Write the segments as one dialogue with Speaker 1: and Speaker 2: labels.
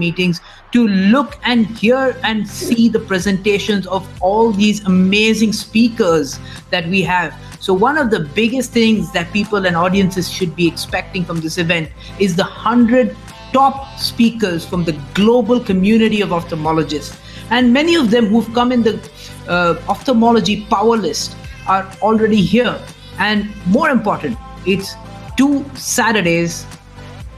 Speaker 1: meetings to look and hear and see the presentations of all these amazing speakers that we have. So one of the biggest things that people and audiences should be expecting from this event is the 100 top speakers from the global community of ophthalmologists. And many of them who've come in the ophthalmology power list are already here. And more important, it's 2 Saturdays,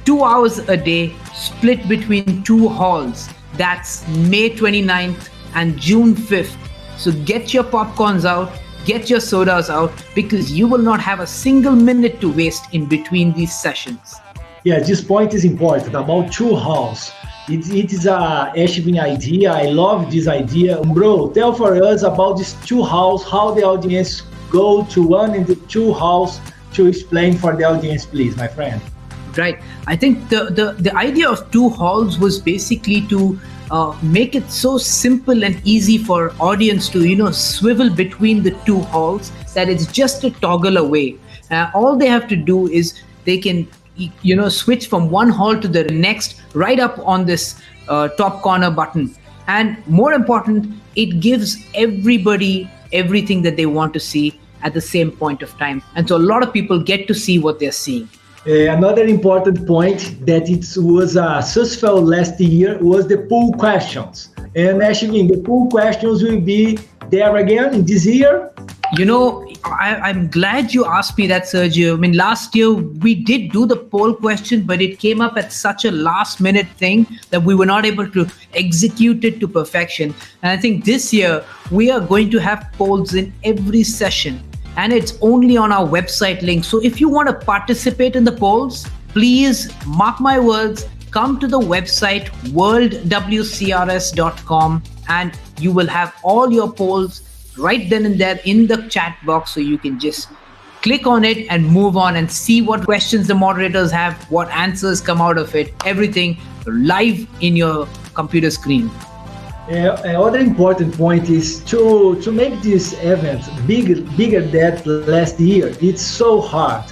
Speaker 1: 2 hours a day, split between 2 halls. That's May 29th and June 5th. So get your popcorns out, get your sodas out, because you will not have a single minute to waste in between these sessions.
Speaker 2: Yeah, this point is important about 2 halls. It is a Ashwin idea. I love this idea. Bro, tell for us about these 2 halls, how the audience go to one and the 2 halls to explain for the audience, please, my friend.
Speaker 1: Right. I think the idea of 2 halls was basically to make it so simple and easy for audience to, swivel between the 2 halls that it's just a toggle away. All they have to do is they can, switch from one hall to the next right up on this top corner button. And more important, it gives everybody everything that they want to see at the same point of time. And so a lot of people get to see what they're seeing.
Speaker 2: Another important point that it was successful last year was the poll questions. And actually, the poll questions will be there again in this year.
Speaker 1: I'm glad you asked me that, Sergio. I mean, last year we did do the poll question, but it came up at such a last minute thing that we were not able to execute it to perfection. And I think this year we are going to have polls in every session, and it's only on our website link. So if you want to participate in the polls, please mark my words, come to the website worldwcrs.com, and you will have all your polls right then and there in the chat box, so you can just click on it and move on and see what questions the moderators have, what answers come out of it, everything live in your computer screen.
Speaker 2: Another important point is to make this event bigger than last year. It's so hard.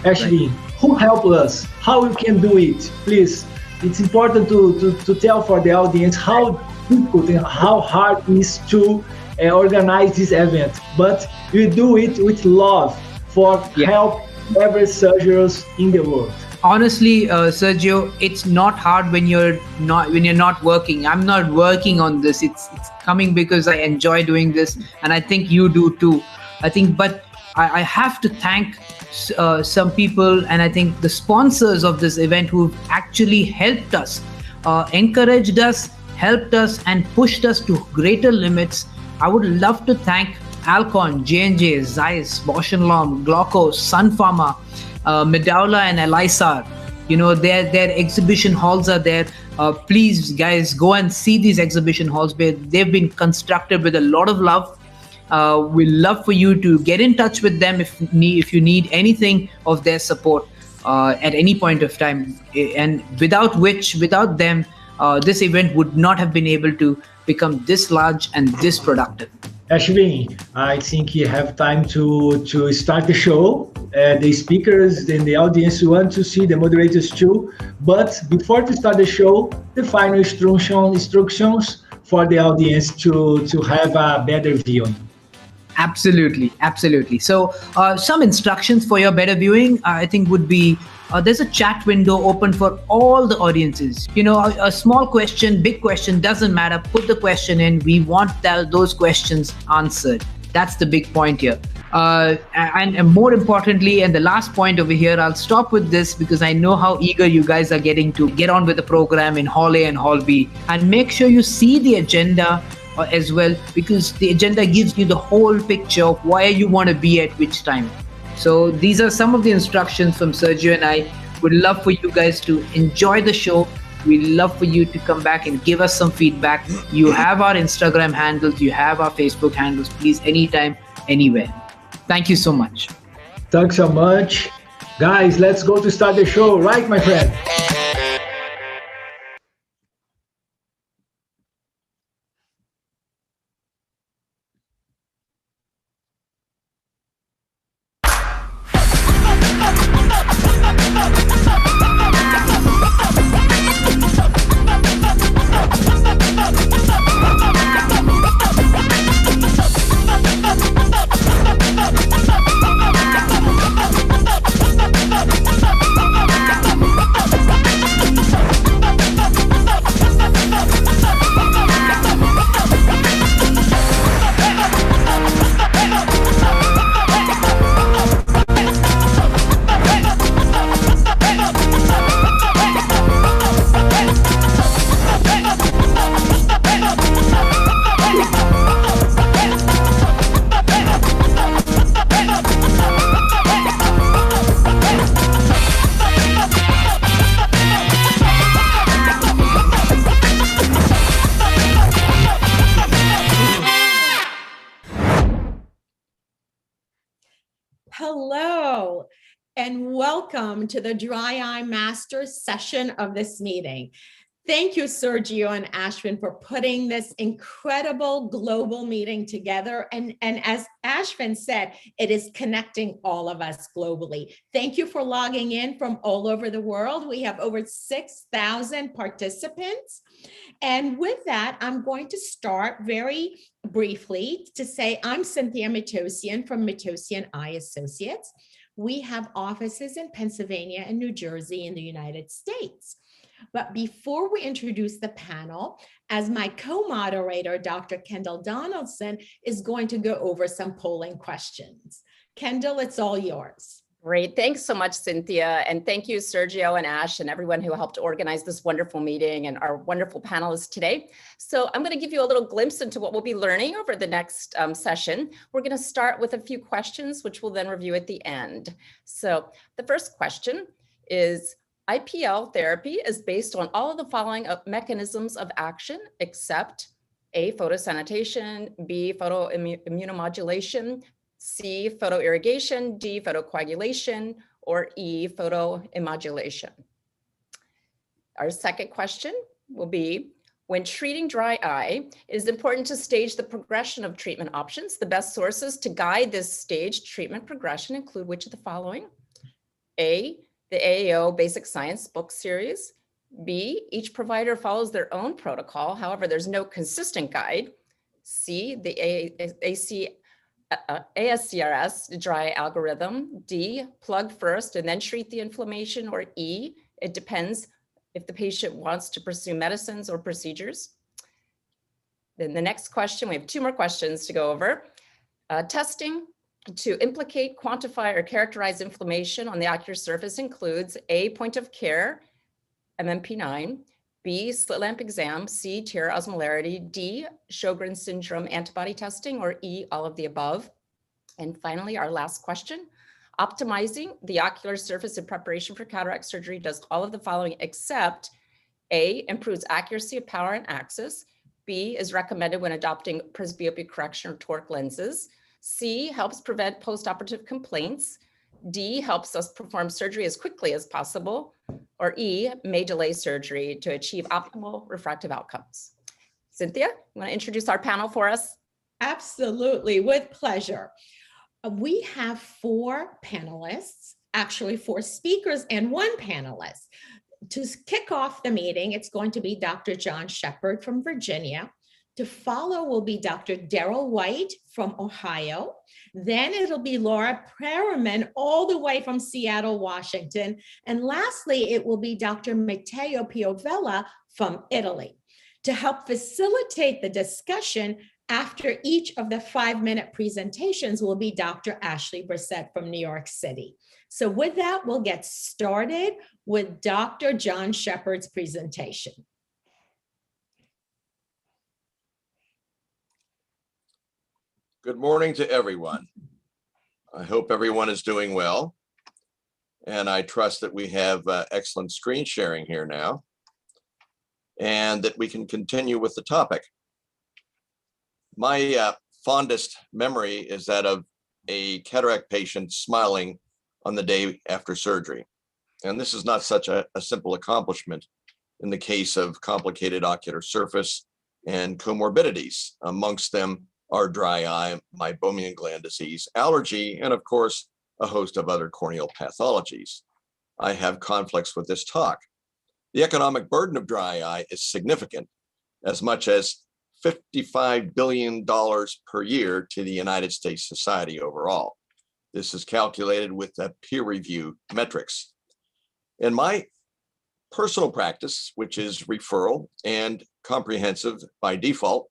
Speaker 2: Actually, Who helped us? How we can do it? Please, it's important to tell for the audience how difficult and how hard it is to organize this event, but we do it with love for help every surgeons in the world.
Speaker 1: Honestly, Sergio, it's not hard when you're not working. I'm not working on this. It's coming because I enjoy doing this, and I think you do too. But I have to thank some people, and I think the sponsors of this event who've actually helped us, encouraged us, helped us, and pushed us to greater limits. I would love to thank Alcon, J&J, Zeiss, Bausch & Lomb, Glauco, Sun Pharma, Medaula, and Elisar. Their exhibition halls are there. Please, guys, go and see these exhibition halls. They've been constructed with a lot of love. We'd love for you to get in touch with them if you need anything of their support at any point of time. And without them, this event would not have been able to become this large and this productive.
Speaker 2: Ashwin, I think you have time to start the show. The speakers and the audience want to see the moderators too. But before to start the show, the final instructions for the audience to have a better viewing.
Speaker 1: Absolutely. So some instructions for your better viewing, I think would be, there's a chat window open for all the audiences. A small question, big question, doesn't matter. Put the question in. We want those questions answered. That's the big point here. And more importantly, and the last point over here, I'll stop with this because I know how eager you guys are getting to get on with the program in Hall A and Hall B. And make sure you see the agenda as well, because the agenda gives you the whole picture of where you want to be at which time. So these are some of the instructions from Sergio and I. Would love for you guys to enjoy the show. We'd love for you to come back and give us some feedback. You have our Instagram handles, you have our Facebook handles. Please, anytime, anywhere. Thank you so much.
Speaker 2: Thanks so much. Guys, let's go to start the show, right, my friend?
Speaker 3: and welcome to the Dry Eye Masters session of this meeting. Thank you, Sergio and Ashwin, for putting this incredible global meeting together. And as Ashwin said, it is connecting all of us globally. Thank you for logging in from all over the world. We have over 6,000 participants. And with that, I'm going to start very briefly to say I'm Cynthia Matosian from Matosian Eye Associates. We have offices in Pennsylvania and New Jersey in the United States. But before we introduce the panel, as my co-moderator, Dr. Kendall Donaldson, is going to go over some polling questions. Kendall, it's all yours.
Speaker 4: Great. Thanks so much, Cynthia. And thank you, Sergio and Ash and everyone who helped organize this wonderful meeting and our wonderful panelists today. So I'm going to give you a little glimpse into what we'll be learning over the next session. We're going to start with a few questions, which we'll then review at the end. So the first question is, IPL therapy is based on all of the following mechanisms of action, except A, photosanitation, B, photoimmunomodulation, C, photoirrigation, D, photocoagulation, or E, photoimmodulation. Our second question will be, when treating dry eye, it is important to stage the progression of treatment options. The best sources to guide this staged treatment progression include which of the following? A, the AAO Basic Science book series. B, each provider follows their own protocol. However, there's no consistent guide. C, the ASCRS dry algorithm. D, plug first and then treat the inflammation. Or E, it depends if the patient wants to pursue medicines or procedures. Then the next question, we have two more questions to go over. Testing to implicate, quantify, or characterize inflammation on the ocular surface includes A, point of care, MMP9, B, slit lamp exam, C, tear osmolarity, D, Sjogren's syndrome antibody testing, or E, all of the above. And finally, our last question, optimizing the ocular surface in preparation for cataract surgery does all of the following except A, improves accuracy of power and axis, B, is recommended when adopting presbyopia correction or toric lenses, C, helps prevent postoperative complaints, D, helps us perform surgery as quickly as possible, or E, may delay surgery to achieve optimal refractive outcomes. Cynthia, you want to introduce our panel for us?
Speaker 3: Absolutely, with pleasure. We have four panelists, actually four speakers and one panelist. To kick off the meeting, it's going to be Dr. John Shepard from Virginia. To follow will be Dr. Daryl White from Ohio. Then it'll be Laura Perriman all the way from Seattle, Washington. And lastly, it will be Dr. Matteo Piovella from Italy. To help facilitate the discussion, after each of the 5-minute presentations will be Dr. Ashley Brissett from New York City. So with that, we'll get started with Dr. John Shepard's presentation.
Speaker 5: Good morning to everyone. I hope everyone is doing well. And I trust that we have excellent screen sharing here now and that we can continue with the topic. My fondest memory is that of a cataract patient smiling on the day after surgery. And this is not such a simple accomplishment in the case of complicated ocular surface and comorbidities. Amongst them are dry eye, meibomian gland disease, allergy, and of course, a host of other corneal pathologies. I have conflicts with this talk. The economic burden of dry eye is significant, as much as $55 billion per year to the United States society overall. This is calculated with peer review metrics. In my personal practice, which is referral and comprehensive by default,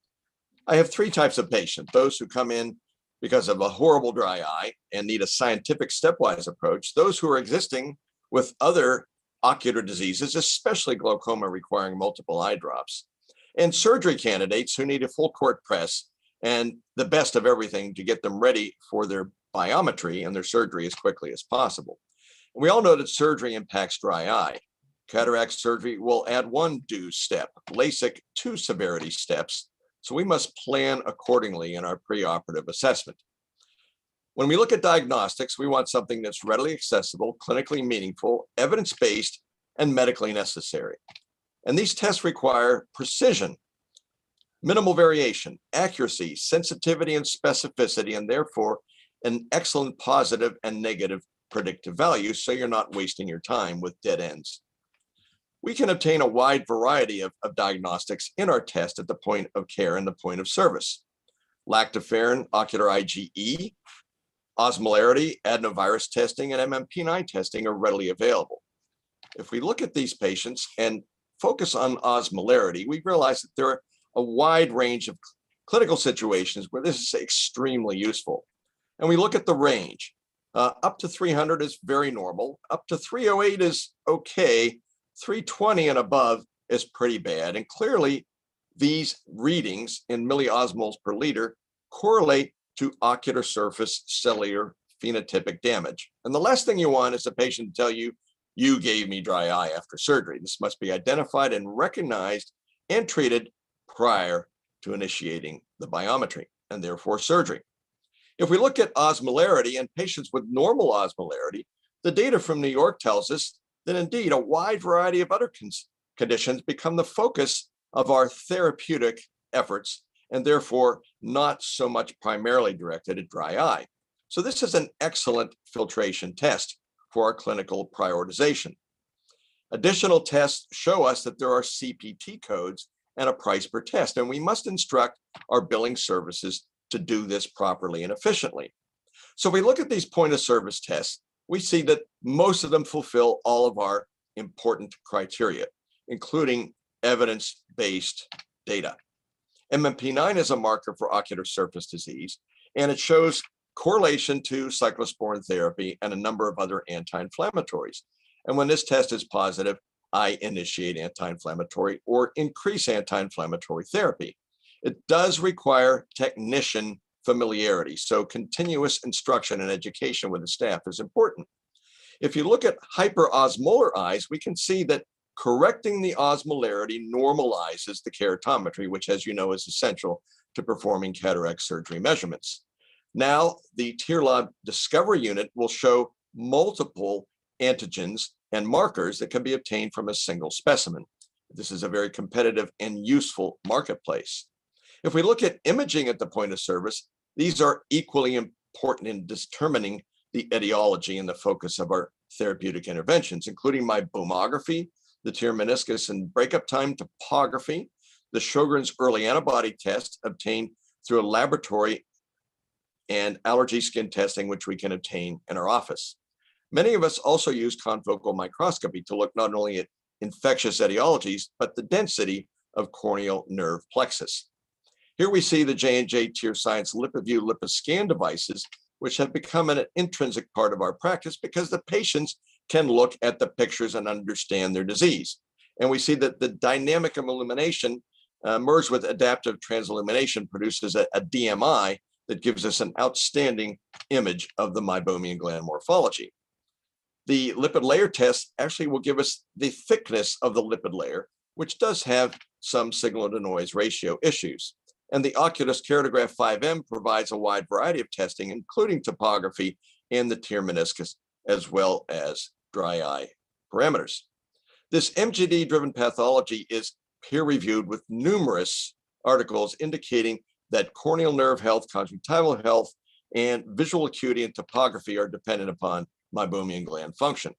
Speaker 5: I have three types of patients: those who come in because of a horrible dry eye and need a scientific stepwise approach, those who are existing with other ocular diseases, especially glaucoma requiring multiple eye drops, and surgery candidates who need a full court press and the best of everything to get them ready for their biometry and their surgery as quickly as possible. And we all know that surgery impacts dry eye. Cataract surgery will add one due step, Lasik 2 severity steps, so we must plan accordingly in our preoperative assessment. When we look at diagnostics, we want something that's readily accessible, clinically meaningful, evidence-based, and medically necessary. And these tests require precision, minimal variation, accuracy, sensitivity, and specificity, and therefore an excellent positive and negative predictive value, so you're not wasting your time with dead ends. We can obtain a wide variety of diagnostics in our test at the point of care and the point of service. Lactoferrin, ocular IgE, osmolarity, adenovirus testing, and MMP9 testing are readily available. If we look at these patients and focus on osmolarity, we realize that there are a wide range of clinical situations where this is extremely useful. And we look at the range. Up to 300 is very normal. Up to 308 is okay. 320 and above is pretty bad. And clearly, these readings in milliosmoles per liter correlate to ocular surface cellular phenotypic damage. And the last thing you want is a patient to tell you, you gave me dry eye after surgery. This must be identified and recognized and treated prior to initiating the biometry and therefore surgery. If we look at osmolarity in patients with normal osmolarity, the data from New York tells us that indeed a wide variety of other conditions become the focus of our therapeutic efforts and therefore not so much primarily directed at dry eye. So this is an excellent filtration test for our clinical prioritization. Additional tests show us that there are CPT codes and a price per test, and we must instruct our billing services to do this properly and efficiently. So if we look at these point of service tests, we see that most of them fulfill all of our important criteria, including evidence-based data. MMP9 is a marker for ocular surface disease, and it shows correlation to cyclosporin therapy and a number of other anti-inflammatories. And when this test is positive, I initiate anti-inflammatory or increase anti-inflammatory therapy. It does require technician familiarity, so continuous instruction and education with the staff is important. If you look at hyperosmolar eyes, we can see that correcting the osmolarity normalizes the keratometry, which, as you know, is essential to performing cataract surgery measurements. Now, the tear discovery unit will show multiple antigens and markers that can be obtained from a single specimen. This is a very competitive and useful marketplace. If we look at imaging at the point of service, these are equally important in determining the etiology and the focus of our therapeutic interventions, including mybomography, the tear meniscus and breakup time topography, the Sjogren's early antibody test obtained through a laboratory, and allergy skin testing, which we can obtain in our office. Many of us also use confocal microscopy to look not only at infectious etiologies, but the density of corneal nerve plexus. Here we see the J&J Tear Science LipiView LipiScan devices, which have become an intrinsic part of our practice because the patients can look at the pictures and understand their disease. And we see that the dynamic illumination merged with adaptive transillumination produces a DMI that gives us an outstanding image of the meibomian gland morphology. The lipid layer test actually will give us the thickness of the lipid layer, which does have some signal to noise ratio issues. And the Oculus Keratograph 5M provides a wide variety of testing, including topography and the tear meniscus, as well as dry eye parameters. This MGD-driven pathology is peer-reviewed with numerous articles indicating that corneal nerve health, conjunctival health, and visual acuity and topography are dependent upon meibomian gland function.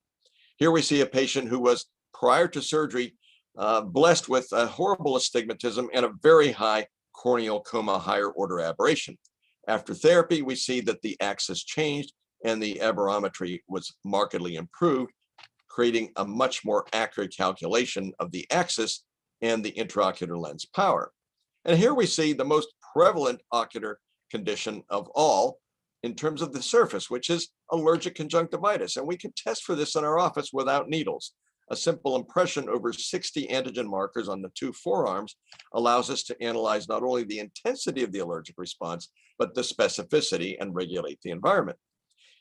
Speaker 5: Here we see a patient who was, prior to surgery, blessed with a horrible astigmatism and a very high corneal coma higher order aberration. After therapy, we see that the axis changed and the aberrometry was markedly improved, creating a much more accurate calculation of the axis and the intraocular lens power. And here we see the most prevalent ocular condition of all in terms of the surface, which is allergic conjunctivitis. And we can test for this in our office without needles. A simple impression over 60 antigen markers on the two forearms allows us to analyze not only the intensity of the allergic response, but the specificity and regulate the environment.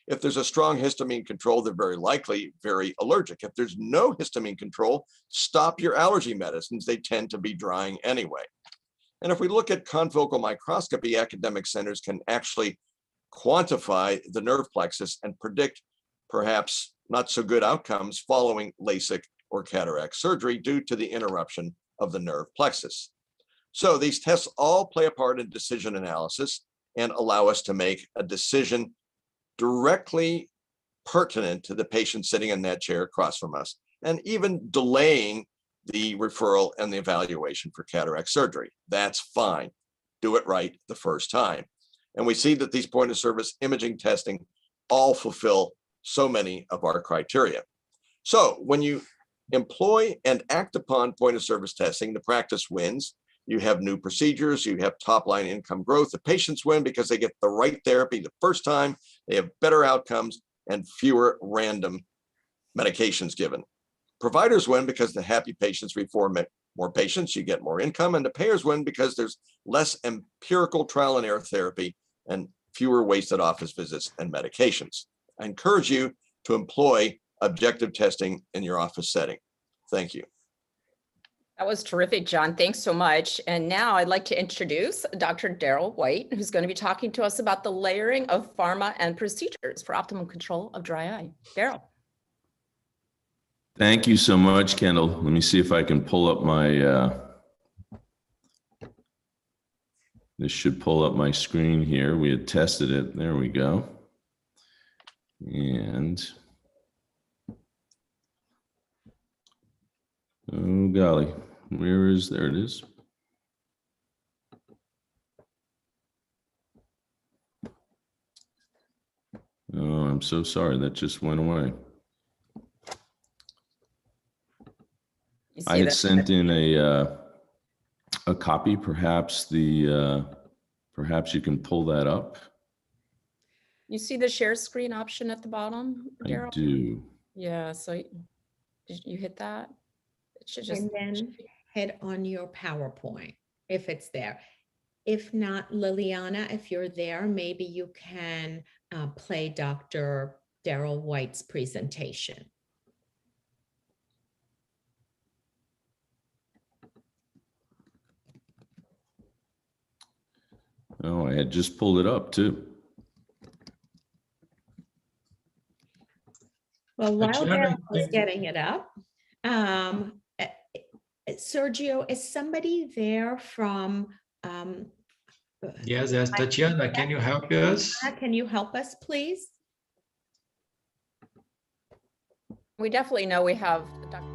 Speaker 5: If there's a strong histamine control, they're very likely very allergic. If there's no histamine control, stop your allergy medicines. They tend to be drying anyway. And if we look at confocal microscopy, academic centers can actually quantify the nerve plexus and predict perhaps not so good outcomes following LASIK or cataract surgery due to the interruption of the nerve plexus. So these tests all play a part in decision analysis and allow us to make a decision directly pertinent to the patient sitting in that chair across from us, and even delaying the referral and the evaluation for cataract surgery. That's fine. Do it right the first time. And we see that these point of service imaging testing all fulfill so many of our criteria. So when you employ and act upon point of service testing, the practice wins. You have new procedures, you have top line income growth. The patients win because they get the right therapy the first time, they have better outcomes and fewer random medications given. Providers win because the happy patients refer more patients, you get more income, and the payers win because there's less empirical trial and error therapy and fewer wasted office visits and medications. I encourage you to employ objective testing in your office setting. Thank you.
Speaker 4: That was terrific, John. Thanks so much. And now I'd like to introduce Dr. Daryl White, who's going to be talking to us about the layering of pharma and procedures for optimal control of dry eye. Daryl.
Speaker 6: Thank you so much, Kendall. Let me see if I can pull up my, this should pull up my screen here. We had tested it. There we go. And, oh golly, there it is. Oh, I'm so sorry. That just went away. I had sent in a copy. Perhaps perhaps you can pull that up.
Speaker 4: You see the share screen option at the bottom, Daryl?
Speaker 6: I do.
Speaker 4: Yeah, so did you hit that? It should just.
Speaker 3: And then hit on your PowerPoint if it's there. If not, Liliana, if you're there, maybe you can play Dr. Daryl White's presentation.
Speaker 6: Oh, I had just pulled it up too.
Speaker 3: Well, while Daryl is getting it up, Sergio, is somebody there from?
Speaker 2: Yes, Tatiana, can you help us?
Speaker 3: Can you help us, please?
Speaker 4: We definitely know we have Dr.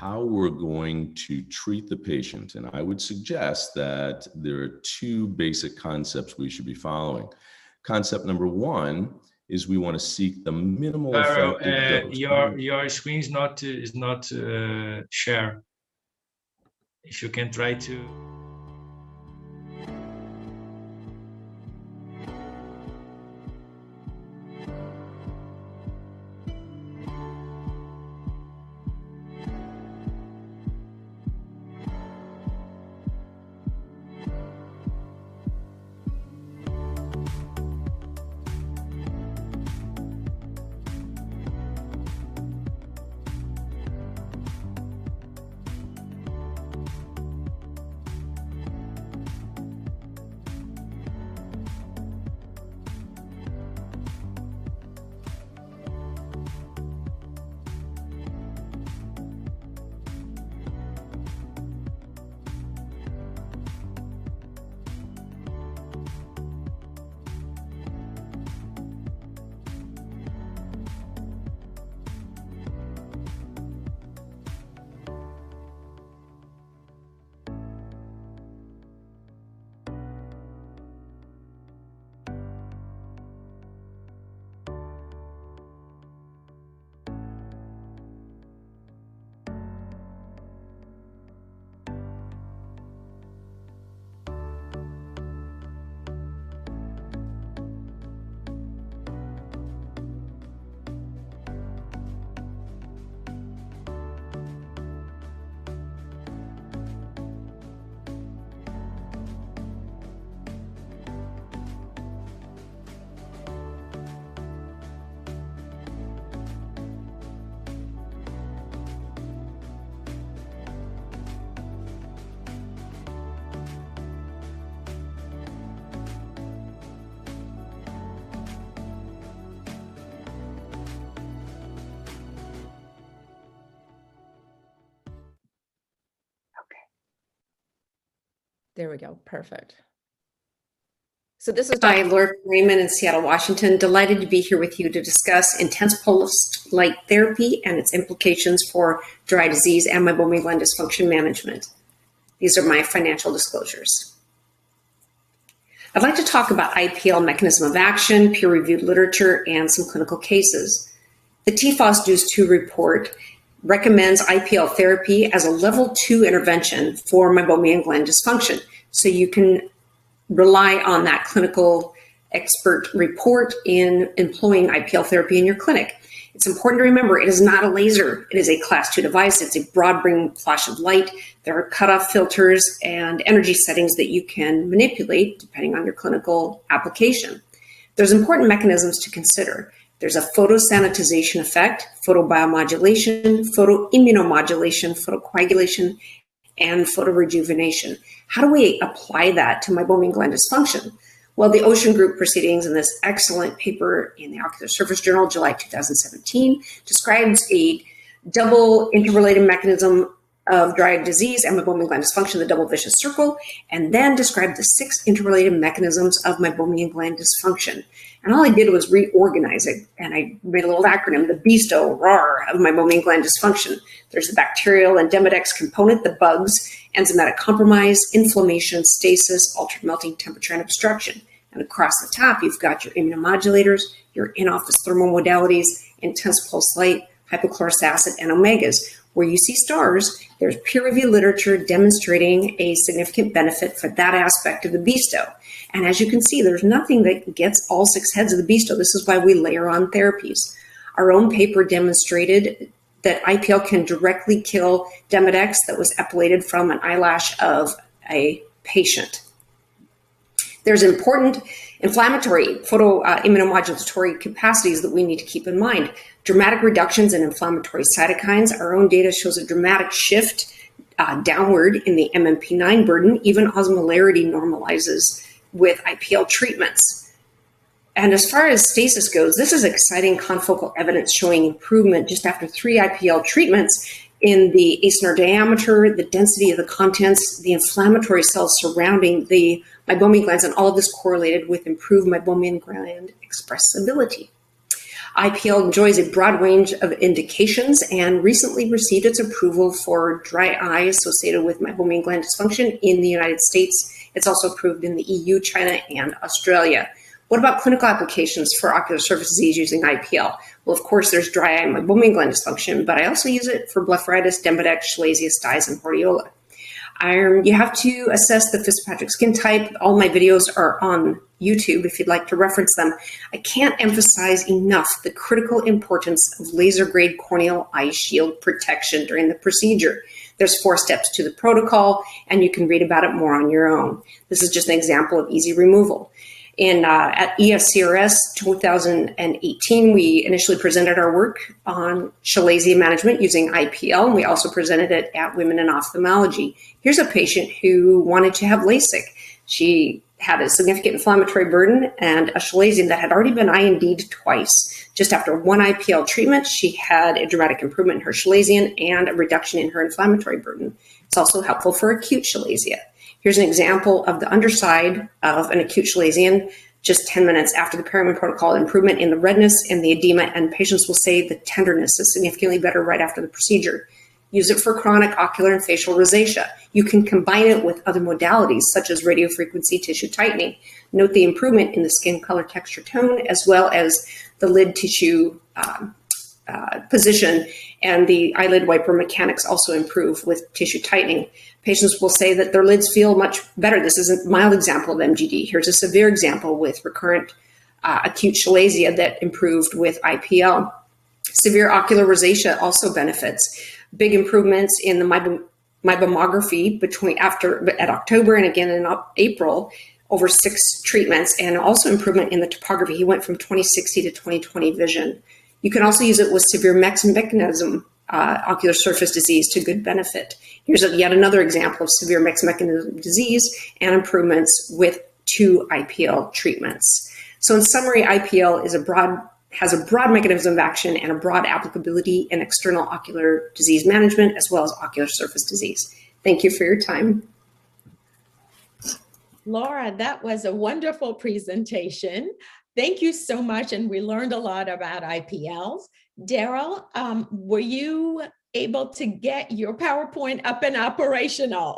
Speaker 6: How we're going to treat the patient. And I would suggest that there are two basic concepts we should be following. Concept number one is we want to seek the minimal effective dose.
Speaker 2: Your screen is not share. If you can try to.
Speaker 4: There we go. Perfect. So this is
Speaker 7: Hi, Laura Raymond in Seattle, Washington. Delighted to be here with you to discuss intense pulse light therapy and its implications for dry disease and meibomian gland dysfunction management. These are my financial disclosures. I'd like to talk about IPL mechanism of action, peer-reviewed literature, and some clinical cases. The TFOS DUCE-2 report recommends IPL therapy as a level 2 intervention for meibomian gland dysfunction. So you can rely on that clinical expert report in employing IPL therapy in your clinic. It's important to remember it is not a laser. It is a class 2 device. It's a broad beam flash of light. There are cutoff filters and energy settings that you can manipulate depending on your clinical application. There's important mechanisms to consider. There's a photosanitization effect, photobiomodulation, photoimmunomodulation, photocoagulation, and photorejuvenation. How do we apply that to meibomian gland dysfunction? Well, the Ocean Group proceedings in this excellent paper in the Ocular Surface Journal, July 2017, describes a double interrelated mechanism of dry eye disease and meibomian gland dysfunction, the double vicious circle, and then described the 6 interrelated mechanisms of meibomian gland dysfunction. And all I did was reorganize it, and I made a little acronym, the BESTO, RAR, of meibomian gland dysfunction. There's the bacterial and Demodex component, the bugs, enzymatic compromise, inflammation, stasis, altered melting temperature, and obstruction. And across the top, you've got your immunomodulators, your in-office thermal modalities, intense pulse light, hypochlorous acid, and omegas. Where you see stars, there's peer-reviewed literature demonstrating a significant benefit for that aspect of the BESTO. And as you can see, there's nothing that gets all 6 heads of the BESTO. This is why we layer on therapies. Our own paper demonstrated that IPL can directly kill Demodex that was epilated from an eyelash of a patient. There's important inflammatory photoimmunomodulatory capacities that we need to keep in mind. Dramatic reductions in inflammatory cytokines. Our own data shows a dramatic shift downward in the MMP9 burden. Even osmolarity normalizes with IPL treatments. And as far as stasis goes, this is exciting confocal evidence showing improvement just after 3 IPL treatments in the acinar diameter, the density of the contents, the inflammatory cells surrounding the meibomian glands, and all of this correlated with improved meibomian gland expressibility. IPL enjoys a broad range of indications and recently received its approval for dry eye associated with meibomian gland dysfunction in the United States. It's also approved in the EU, China, and Australia. What about clinical applications for ocular surface disease using IPL? Well, of course, there's dry eye and meibomian gland dysfunction, but I also use it for blepharitis, Demodex, Schlesias, Styes, and hordeola. You have to assess the Fitzpatrick skin type. All my videos are on YouTube if you'd like to reference them. I can't emphasize enough the critical importance of laser-grade corneal eye shield protection during the procedure. There's 4 steps to the protocol, and you can read about it more on your own. This is just an example of easy removal. At ESCRS 2018, we initially presented our work on Schlesias management using IPL, and we also presented it at Women in Ophthalmology. Here's a patient who wanted to have Lasik. She had a significant inflammatory burden and a Schlesian that had already been IND'd twice. Just after 1 IPL treatment, she had a dramatic improvement in her Schlesian and a reduction in her inflammatory burden. It's also helpful for acute Sclesia. Here's an example of the underside of an acute Schlesian just 10 minutes after the Perriman protocol, improvement in the redness and the edema, and patients will say the tenderness is significantly better right after the procedure. Use it for chronic ocular and facial rosacea. You can combine it with other modalities such as radiofrequency tissue tightening. Note the improvement in the skin color, texture, tone, as well as the lid tissue position, and the eyelid wiper mechanics also improve with tissue tightening. Patients will say that their lids feel much better. This is a mild example of MGD. Here's a severe example with recurrent acute Sclesia that improved with IPL. Severe ocular rosacea also benefits. Big improvements in the meibomography at October and again in April, over 6 treatments, and also improvement in the topography. He went from 20/60 to 20/20 vision. You can also use it with severe mechanism ocular surface disease to good benefit. Here's yet another example of severe mechanism disease and improvements with 2 IPL treatments. So in summary, IPL has a broad mechanism of action and a broad applicability in external ocular disease management as well as ocular surface disease. Thank you for your time.
Speaker 3: Laura, that was a wonderful presentation. Thank you so much. And we learned a lot about IPLs. Daryl, were you able to get your PowerPoint up and operational?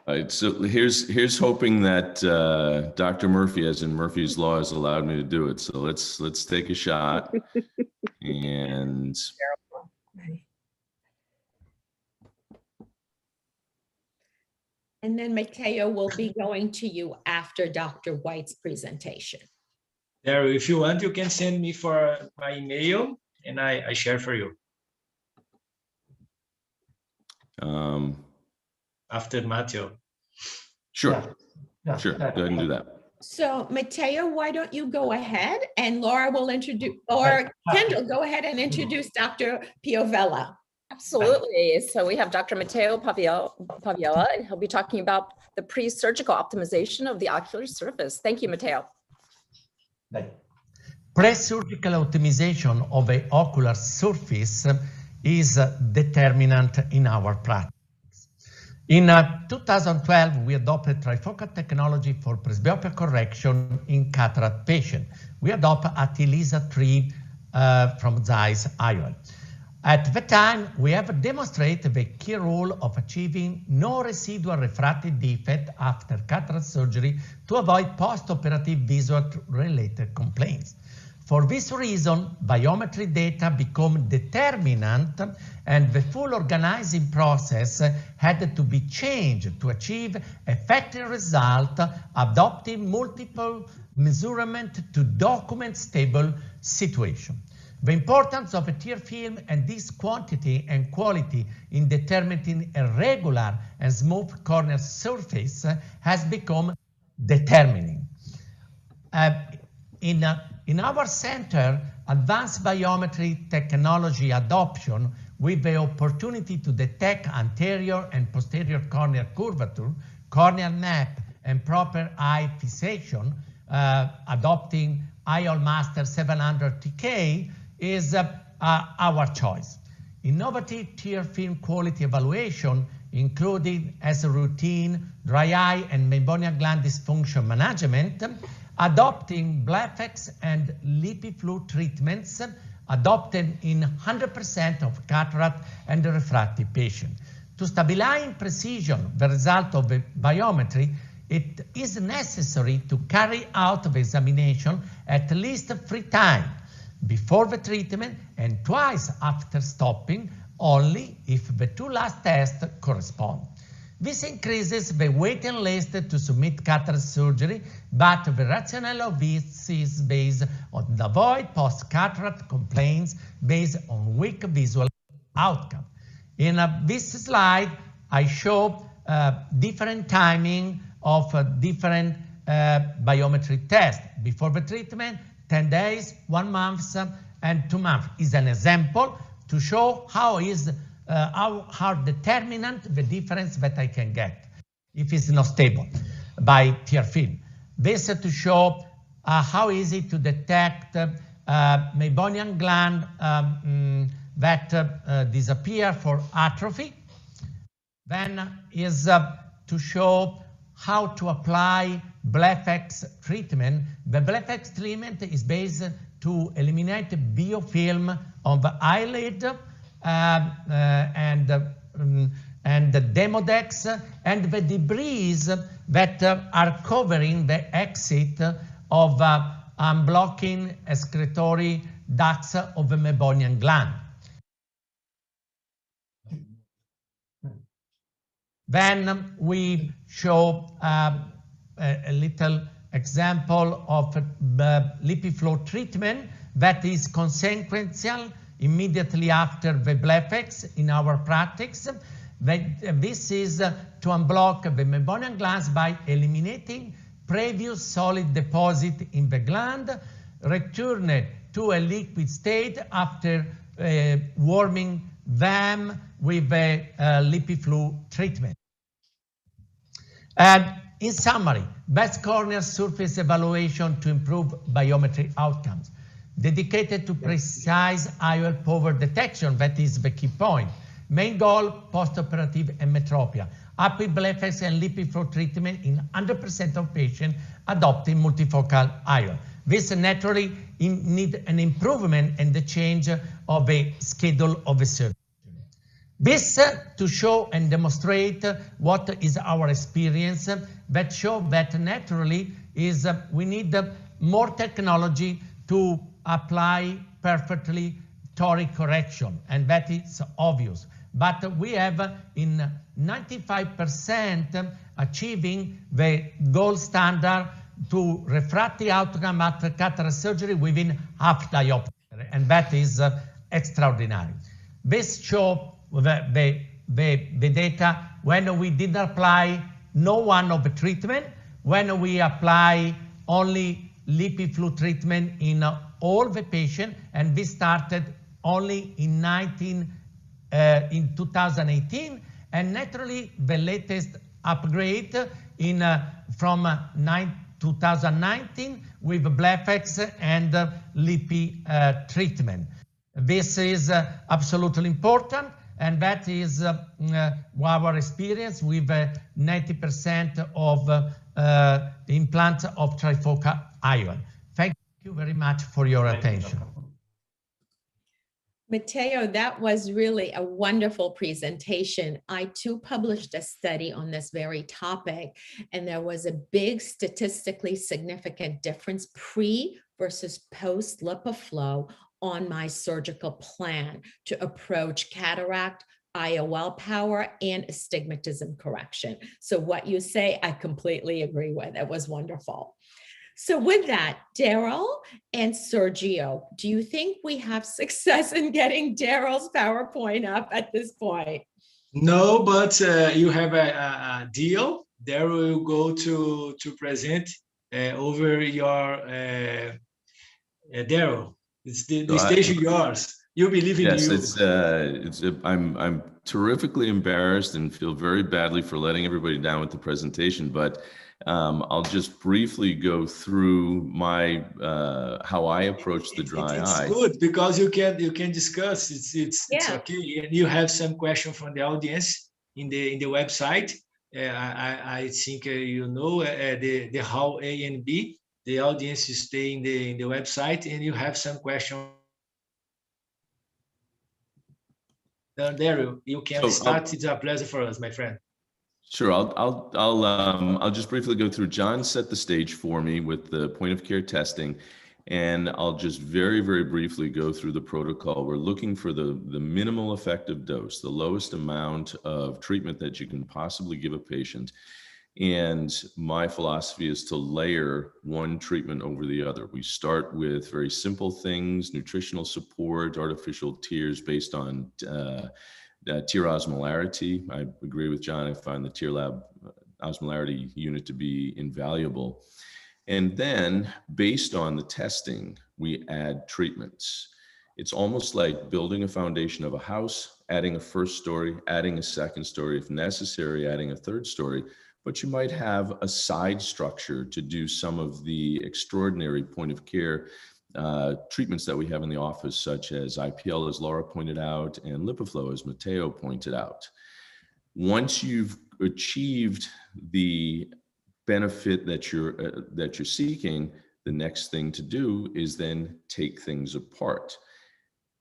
Speaker 6: All right, so here's hoping that Dr. Murphy, as in Murphy's Law, has allowed me to do it. So let's take a shot. And
Speaker 3: and then Mateo will be going to you after Dr. White's presentation.
Speaker 2: There, if you want, you can send me for my email and I share for you. After Mateo.
Speaker 6: Sure,
Speaker 2: Yeah.
Speaker 6: sure, go ahead and do that.
Speaker 3: So Mateo, why don't you go ahead and Laura will introduce, or Kendall, go ahead and introduce Dr. Piovella.
Speaker 4: Absolutely. So we have Dr. Matteo Paviella, and he'll be talking about the pre-surgical optimization of the ocular surface. Thank you, Matteo.
Speaker 8: Pre-surgical optimization of the ocular surface is determinant in our practice. In 2012, we adopted trifocal technology for presbyopia correction in cataract patients. We adopted Atilisa 3 from Zeiss IOL. At the time, we have demonstrated the key role of achieving no residual refractive defect after cataract surgery to avoid postoperative visual-related complaints. For this reason, biometry data become determinant and the full organizing process had to be changed to achieve effective result, adopting multiple measurement to document stable situation. The importance of a tear film and this quantity and quality in determining a regular and smooth corneal surface has become determining. In our center, advanced biometry technology adoption with the opportunity to detect anterior and posterior corneal curvature, corneal map, and proper eye fixation, adopting IOL Master 700 TK is our choice. Innovative tear film quality evaluation, including as a routine dry eye and meibomian gland dysfunction management, adopting BLEFX and LipiFlu treatments adopted in 100% of cataract and refractive patients. To stabilize precision the result of the biometry, it is necessary to carry out the examination at least 3 times before the treatment and twice after stopping, only if the 2 last tests correspond. This increases the waiting list to submit cataract surgery, but the rationale of this is based on the avoid post-cataract complaints based on weak visual outcome. In this slide, I show different timing of different biometry tests. Before the treatment, 10 days, 1 month, and 2 months is an example to show how determinant the difference that I can get if it's not stable by tear film. This to show how easy to detect meibomian gland that disappear for atrophy. Then is to show how to apply BLEFX treatment. The BLEFX treatment is based to eliminate biofilm on the eyelid and the Demodex and the debris that are covering the exit of unblocking excretory ducts of the meibomian gland. Then we show a little example of LipiFlu treatment that is consequential immediately after the BLEFX in our practice. This is to unblock the meibomian glands by eliminating previous solid deposit in the gland, returned to a liquid state after warming them with the LipiFlu treatment. And in summary, best corneal surface evaluation to improve biometry outcomes. Dedicated to precise IOL power detection, that is the key point. Main goal, postoperative emmetropia. Blephax and LipiFlow treatment in 100% of patients adopting multifocal IOL. This naturally need an improvement in the change of a schedule of a surgery. This to show and demonstrate what is our experience, that show that naturally is we need more technology to apply perfectly toric correction, and that is obvious. But we have in 95% achieving the gold standard to refractive outcome after cataract surgery within half diopter, and that is extraordinary. This show the data when we did apply no one of the treatment, when we apply only LipiFlow treatment in all the patients, and this started only in 2018, and naturally the latest upgrade from 2019 with Blephax and Lipi treatment. This is absolutely important, and that is our experience with 90% of implants of trifocal IOL. Thank you very much for your attention.
Speaker 3: Matteo, that was really a wonderful presentation. I too published a study on this very topic, and there was a big statistically significant difference pre versus post LipiFlow on my surgical plan to approach cataract, IOL power, and astigmatism correction. So what you say, I completely agree with. It was wonderful. So with that, Daryl and Sergio, do you think we have success in getting Daryl's PowerPoint up at this point?
Speaker 2: No, but you have a deal. Daryl will go to present over your Daryl. It's the stage is yours. You believe in you.
Speaker 6: Yes, I'm terrifically embarrassed and feel very badly for letting everybody down with the presentation, but I'll just briefly go through my how I approach the dry eye.
Speaker 2: It's good because you can discuss. It's okay. And you have some question from the audience in the website. I think you know the how A and B. The audience is staying in the website, and you have some question. Daryl, you can start. It's a pleasure for us, my friend.
Speaker 6: Sure, I'll just briefly go through. John set the stage for me with the point of care testing, and I'll just very, very briefly go through the protocol. We're looking for the minimal effective dose, the lowest amount of treatment that you can possibly give a patient. And my philosophy is to layer one treatment over the other. We start with very simple things, nutritional support, artificial tears based on tear osmolarity. I agree with John. I find the tear lab osmolarity unit to be invaluable. And then based on the testing, we add treatments. It's almost like building a foundation of a house, adding a first story, adding a second story, if necessary, adding a third story. But you might have a side structure to do some of the extraordinary point of care treatments that we have in the office, such as IPL, as Laura pointed out, and LipiFlow, as Matteo pointed out. Once you've achieved the benefit that you're seeking, the next thing to do is then take things apart.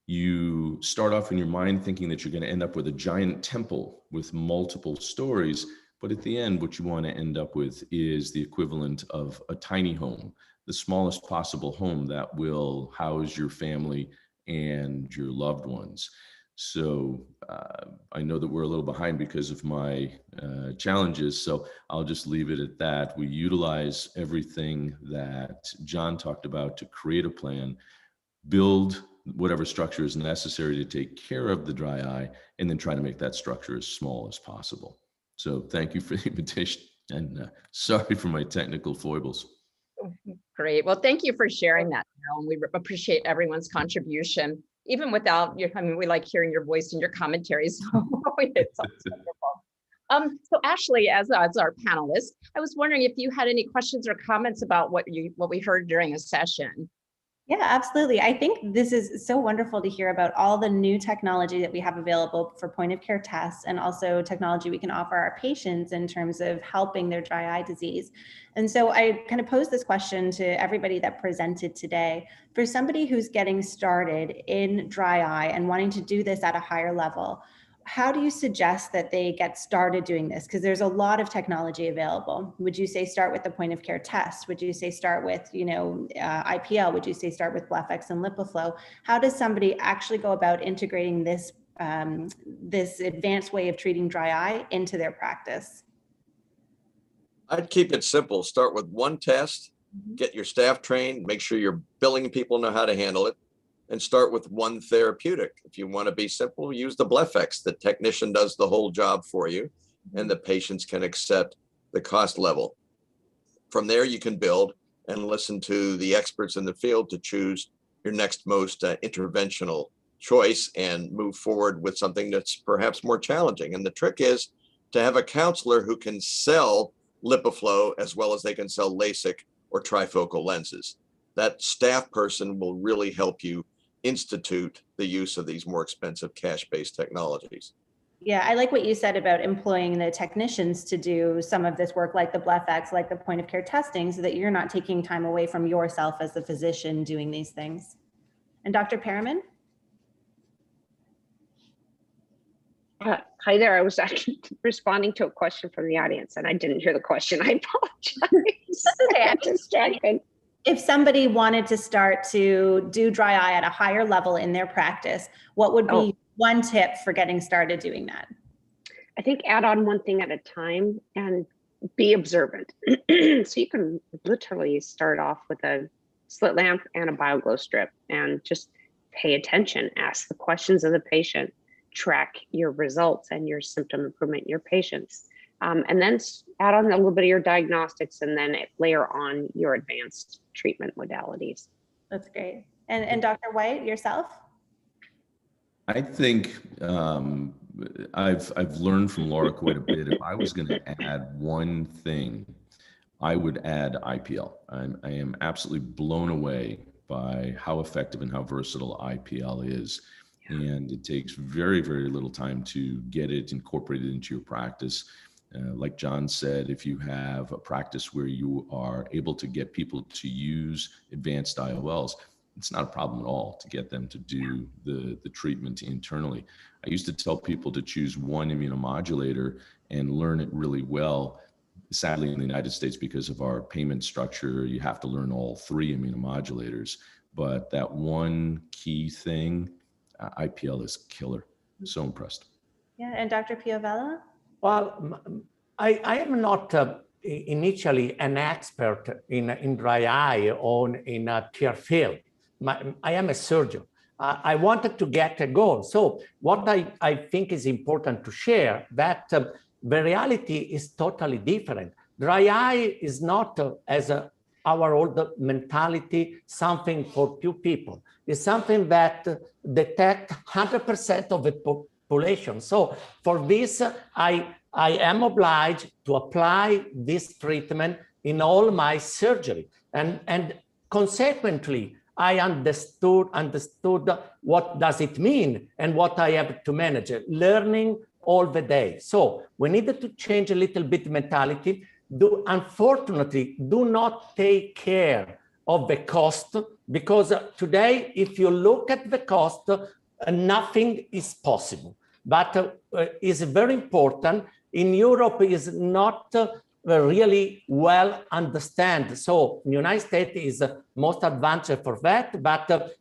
Speaker 6: You start off in your mind thinking that you're going to end up with a giant temple with multiple stories. But at the end, what you want to end up with is the equivalent of a tiny home, the smallest possible home that will house your family and your loved ones. So I know that we're a little behind because of my challenges, so I'll just leave it at that. We utilize everything that John talked about to create a plan, build whatever structure is necessary to take care of the dry eye, and then try to make that structure as small as possible. So thank you for the invitation, and sorry for my technical foibles.
Speaker 4: Great. Well, thank you for sharing that, Daryl, and we appreciate everyone's contribution. Even without your, I mean, we like hearing your voice and your commentary, so it's wonderful. So Ashley, as our panelist, I was wondering if you had any questions or comments about what we heard during the session.
Speaker 9: Yeah, absolutely. I think this is so wonderful to hear about all the new technology that we have available for point of care tests, and also technology we can offer our patients in terms of helping their dry eye disease. And so I kind of posed this question to everybody that presented today. For somebody who's getting started in dry eye and wanting to do this at a higher level, how do you suggest that they get started doing this? Because there's a lot of technology available. Would you say start with the point of care test? Would you say start with, IPL? Would you say start with BlephX and LipiFlow? How does somebody actually go about integrating this, this advanced way of treating dry eye into their practice?
Speaker 5: I'd keep it simple. Start with one test, get your staff trained, make sure your billing people know how to handle it, and start with one therapeutic. If you want to be simple, use the BlephX. The technician does the whole job for you, and the patients can accept the cost level. From there, you can build and listen to the experts in the field to choose your next most interventional choice and move forward with something that's perhaps more challenging. And the trick is to have a counselor who can sell LipiFlow as well as they can sell Lasik or trifocal lenses. That staff person will really help you institute the use of these more expensive cash-based technologies.
Speaker 9: Yeah, I like what you said about employing the technicians to do some of this work, like the BlephX, like the point of care testing, so that you're not taking time away from yourself as the physician doing these things. And Dr. Perriman?
Speaker 10: Hi there. I was actually responding to a question from the audience and I didn't hear the question. I apologize.
Speaker 9: Okay.
Speaker 10: I'm distracted.
Speaker 9: If somebody wanted to start to do dry eye at a higher level in their practice, what would be one tip for getting started doing that?
Speaker 10: I think add on one thing at a time and be observant. So you can literally start off with a slit lamp and a BioGlow strip and just pay attention, ask the questions of the patient, track your results and your symptom improvement in your patients. And then add on a little bit of your diagnostics and then layer on your advanced treatment modalities.
Speaker 9: That's great. And Dr. White, yourself?
Speaker 6: I think I've learned from Laura quite a bit. If I was going to add one thing, I would add IPL. I am absolutely blown away by how effective and how versatile IPL is. And it takes very, very little time to get it incorporated into your practice. Like John said, if you have a practice where you are able to get people to use advanced IOLs, it's not a problem at all to get them to do the treatment internally. I used to tell people to choose one immunomodulator and learn it really well. Sadly, in the United States, because of our payment structure, you have to learn all three immunomodulators. But that one key thing, IPL is killer. So impressed.
Speaker 9: Yeah, and Dr. Piovella?
Speaker 8: Well, I am not initially an expert in dry eye or in a tear field. I am a surgeon. I wanted to get a goal. So what I think is important to share that the reality is totally different. Dry eye is not as our old mentality, something for few people. It's something that detect 100% of the population. So for this, I am obliged to apply this treatment in all my surgery. And consequently, I understood what does it mean and what I have to manage, learning all the day. So we needed to change a little bit mentality. Unfortunately, do not take care of the cost, because today, if you look at the cost, nothing is possible. But it's very important. In Europe, is not really well understand. So the United States is most advanced for that, but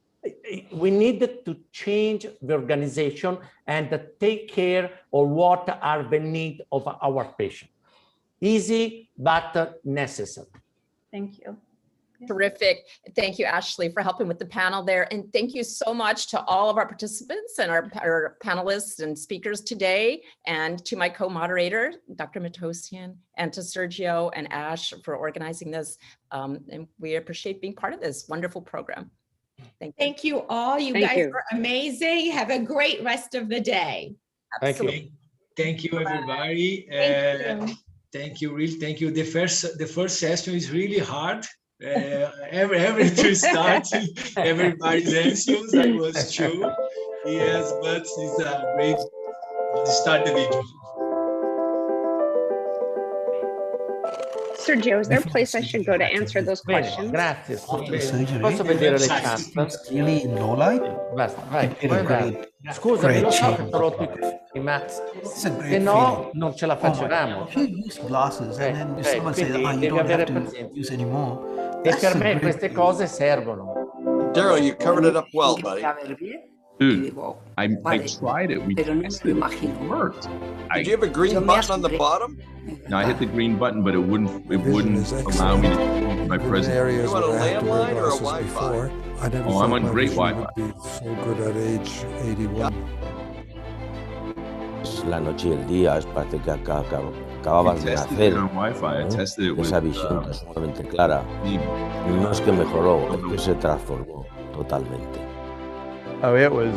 Speaker 8: we needed to change the organization and take care of what are the needs of our patients. Easy, but necessary.
Speaker 9: Thank you.
Speaker 4: Terrific. Thank you, Ashley, for helping with the panel there. And thank you so much to all of our participants and our panelists and speakers today, and to my co-moderator, Dr. Matosian, and to Sergio and Ash for organizing this. And we appreciate being part of this wonderful program. Thank you.
Speaker 3: Thank you all. You guys were amazing. Have a great rest of the day.
Speaker 2: Absolutely. Thank you, everybody.
Speaker 3: Thank you.
Speaker 2: Thank you, really. Thank you. The first session is really hard. Every to start, everybody's anxious. I was too. Yes, but it's a great start the video.
Speaker 10: Sergio, is there a place I should go to answer those
Speaker 8: Bene,
Speaker 10: questions?
Speaker 8: grazie.
Speaker 2: Bene.
Speaker 8: Posso vedere le
Speaker 2: Website.
Speaker 8: chat?
Speaker 11: Clearly in low light,
Speaker 8: Basta, vai,
Speaker 11: it did
Speaker 8: puoi
Speaker 11: a
Speaker 8: andare.
Speaker 11: great,
Speaker 8: Scusami,
Speaker 11: great
Speaker 8: lo so che
Speaker 11: change.
Speaker 8: ti ho rotto i coglioni, ma
Speaker 11: It's a
Speaker 8: se
Speaker 11: great
Speaker 8: no
Speaker 11: feeling.
Speaker 8: non ce la
Speaker 11: Oh my
Speaker 8: facevamo.
Speaker 11: God. If you use glasses and then if someone says,
Speaker 8: quindi
Speaker 11: you
Speaker 8: devi
Speaker 11: don't
Speaker 8: avere
Speaker 11: have to
Speaker 8: pazienza.
Speaker 11: use anymore,
Speaker 8: E
Speaker 11: that's
Speaker 8: per
Speaker 11: a
Speaker 8: me
Speaker 11: great
Speaker 8: queste
Speaker 11: feeling.
Speaker 8: cose servono.
Speaker 5: Daryl, you covered it up well, buddy.
Speaker 6: Dude, I tried it. We tested it. It worked.
Speaker 5: Did you have a green button on the bottom?
Speaker 6: No, I hit the green button, but it wouldn't allow me to change my presence.
Speaker 5: You want a landline or a Wi-Fi?
Speaker 6: Oh, I'm on great Wi-Fi.
Speaker 12: So good at age 81.
Speaker 13: La noche y el día, es parece que acababas de
Speaker 6: I tested
Speaker 13: nacer.
Speaker 6: it on Wi-Fi. I tested it with
Speaker 13: Esa visión tan sumamente clara. No es que mejoró, es que se transformó totalmente.
Speaker 14: Oh, it was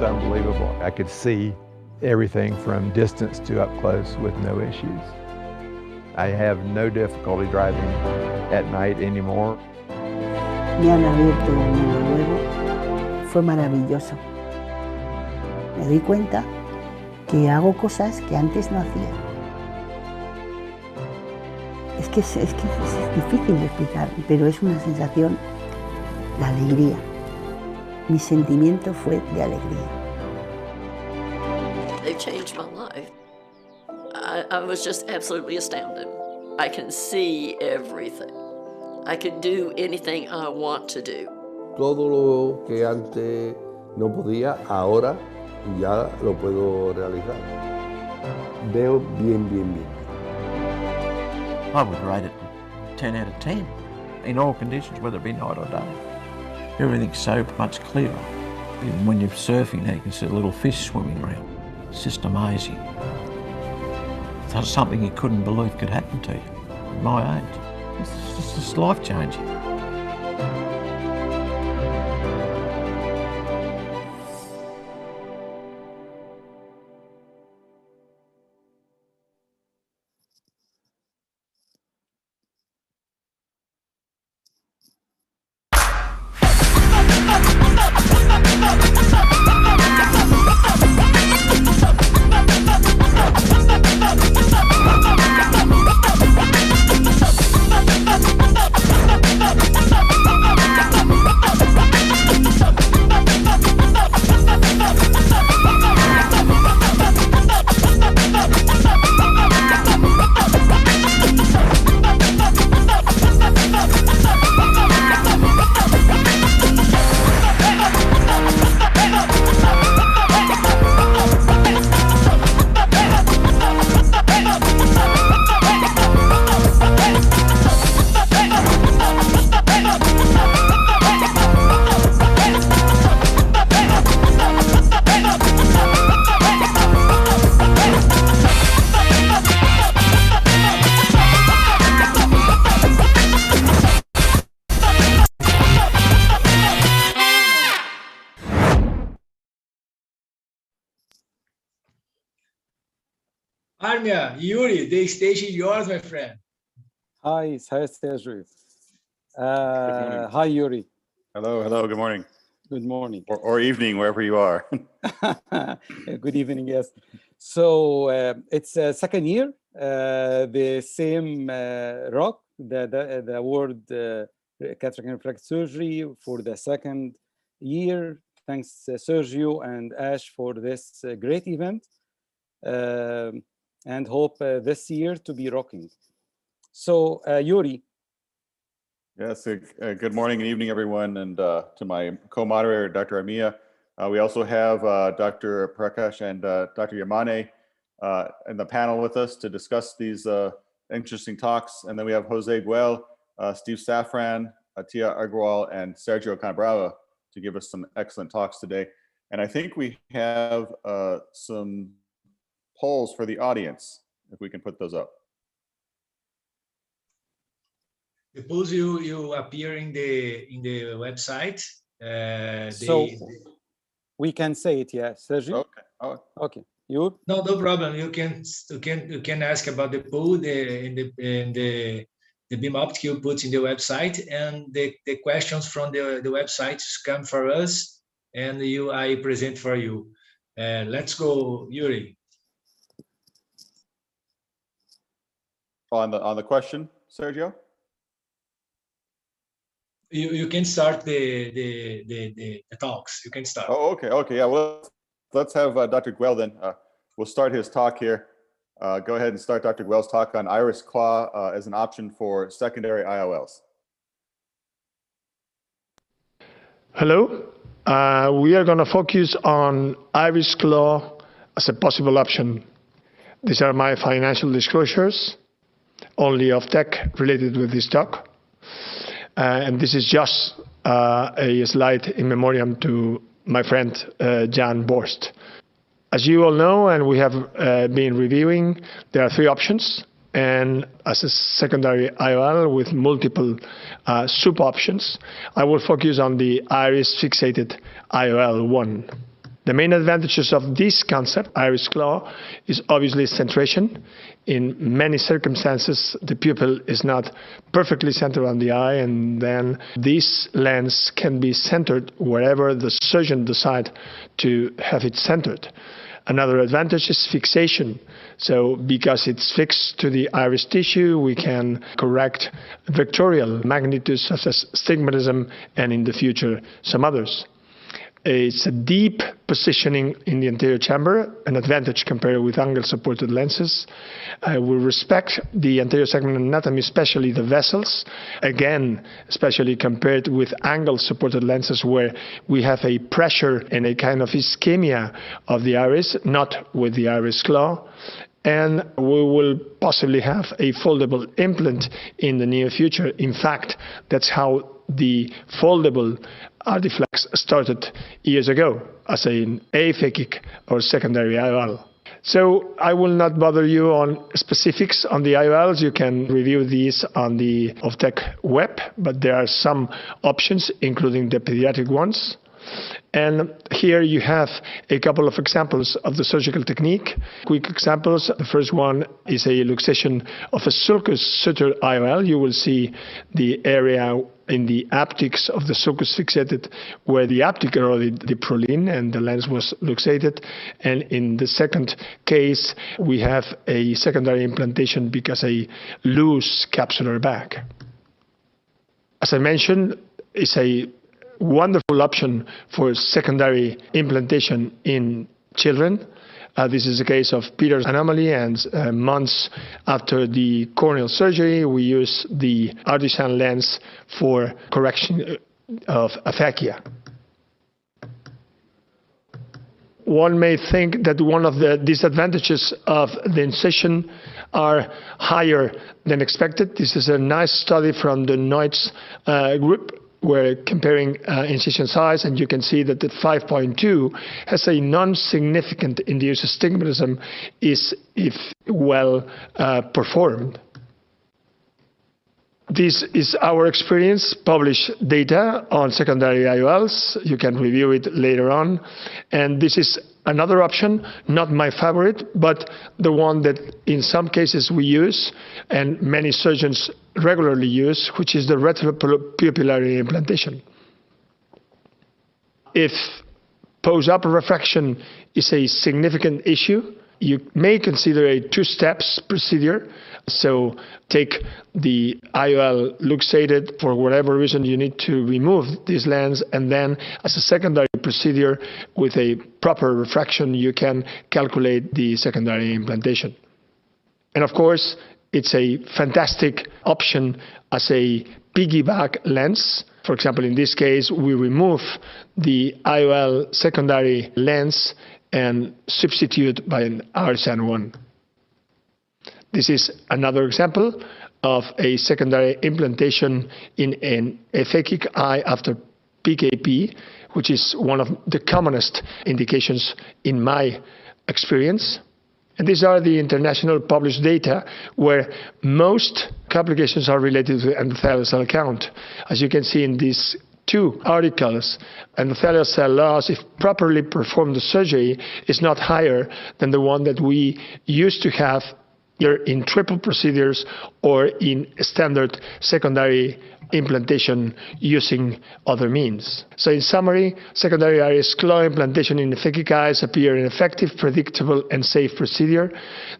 Speaker 14: unbelievable. I could see everything from distance to up close with no issues. I have no difficulty driving at night anymore.
Speaker 15: Me han abierto un mundo nuevo. Fue maravilloso. Me doy cuenta que hago cosas que antes no hacía. Es difícil de explicar, pero es una sensación de alegría. Mi sentimiento fue de alegría.
Speaker 16: They've changed my life. I was just absolutely astounded. I can see everything. I can do anything I want to do.
Speaker 17: Todo lo que antes no podía, ahora ya lo puedo realizar. Veo bien.
Speaker 18: I would rate it 10 out of 10 in all conditions, whether it be night or day. Everything's so much clearer. Even when you're surfing, you can see a little fish swimming around. It's just amazing. It's something you couldn't believe could happen to you at my age. It's just life-changing.
Speaker 2: Armia, Yuri, the stage is yours, my friend.
Speaker 19: Hi, Sergio. Hi, Yuri.
Speaker 20: Hello, good morning.
Speaker 19: Good morning.
Speaker 20: Or evening, wherever you are.
Speaker 19: Good evening, yes. So it's second year, the same ROC, the award Cataract and Refractive Surgery for the second year. Thanks Sergio and Ash for this great event. And hope this year to be rocking. So Yuri.
Speaker 20: Yes, good morning and evening, everyone. And to my co-moderator, Dr. Amia. We also have Dr. Prakash and Dr. Yamane in the panel with us to discuss these interesting talks. And then we have Jose Guel, Steve Safran, Atia Agrawal, and Sergio Canabrava to give us some excellent talks today. And I think we have some polls for the audience, if we can put those up.
Speaker 2: The polls you appear in the website.
Speaker 19: We can say it, yeah, Sergio.
Speaker 20: Okay. Oh.
Speaker 19: Okay. You?
Speaker 2: No problem. You can ask about the poll. the beam optical puts in the website, and the questions from the website come for us, and I present for you. Let's go, Yuri.
Speaker 20: On the question, Sergio?
Speaker 2: You can start the talks. You can start.
Speaker 20: Oh, okay, yeah. Well, let's have Dr. Guel then. We'll start his talk here. Go ahead and start Dr. Guel's talk on iris claw as an option for secondary IOLs.
Speaker 21: Hello. We are going to focus on iris claw as a possible option. These are my financial disclosures, only of tech related with this talk. And this is just a slide in memoriam to my friend Jan Borst. As you all know, and we have been reviewing, there are 3 options. And as a secondary IOL with multiple sub-options, I will focus on the iris fixated IOL 1. The main advantages of this concept, iris claw, is obviously centration. In many circumstances, the pupil is not perfectly centered on the eye, and then this lens can be centered wherever the surgeon decides to have it centered. Another advantage is fixation. So because it's fixed to the iris tissue, we can correct vectorial magnitudes such as stigmatism and in the future some others. It's a deep positioning in the anterior chamber, an advantage compared with angle-supported lenses. We respect the anterior segment anatomy, especially the vessels. Again, especially compared with angle-supported lenses where we have a pressure and a kind of ischemia of the iris, not with the iris claw. And we will possibly have a foldable implant in the near future. In fact, that's how the foldable Artiflex started years ago as an aphakic or secondary IOL. So I will not bother you on specifics on the IOLs. You can review these on the OFTEC web, but there are some options, including the pediatric ones. And here you have a couple of examples of the surgical technique. Quick examples. The first one is a luxation of a sulcus suture IOL. You will see the area in the aptics of the sulcus fixated where the aptic eroded the prolene and the lens was luxated. And in the second case, we have a secondary implantation because a loose capsular bag. As I mentioned, it's a wonderful option for secondary implantation in children. This is a case of Peter's anomaly, and months after the corneal surgery, we use the artisan lens for correction of aphakia. One may think that one of the disadvantages of the incision are higher than expected. This is a nice study from the Neutz group. We're comparing incision size, and you can see that the 5.2 has a non-significant induced astigmatism if well performed. This is our experience, published data on secondary IOLs. You can review it later on. And this is another option, not my favorite, but the one that in some cases we use and many surgeons regularly use, which is the retropupillary implantation. If post-op refraction is a significant issue, you may consider a 2-steps procedure. So take the IOL luxated for whatever reason you need to remove this lens, and then as a secondary procedure with a proper refraction, you can calculate the secondary implantation. And of course, it's a fantastic option as a piggyback lens. For example, in this case, we remove the IOL secondary lens and substitute by an RSN1. This is another example of a secondary implantation in an aphakic eye after PKP, which is one of the commonest indications in my experience. And these are the international published data where most complications are related to endothelial cell count. As you can see in these 2 articles, endothelial cell loss, if properly performed the surgery, is not higher than the one that we used to have either in triple procedures or in standard secondary implantation using other means. So in summary, secondary iris claw implantation in phakic eyes appear an effective, predictable, and safe procedure.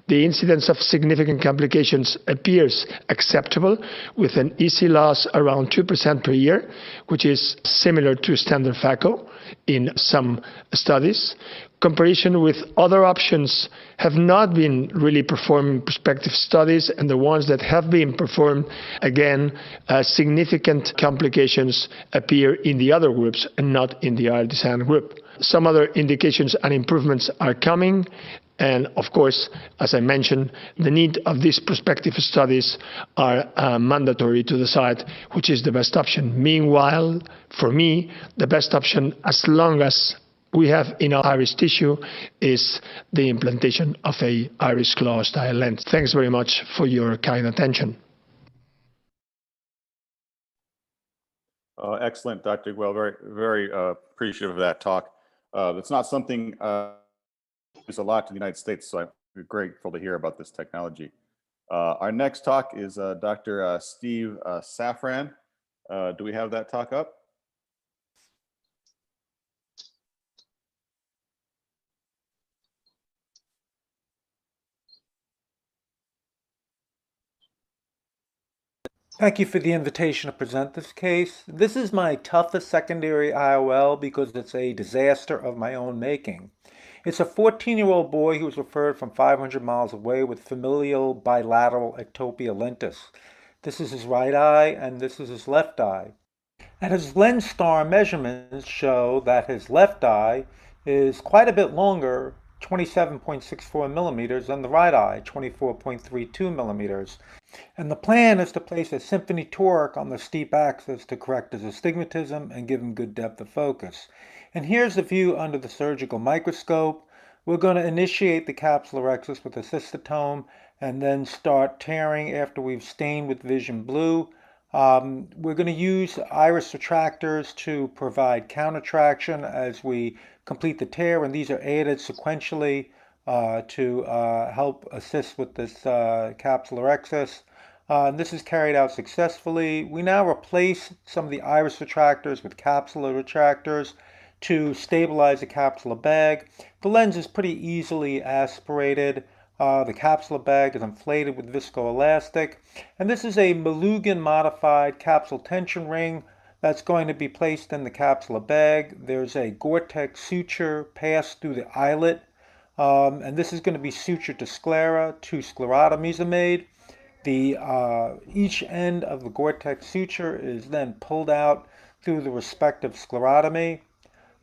Speaker 21: The incidence of significant complications appears acceptable, with an EC loss around 2% per year, which is similar to standard phaco in some studies. Comparison with other options have not been really performed in prospective studies, and the ones that have been performed, again, significant complications appear in the other groups and not in the IOL design group. Some other indications and improvements are coming, and of course, as I mentioned, the need of these prospective studies are mandatory to decide which is the best option. Meanwhile, for me, the best option, as long as we have in our iris tissue, is the implantation of a iris claw style lens. Thanks very much for your kind attention.
Speaker 20: Excellent, Dr. Well, very appreciative of that talk. It's not something there's a lot to the United States, so I'm grateful to hear about this technology. Our next talk is Dr. Steve Safran. Do we have that talk up?
Speaker 1: Thank you for the invitation to present this case. This is my toughest secondary IOL because it's a disaster of my own making. It's a 14-year-old boy who was referred from 500 miles away with familial bilateral ectopia lentis. This is his right eye and this is his left eye. And his lens star measurements show that his left eye is quite a bit longer, 27.64 millimeters, than the right eye, 24.32 millimeters. And the plan is to place a symphony toric on the steep axis to correct his astigmatism and give him good depth of focus. And here's the view under the surgical microscope. We're going to initiate the capsulorhexis with a cystotome and then start tearing after we've stained with vision blue. We're going to use iris retractors to provide countertraction as we complete the tear, and these are added sequentially to help assist with this capsulorhexis. And this is carried out successfully. We now replace some of the iris retractors with capsular retractors to stabilize the capsular bag. The lens is pretty easily aspirated. The capsular bag is inflated with viscoelastic. And this is a Malugan modified capsule tension ring that's going to be placed in the capsular bag. There's a Gore-Tex suture passed through the eyelet. And this is going to be sutured to sclera. 2 sclerotomies are made. Each end of the Gore-Tex suture is then pulled out through the respective sclerotomy.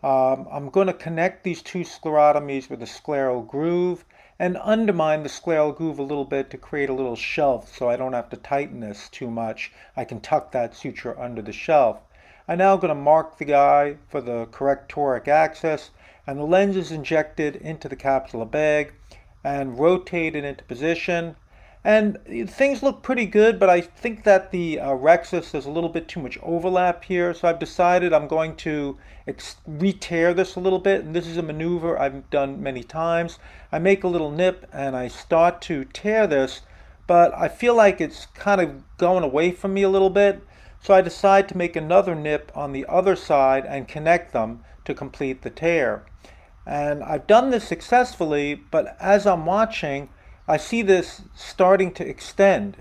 Speaker 1: I'm going to connect these 2 sclerotomies with a scleral groove and undermine the scleral groove a little bit to create a little shelf so I don't have to tighten this too much. I can tuck that suture under the shelf. I'm now going to mark the eye for the correct toric axis, and the lens is injected into the capsular bag and rotated into position. And things look pretty good, but I think that the rhexis, there's a little bit too much overlap here, so I've decided I'm going to re-tear this a little bit, and this is a maneuver I've done many times. I make a little nip and I start to tear this, but I feel like it's kind of going away from me a little bit, so I decide to make another nip on the other side and connect them to complete the tear. And I've done this successfully, but as I'm watching, I see this starting to extend,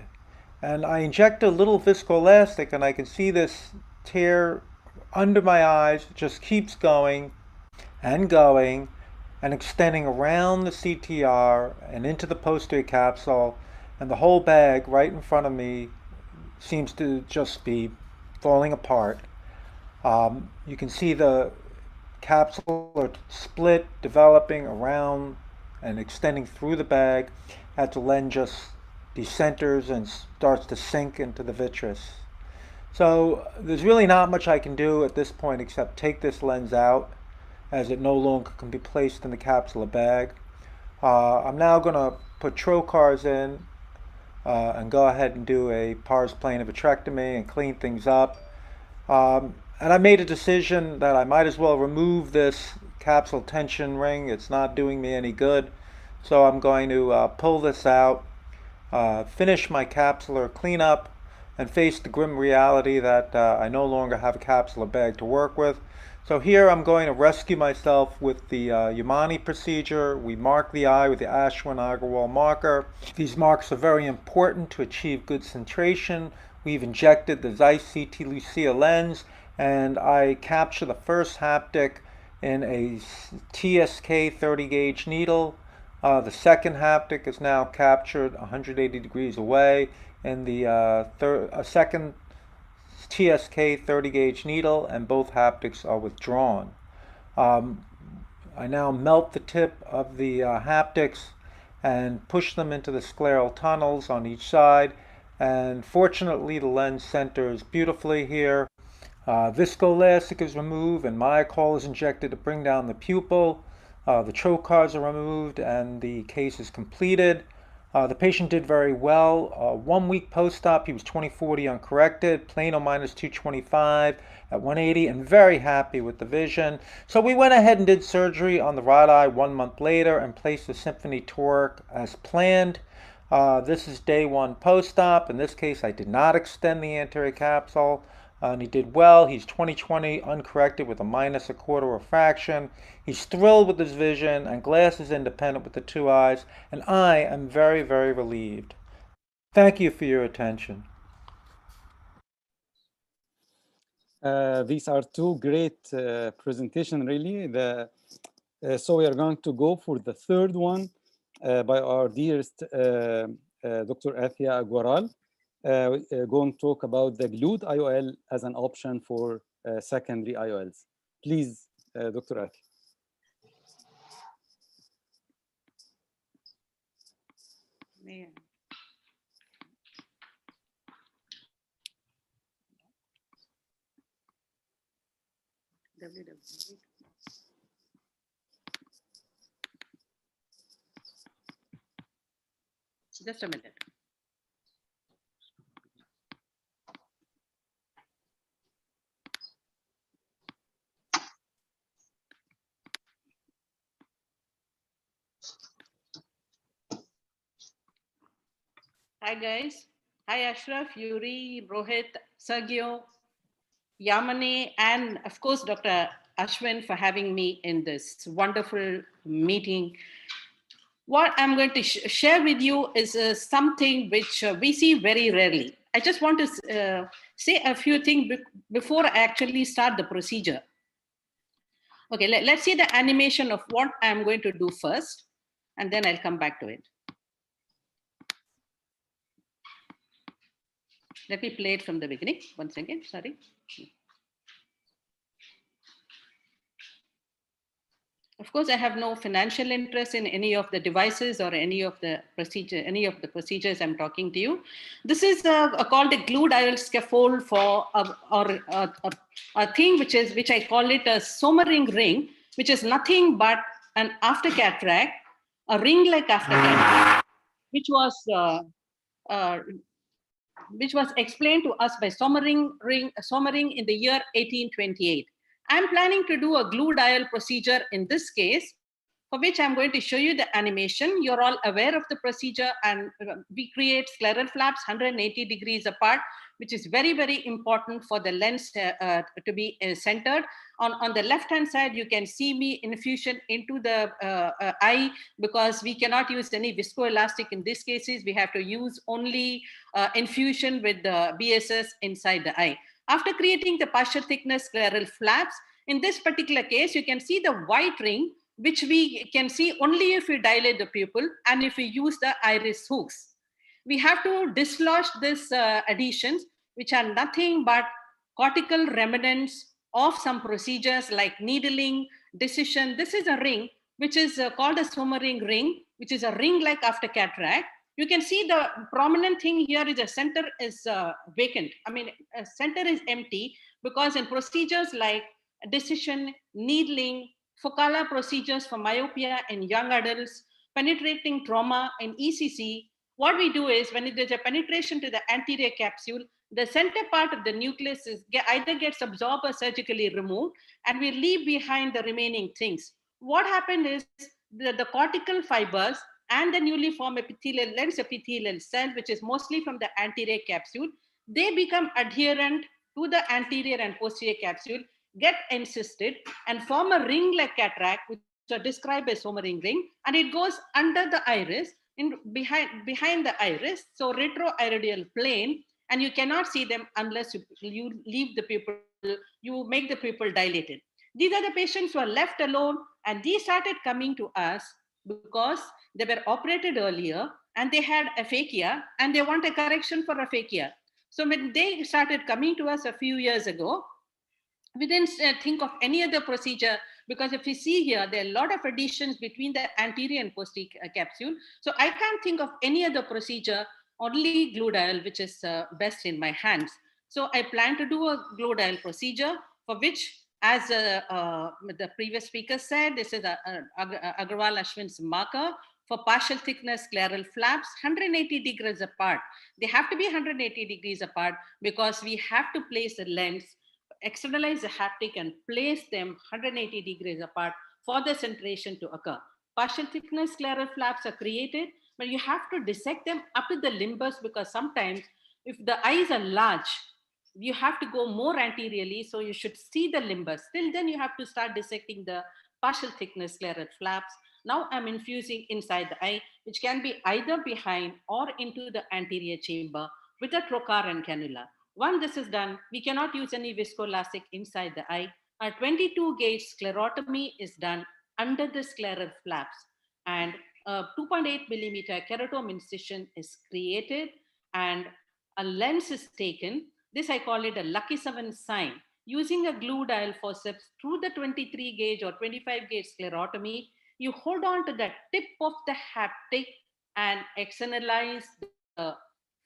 Speaker 1: and I inject a little viscoelastic and I can see this tear under my eyes just keeps going and extending around the CTR and into the posterior capsule, and the whole bag right in front of me seems to just be falling apart. You can see the capsular split developing around and extending through the bag as the lens just decenters and starts to sink into the vitreous. So there's really not much I can do at this point except take this lens out, as it no longer can be placed in the capsular bag. I'm now going to put trocars in and go ahead and do a pars plana vitrectomy and clean things up. And I made a decision that I might as well remove this capsule tension ring. It's not doing me any good. So I'm going to pull this out finish my capsular cleanup, and face the grim reality that I no longer have a capsular bag to work with. So here I'm going to rescue myself with the Yamane procedure. We mark the eye with the Ashwin Agarwal marker. These marks are very important to achieve good centration. We've injected the Zeiss CT Lucia lens, and I capture the first haptic in a TSK 30 gauge needle. The second haptic is now captured 180 degrees away in the second TSK 30 gauge needle, and both haptics are withdrawn. I now melt the tip of the haptics and push them into the scleral tunnels on each side, and fortunately the lens centers beautifully here. Viscoelastic is removed and myocol is injected to bring down the pupil. The trocars are removed and the case is completed. The patient did very well. 1 week post-op, he was 20/40 uncorrected, plano minus 225 at 180, and very happy with the vision. So we went ahead and did surgery on the right eye 1 month later and placed the Symphony toric as planned. This is day 1 post-op. In this case, I did not extend the anterior capsule. And he did well. He's 20/20 uncorrected with a minus 1/4 refraction. He's thrilled with his vision and glasses independent with the 2 eyes, and I am very, very relieved. Thank you for your attention.
Speaker 19: These are 2 great presentations, really. So we are going to go for the 3rd one by our dearest Dr. Athia Agwaral. Going to talk about the glued IOL as an option for secondary IOLs. Please, Dr. Athia.
Speaker 7: Man. Just a minute. Hi guys. Hi Ashraf, Yuri, Rohit, Sergio, Yamane, and of course Dr. Ashwin for having me in this wonderful meeting. What I'm going to share with you is something which we see very rarely. I just want to say a few things before I actually start the procedure. Okay, let's see the animation of what I'm going to do first, and then I'll come back to it. Let me play it from the beginning. Once again, sorry. Of course, I have no financial interest in any of the devices or any of the procedures I'm talking to you. This is called a glued IOL scaffold for a thing which I call it a Sommering ring, which is nothing but an after cataract, a ring like after cataract, which was explained to us by Sommering in the year 1828. I'm planning to do a glued IOL procedure in this case, for which I'm going to show you the animation. You're all aware of the procedure, and we create scleral flaps 180 degrees apart, which is very, very important for the lens to be centered. On the left-hand side, you can see me infusion into the eye, because we cannot use any viscoelastic in these cases. We have to use only infusion with the BSS inside the eye. After creating the partial thickness scleral flaps, in this particular case, you can see the white ring, which we can see only if we dilate the pupil and if we use the iris hooks. We have to dislodge these adhesions, which are nothing but cortical remnants of some procedures like needling, decision. This is a ring, which is called a Sommering ring, which is a ring like after cataract. You can see the prominent thing here is the center is vacant. I mean, center is empty, because in procedures like decision, needling, Focala procedures for myopia in young adults, penetrating trauma in ECC, what we do is when there's a penetration to the anterior capsule, the center part of the nucleus either gets absorbed or surgically removed, and we leave behind the remaining things. What happened is the cortical fibers and the newly formed lens epithelial cell, which is mostly from the anterior capsule, they become adherent to the anterior and posterior capsule, get encysted, and form a ring-like cataract, which are described as sommering ring, and it goes under the iris, behind the iris, so retroiridial plane, and you cannot see them unless you leave the pupil, you make the pupil dilated. These are the patients who are left alone, and these started coming to us because they were operated earlier and they had aphakia and they want a correction for aphakia. So when they started coming to us a few years ago, we didn't think of any other procedure, because if you see here, there are a lot of additions between the anterior and posterior capsule. So I can't think of any other procedure, only glue dial, which is best in my hands. So I plan to do a glue dial procedure, for which, as the previous speaker said, this is Agarwal Ashwin's marker for partial thickness scleral flaps, 180 degrees apart. They have to be 180 degrees apart because we have to place the lens, externalize the haptic and place them 180 degrees apart for the centration to occur. Partial thickness scleral flaps are created, but you have to dissect them up to the limbus, because sometimes if the eyes are large, you have to go more anteriorly, so you should see the limbus. Till then you have to start dissecting the partial thickness scleral flaps. Now I'm infusing inside the eye, which can be either behind or into the anterior chamber with a trocar and cannula. Once this is done, we cannot use any viscoelastic inside the eye. A 22 gauge sclerotomy is done under the scleral flaps, and a 2.8 millimeter keratome incision is created and a lens is taken. This I call it a lucky 7 sign. Using a glue dial forceps through the 23 gauge or 25 gauge sclerotomy, you hold on to the tip of the haptic and externalize the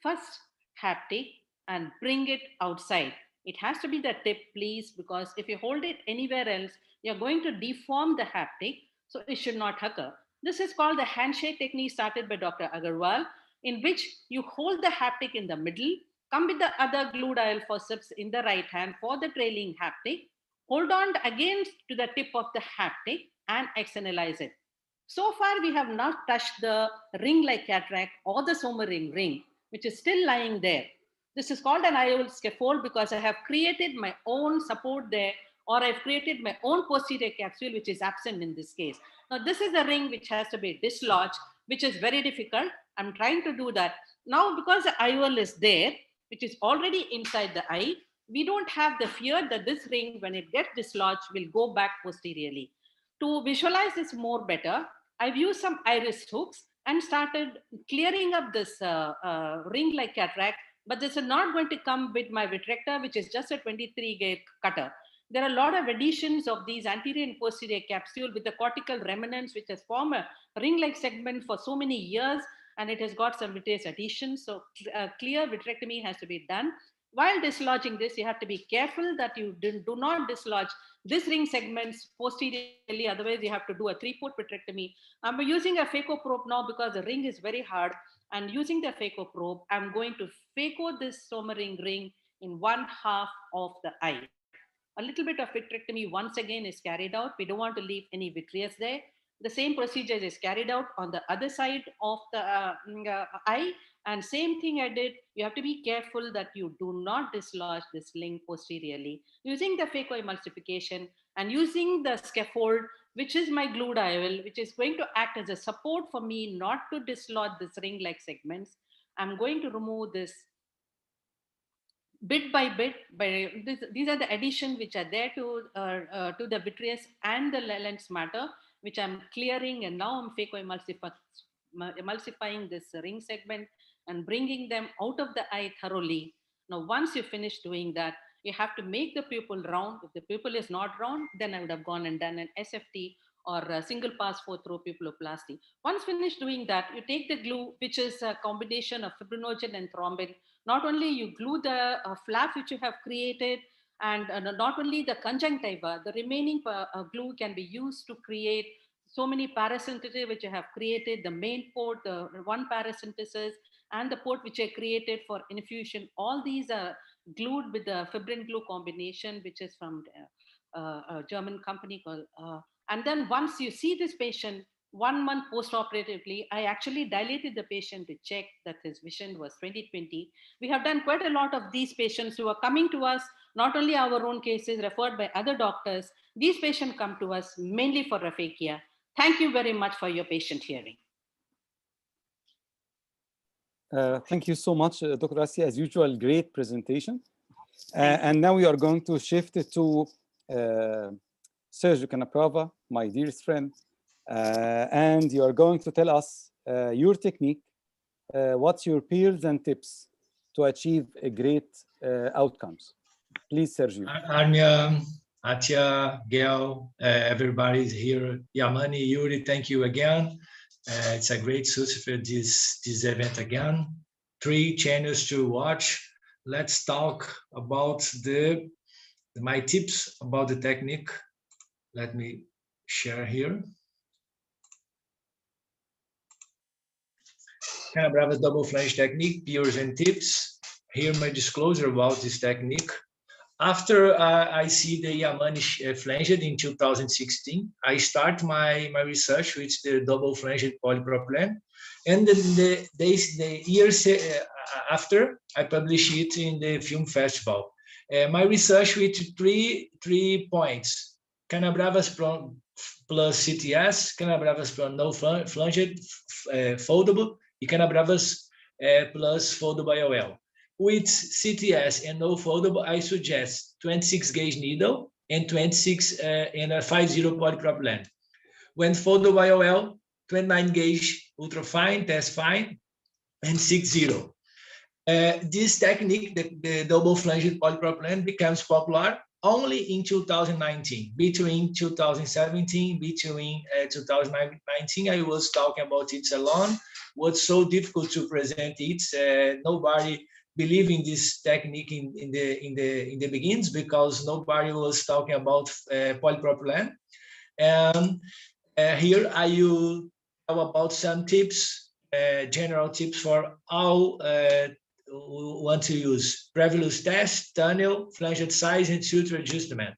Speaker 7: first haptic and bring it outside. It has to be the tip, please, because if you hold it anywhere else, you're going to deform the haptic, so it should not occur. This is called the handshake technique started by Dr. Agarwal, in which you hold the haptic in the middle, come with the other glue dial forceps in the right hand for the trailing haptic, hold on again to the tip of the haptic and externalize it. So far, we have not touched the ring-like cataract or the sommering ring, which is still lying there. This is called an IOL scaffold because I have created my own support there, or I've created my own posterior capsule, which is absent in this case. Now, this is a ring which has to be dislodged, which is very difficult. I'm trying to do that. Now, because the IOL is there, which is already inside the eye, we don't have the fear that this ring, when it gets dislodged, will go back posteriorly. To visualize this more better, I've used some iris hooks and started clearing up this ring-like cataract, but this is not going to come with my vitrector, which is just a 23 gauge cutter. There are a lot of additions of these anterior and posterior capsule with the cortical remnants, which has formed a ring-like segment for so many years, and it has got some vitreous additions. So clear vitrectomy has to be done. While dislodging this, you have to be careful that you do not dislodge this ring segments posteriorly, otherwise you have to do a 3-port vitrectomy. I'm using a phaco probe now because the ring is very hard, and using the phaco probe, I'm going to phaco this sommering ring in one half of the eye. A little bit of vitrectomy once again is carried out. We don't want to leave any vitreous there. The same procedure is carried out on the other side of the eye, and same thing I did. You have to be careful that you do not dislodge this ring posteriorly. Using the phacoemulsification and using the scaffold, which is my glue dial, which is going to act as a support for me not to dislodge this ring-like segments, I'm going to remove this bit by bit. These are the additions which are there to the vitreous and the lens matter, which I'm clearing, and now I'm phacoemulsifying this ring segment and bringing them out of the eye thoroughly. Now, once you finish doing that, you have to make the pupil round. If the pupil is not round, then I would have gone and done an SFT or a single pass 4-throw pupilloplasty. Once finished doing that, you take the glue, which is a combination of fibrinogen and thrombin. Not only you glue the flap which you have created, and not only the conjunctiva, the remaining glue can be used to create so many paracentesis which you have created, the main port, the one paracentesis, and the port which I created for infusion. All these are glued with the fibrin glue combination, which is from a German company called. And then once you see this patient, 1 month post-operatively, I actually dilated the patient to check that his vision was 20/20. We have done quite a lot of these patients who are coming to us, not only our own cases referred by other doctors. These patients come to us mainly for aphakia. Thank you very much for your patient hearing.
Speaker 19: Thank you so much, Dr. Assia. As usual, great presentation. And now we are going to shift it to Sergio Canaprava, my dearest friend. And you are going to tell us your technique, what's your peers and tips to achieve a great outcomes. Please, Sergio.
Speaker 2: Arnya, Atya, Gail, everybody's here. Yamane, Yuri, thank you again. It's a great success for this event again. 3 channels to watch. Let's talk about my tips about the technique. Let me share here. Canabrava's double flange technique, peers and tips. Here my disclosure about this technique. After I see the Yamane flanged in 2016, I start my research with the double flanged polypropylene, and then the years after, I publish it in the film festival. My research with three points: Canabravas plus CTS, Canabravas plus no flanged foldable, and Canabravas plus foldable IOL. With CTS and no foldable, I suggest 26 gauge needle and 26 and a 50 polypropylene. When foldable IOL, 29 gauge ultrafine, test fine, and 60. This technique, the double flanged polypropylene, becomes popular only in 2019. Between 2017, between 2019, I was talking about it alone. Was so difficult to present it. Nobody believe in this technique in the beginnings because nobody was talking about polypropylene. And here I will tell about some tips, general tips for all who want to use prevalence test, tunnel, flanged size, and suture adjustment.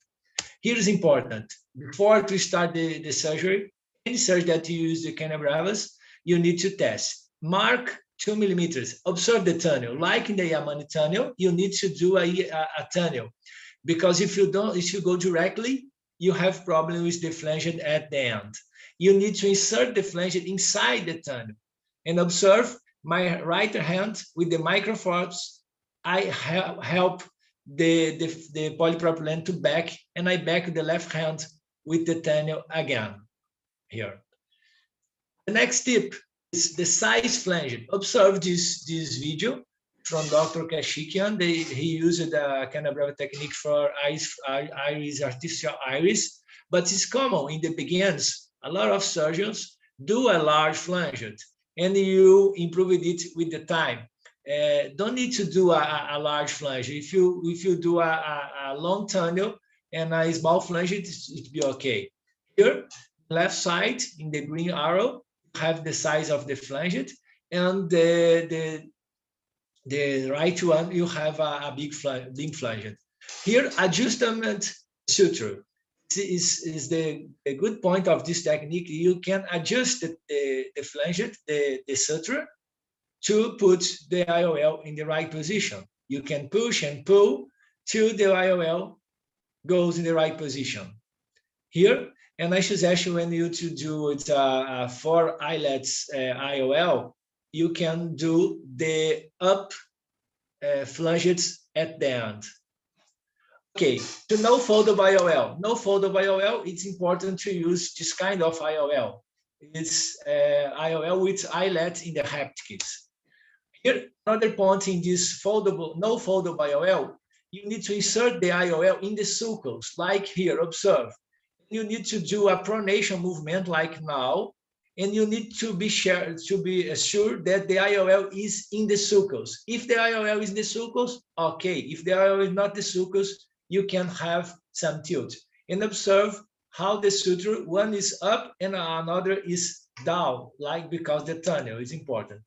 Speaker 2: Here is important: before to start the surgery, any surgery that you use the Canabravas, you need to test. Mark 2 millimeters. Observe the tunnel. Like in the Yamane tunnel, you need to do a tunnel, because if you go directly, you have problem with the flange at the end. You need to insert the flange inside the tunnel. And observe my right hand with the microforce. I help the polypropylene to back, and I back the left hand with the tunnel again here. The next tip is the size flange. Observe this video from Dr. Kashikian. He used the Canabrava technique for iris, artificial iris, but it's common in the beginnings. A lot of surgeons do a large flange, and you improve it with the time. Don't need to do a large flange. If you do a long tunnel and a small flange, it'll be okay. Here, left side in the green arrow, have the size of the flange, and the right one, you have a big flange. Here, adjustment suture is the good point of this technique. You can adjust the flange, the suture, to put the IOL in the right position. You can push and pull till the IOL goes in the right position. Here, and I suggest when you to do it 4 eyelets IOL, you can do the up flanges at the end. Okay, to no foldable IOL. No foldable IOL, it's important to use this kind of IOL. It's IOL with eyelet in the haptics. Here, another point in this no foldable IOL, you need to insert the IOL in the sulcus, like here, observe. You need to do a pronation movement like now, and you need to be sure that the IOL is in the sulcus. If the IOL is in the sulcus, okay. If the IOL is not the sulcus, you can have some tilt. And observe how the suture, one is up and another is down, like because the tunnel is important.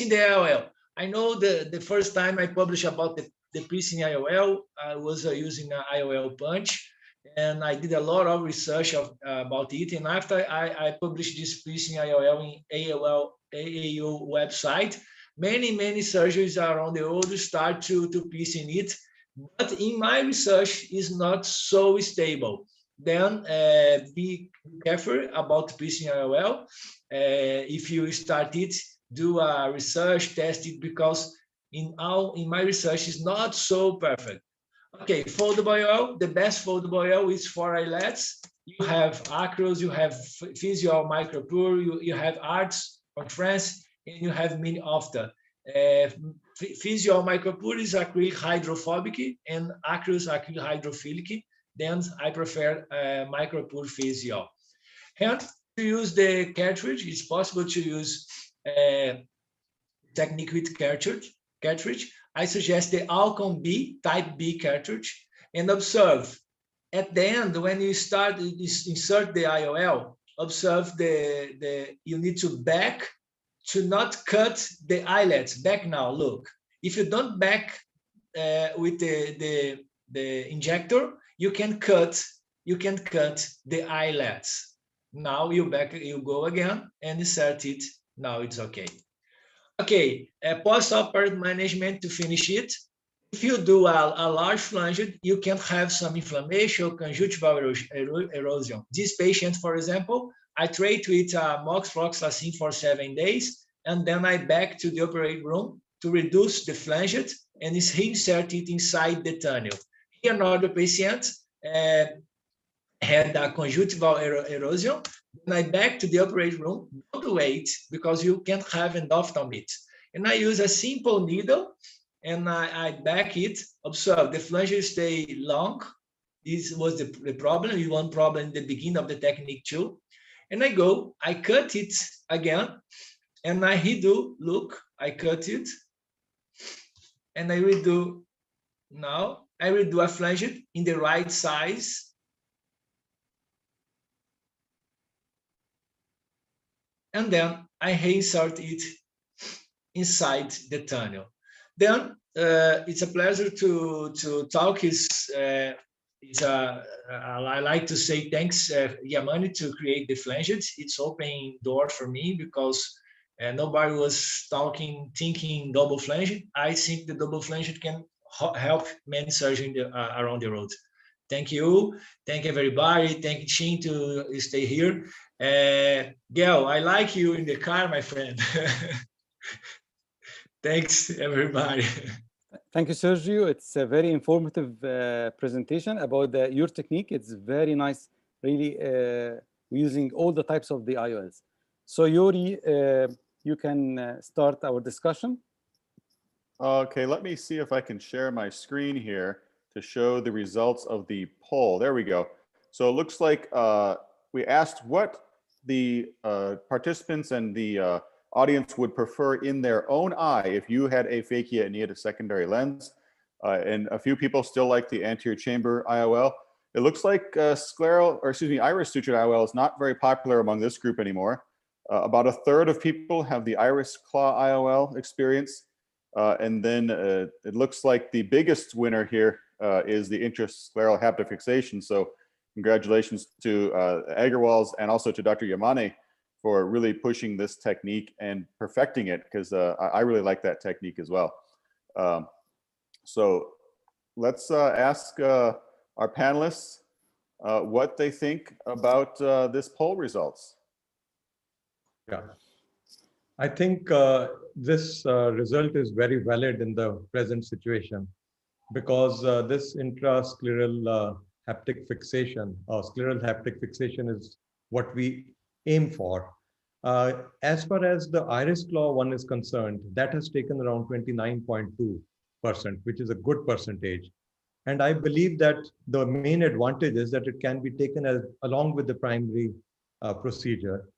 Speaker 2: In the IOL, I know the first time I published about the piecing IOL, I was using an IOL punch. and I did a lot of research about it. And after I published this piece in IOL in AAO website, many surgeons around the world start to piece in it. But in my research, is not so stable. Then be careful about piecing IOL. If you start it, do a research, test it, because in my research is not so perfect. Okay, foldable IOL, the best foldable IOL is for eyelets. You have acros, you have Physiol Micropure, you have Arts from France, and you have Mini Opta. Physiol Micropure is acrylic hydrophobic and acros acrylic hydrophilic. Then I prefer Micropure Physiol. And to use the cartridge, it's possible to use technique with cartridge. I suggest the Alcon B, type B cartridge, and observe at the end, when you start insert the IOL, observe you need to back to not cut the eyelets. Back now, look. If you don't back with the injector, you can cut the eyelets. Now you go again and insert it. Now it's okay. Okay, post-operative management to finish it. If you do a large flange, you can have some inflammation, conjunctival erosion. This patient, for example, I treat with moxifloxacin for 7 days, and then I back to the operating room to reduce the flange and reinsert it inside the tunnel. Here, another patient had a conjunctival erosion. Then I back to the operating room, don't wait, because you can't have endophthalmite. And I use a simple needle, and I back it. Observe, the flange stay long. This was the problem. One problem in the beginning of the technique too. And I cut it again, and I redo, look, I cut it, and I redo. Now I redo a flange in the right size. And then I reinsert it inside the tunnel. Then it's a pleasure to talk. I like to say thanks, Yamane, to create the flanges. It's opening door for me because nobody was thinking double flange. I think the double flange can help many surgeons around the world. Thank you. Thank everybody. Thank Chin to stay here. Gail, I like you in the car, my friend. Thanks, everybody.
Speaker 19: Thank you, Sergio. It's a very informative presentation about your technique. It's very nice, really using all the types of the IOLs. So Yuri, you can start our discussion.
Speaker 20: Okay, let me see if I can share my screen here to show the results of the poll. There we go. So it looks like we asked what the participants and the audience would prefer in their own eye if you had aphakia and needed a secondary lens. And a few people still like the anterior chamber IOL. It looks like iris sutured IOL is not very popular among this group anymore. About a third of people have the iris claw IOL experience. And then it looks like the biggest winner here is the intrascleral haptofixation. So congratulations to Agarwals and also to Dr. Yamane for really pushing this technique and perfecting it, because I really like that technique as well. So let's ask our panelists what they think about this poll results.
Speaker 9: Yeah, I think this result is very valid in the present situation, because this intrascleral haptic fixation or scleral haptic fixation is what we aim for. As far as the iris claw one is concerned, that has taken around 29.2%, which is a good percentage. And I believe that the main advantage is that it can be taken along with the primary procedure.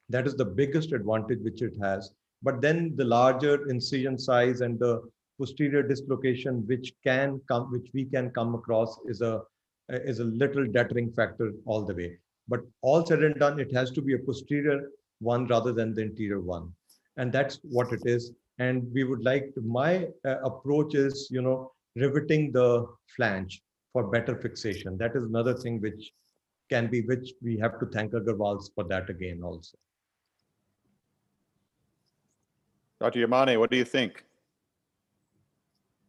Speaker 9: That is the biggest advantage which it has. But then the larger incision size and the posterior dislocation which we can come across is a little deterring factor all the way. But all said and done, it has to be a posterior one rather than the interior one. And that's what it is. And we would like to, my approach is, riveting the flange for better fixation. That is another thing which we have to thank Agarwal's for that again also.
Speaker 20: Dr. Yamane, what do you think?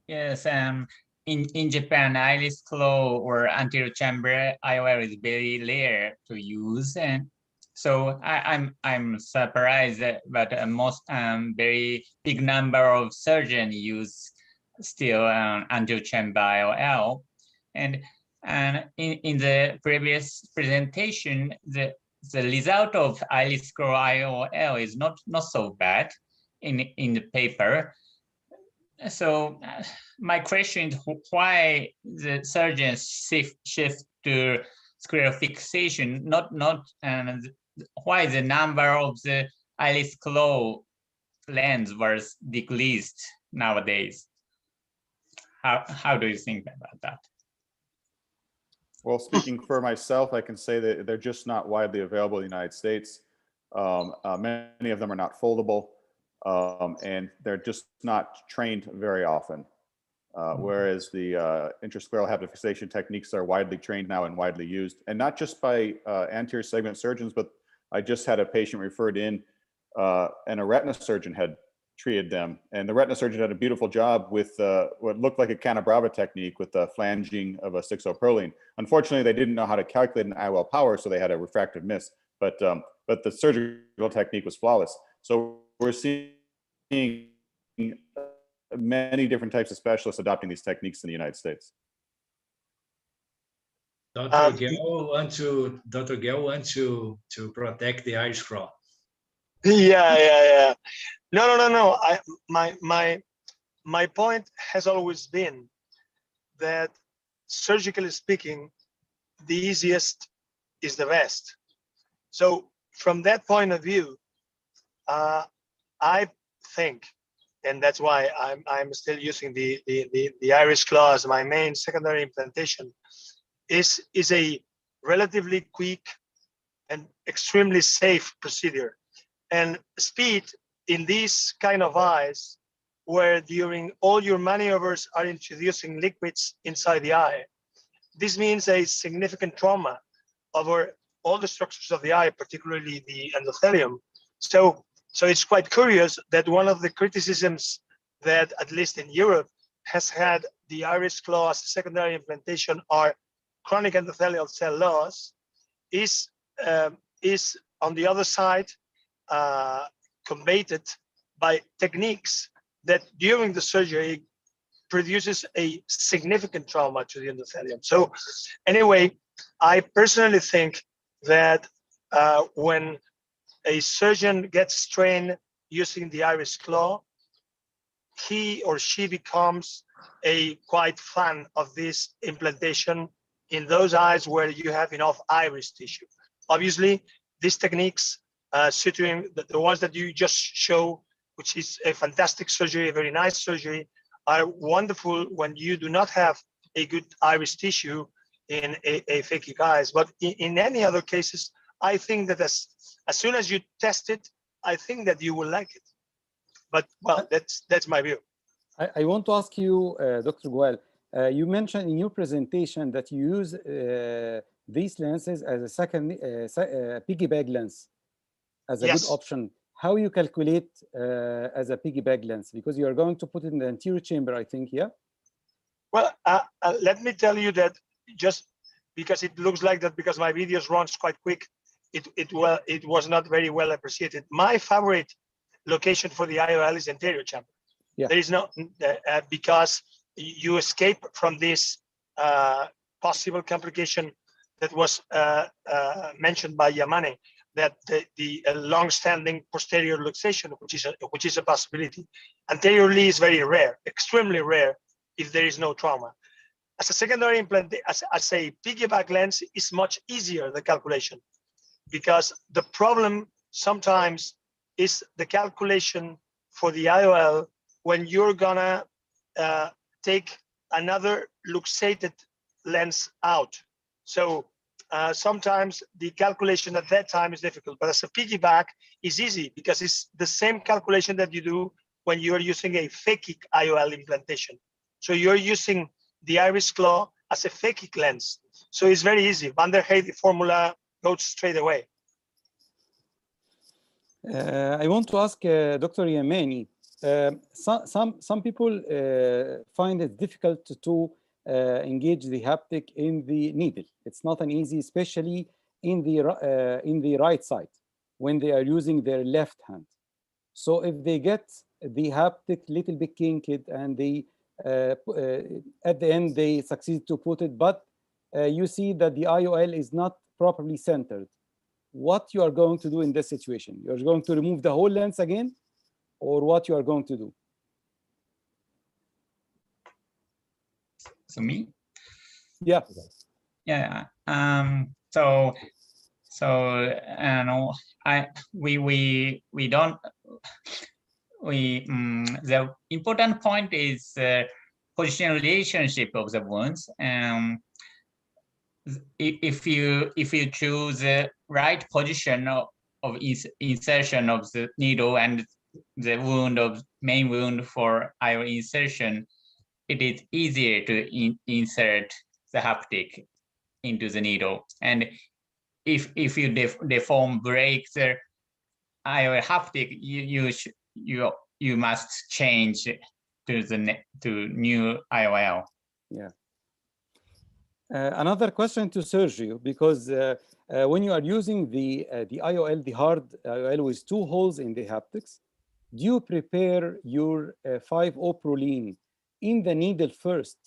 Speaker 4: Yes, in Japan, iris claw or anterior chamber IOL is very rare to use, and so I'm surprised that, but most very big number of surgeons use still anterior chamber IOL, and in the previous presentation, the result of iris claw IOL is not so bad in the paper. So my question is why the surgeons shift to scleral fixation, not why the number of the iris claw lens was decreased nowadays? How do you think about that?
Speaker 20: Well, speaking for myself, I can say that they're just not widely available in the United States. Many of them are not foldable. And they're just not trained very often. Whereas the intrascleral habit fixation techniques are widely trained now and widely used, and not just by anterior segment surgeons, but I just had a patient referred in and a retina surgeon had treated them. And the retina surgeon did a beautiful job with what looked like a Canabrava technique with the flanging of a 6-O-Proline. Unfortunately, they didn't know how to calculate an IOL power, so they had a refractive miss, but the surgical technique was flawless. So we're seeing many different types of specialists adopting these techniques in the United States.
Speaker 22: Dr. Gell wants to protect the iris claw.
Speaker 23: Yeah. No. My point has always been that, surgically speaking, the easiest is the best. So from that point of view, I think, and that's why I'm still using the iris claw as my main secondary implantation, is a relatively quick and extremely safe procedure. And speed in these kind of eyes, where during all your maneuvers are introducing liquids inside the eye, this means a significant trauma over all the structures of the eye, particularly the endothelium. So it's quite curious that one of the criticisms that, at least in Europe, has had the iris claw as a secondary implantation are chronic endothelial cell loss, is on the other side combated by techniques that during the surgery produces a significant trauma to the endothelium. So anyway, I personally think that when a surgeon gets trained using the iris claw, he or she becomes a quite fan of this implantation in those eyes where you have enough iris tissue. Obviously, these techniques, suturing, the ones that you just show, which is a fantastic surgery, a very nice surgery, are wonderful when you do not have a good iris tissue in a phakic eyes. But in any other cases, I think that as soon as you test it, I think that you will like it. But well, that's my view.
Speaker 19: I want to ask you, Dr. Goel, you mentioned in your presentation that you use these lenses as a second piggyback lens as a good option. How you calculate as a piggyback lens? Because you are going to put it in the anterior chamber, I think, yeah?
Speaker 23: Well, let me tell you that just because it looks like that, because my videos runs quite quick, it was not very well appreciated. My favorite location for the IOL is anterior chamber. Yeah. There is no, because you escape from this possible complication that was mentioned by Yamane, that the long-standing posterior luxation, which is a possibility. Anteriorly is very rare, extremely rare, if there is no trauma. As a secondary implant, as a piggyback lens, is much easier, the calculation, because the problem sometimes is the calculation for the IOL when you're gonna take another luxated lens out. So sometimes the calculation at that time is difficult, but as a piggyback is easy because it's the same calculation that you do when you're using a phakic IOL implantation. So you're using the iris claw as a phakic lens. So it's very easy. Van der Heijden formula goes straight away.
Speaker 19: I want to ask Dr. Yamane. Some people find it difficult to engage the haptic in the needle. It's not an easy, especially in the right side when they are using their left hand. So if they get the haptic little bit kinked and they at the end they succeed to put it, but you see that the IOL is not properly centered. What you are going to do in this situation? You're going to remove the whole lens again, or what you are going to do?
Speaker 4: So me?
Speaker 19: Yeah.
Speaker 4: Yeah. The important point is position relationship of the wounds. If you choose the right position of insertion of the needle and the wound of main wound for IOL insertion, it is easier to insert the haptic into the needle. And if you deform, break the IOL haptic, you must change to new IOL.
Speaker 19: Yeah. Another question to Sergio, because when you are using the IOL, the hard IOL with 2 holes in the haptics, do you prepare your 5O Prolene in the needle first?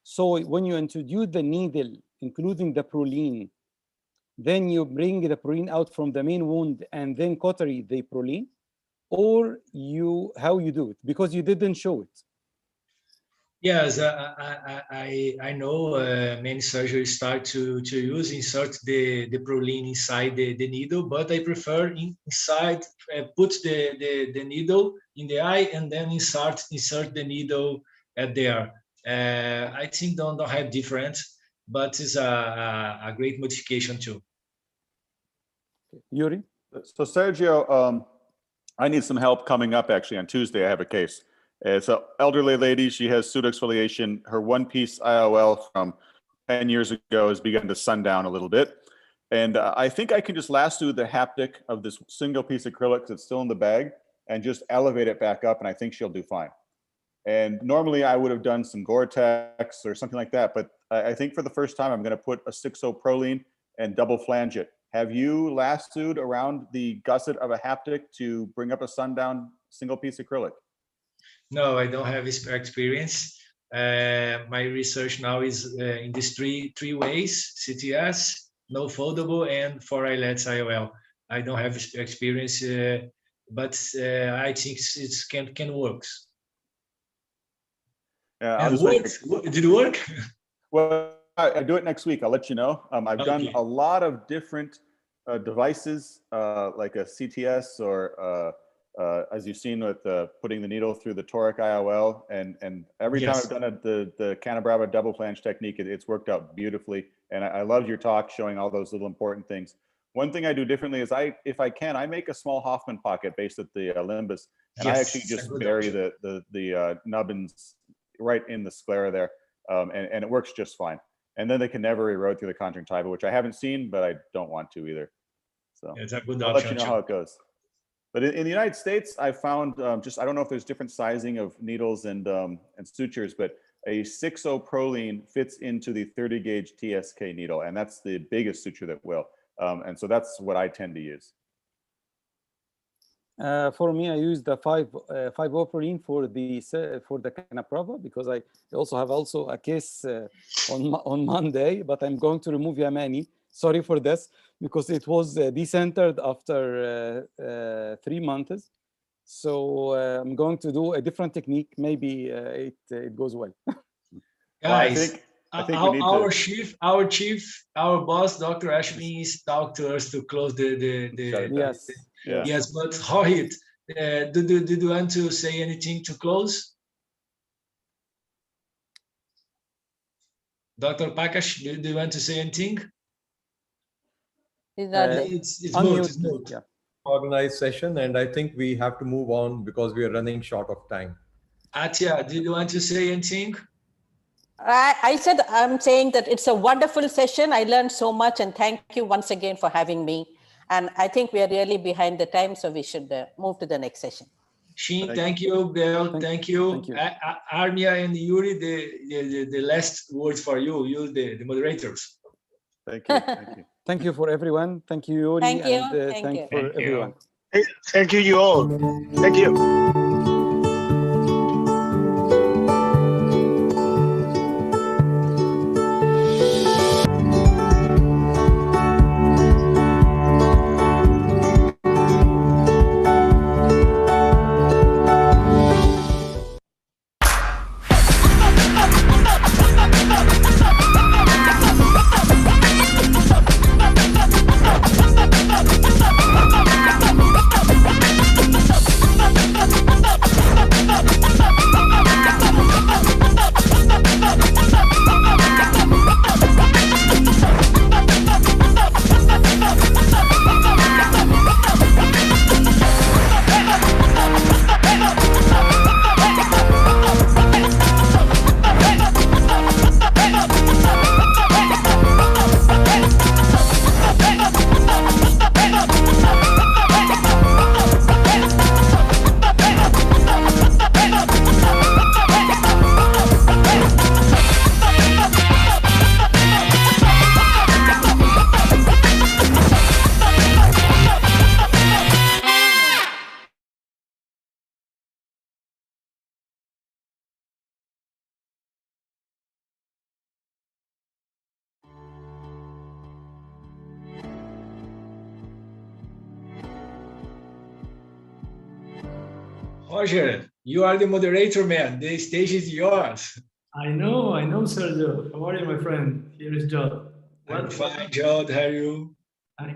Speaker 19: So when you introduce the needle, including the Prolene, then you bring the Prolene out from the main wound and then cautery the Prolene, or how you do it? Because you didn't show it.
Speaker 22: Yes, I know many surgeries start to insert the Prolene inside the needle, but I prefer inside, put the needle in the eye and then insert the needle at there. I think don't have difference, but it's a great modification too.
Speaker 19: Yuri?
Speaker 20: So Sergio, I need some help coming up actually on Tuesday. I have a case. It's an elderly lady. She has pseudoexfoliation. Her one-piece IOL from 10 years ago has begun to sundown a little bit. And I think I can just lasso the haptic of this single piece of acrylic that's still in the bag and just elevate it back up, and I think she'll do fine. And normally I would have done some Gore-Tex or something like that, but I think for the first time I'm going to put a 6O Prolene and double flange it. Have you lassoed around the gusset of a haptic to bring up a sundown single piece acrylic?
Speaker 22: No, I don't have experience. My research now is in these three ways: CTS, no foldable, and 4 eyelets IOL. I don't have experience, but I think it can work.
Speaker 20: Yeah,
Speaker 22: did it work?
Speaker 20: Well, I do it next week. I'll let you know. I've done a lot of different devices, like a CTS or as you've seen with putting the needle through the toric IOL, and every time I've done it, the Canabrava double flange technique, it's worked out beautifully. And I loved your talk showing all those little important things. One thing I do differently is if I can, I make a small Hoffman pocket based at the limbus, and I actually just bury the nubbins right in the sclera there, and it works just fine. And then they can never erode through the conjunctiva, which I haven't seen, but I don't want to either. So
Speaker 22: it's a good
Speaker 20: I'll let you know how it goes. But in the United States, I found I don't know if there's different sizing of needles and sutures, but a 6O Prolene fits into the 30 gauge TSK needle, and that's the biggest suture that will. And so that's what I tend to use.
Speaker 19: For me, I use the 5O Prolene for the Canabrava, because I also have a case on Monday, but I'm going to remove Yamane. Sorry for this, because it was decentered after 3 months. So I'm going to do a different technique. Maybe it goes well.
Speaker 22: Guys, our boss, Dr. Ashby, is talk to us to close yes. But Rohit, did you want to say anything to close? Dr. Prakash, do you want to say anything? It's mute.
Speaker 9: Yeah. Organized session, and I think we have to move on because we are running short of time.
Speaker 22: Atya, did you want to say anything?
Speaker 7: I said I'm saying that it's a wonderful session. I learned so much, and thank you once again for having me. And I think we are really behind the time, so we should move to the next session.
Speaker 22: Shin, thank you. Bel, thank you. Armia and Yuri, the last words for you, the moderators.
Speaker 20: Thank you. Thank you.
Speaker 19: Thank you for everyone. Thank you, Yuri.
Speaker 7: Thank you.
Speaker 19: And
Speaker 7: Thank
Speaker 19: thank
Speaker 7: you.
Speaker 19: for everyone.
Speaker 23: Thank you all. Thank you.
Speaker 22: Roger, you are the moderator, man. The stage is yours.
Speaker 3: I know, Sergio. How are you, my friend? Here is John.
Speaker 22: I'm fine, John. How are you?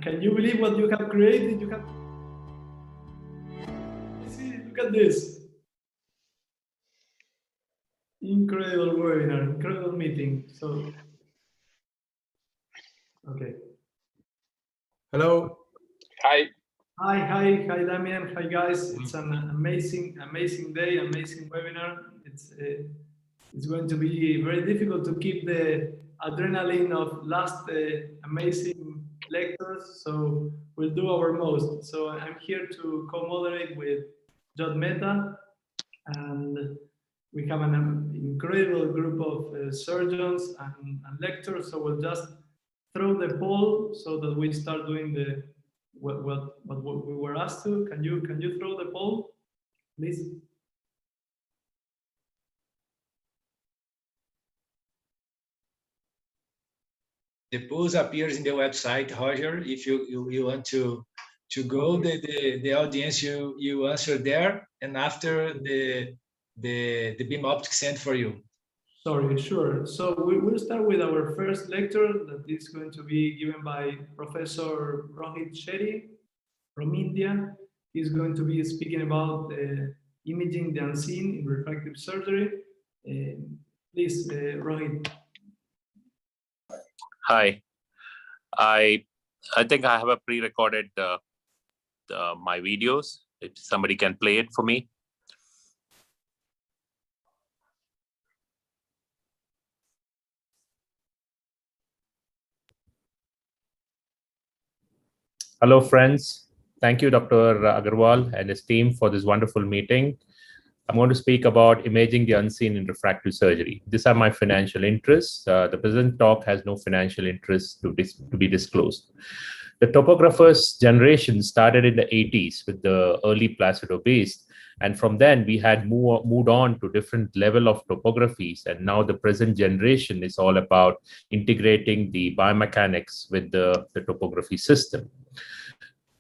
Speaker 3: Can you believe what you have created? See, look at this. Incredible webinar, incredible meeting. So, okay.
Speaker 10: Hello.
Speaker 23: Hi.
Speaker 3: Hi, Damian. Hi, guys. It's an amazing day, amazing webinar. It's going to be very difficult to keep the adrenaline of last amazing lectures, so we'll do our most. So I'm here to co-moderate with John Mehta, and we have an incredible group of surgeons and lecturers. So we'll just throw the poll so that we start doing the what we were asked to. Can you throw the poll, please?
Speaker 22: The post appears in the website, Roger. If you want to go, the audience you answer there, and after the beam optics sent for you.
Speaker 3: Sorry, sure. So we'll start with our first lecture that is going to be given by Professor Rohit Shetty from India. He's going to be speaking about imaging the unseen in refractive surgery. Please, Rohit.
Speaker 11: Hi, I think I have a pre-recorded my videos. If somebody can play it for me. Hello, friends. Thank you, Dr. Agarwal and his team for this wonderful meeting. I'm going to speak about imaging the unseen in refractive surgery. These are my financial interests. The present talk has no financial interest to be disclosed. The topographer's generation started in the 80s with the early Placido-based, and from then we had moved on to different level of topographies, and now the present generation is all about integrating the biomechanics with the topography system.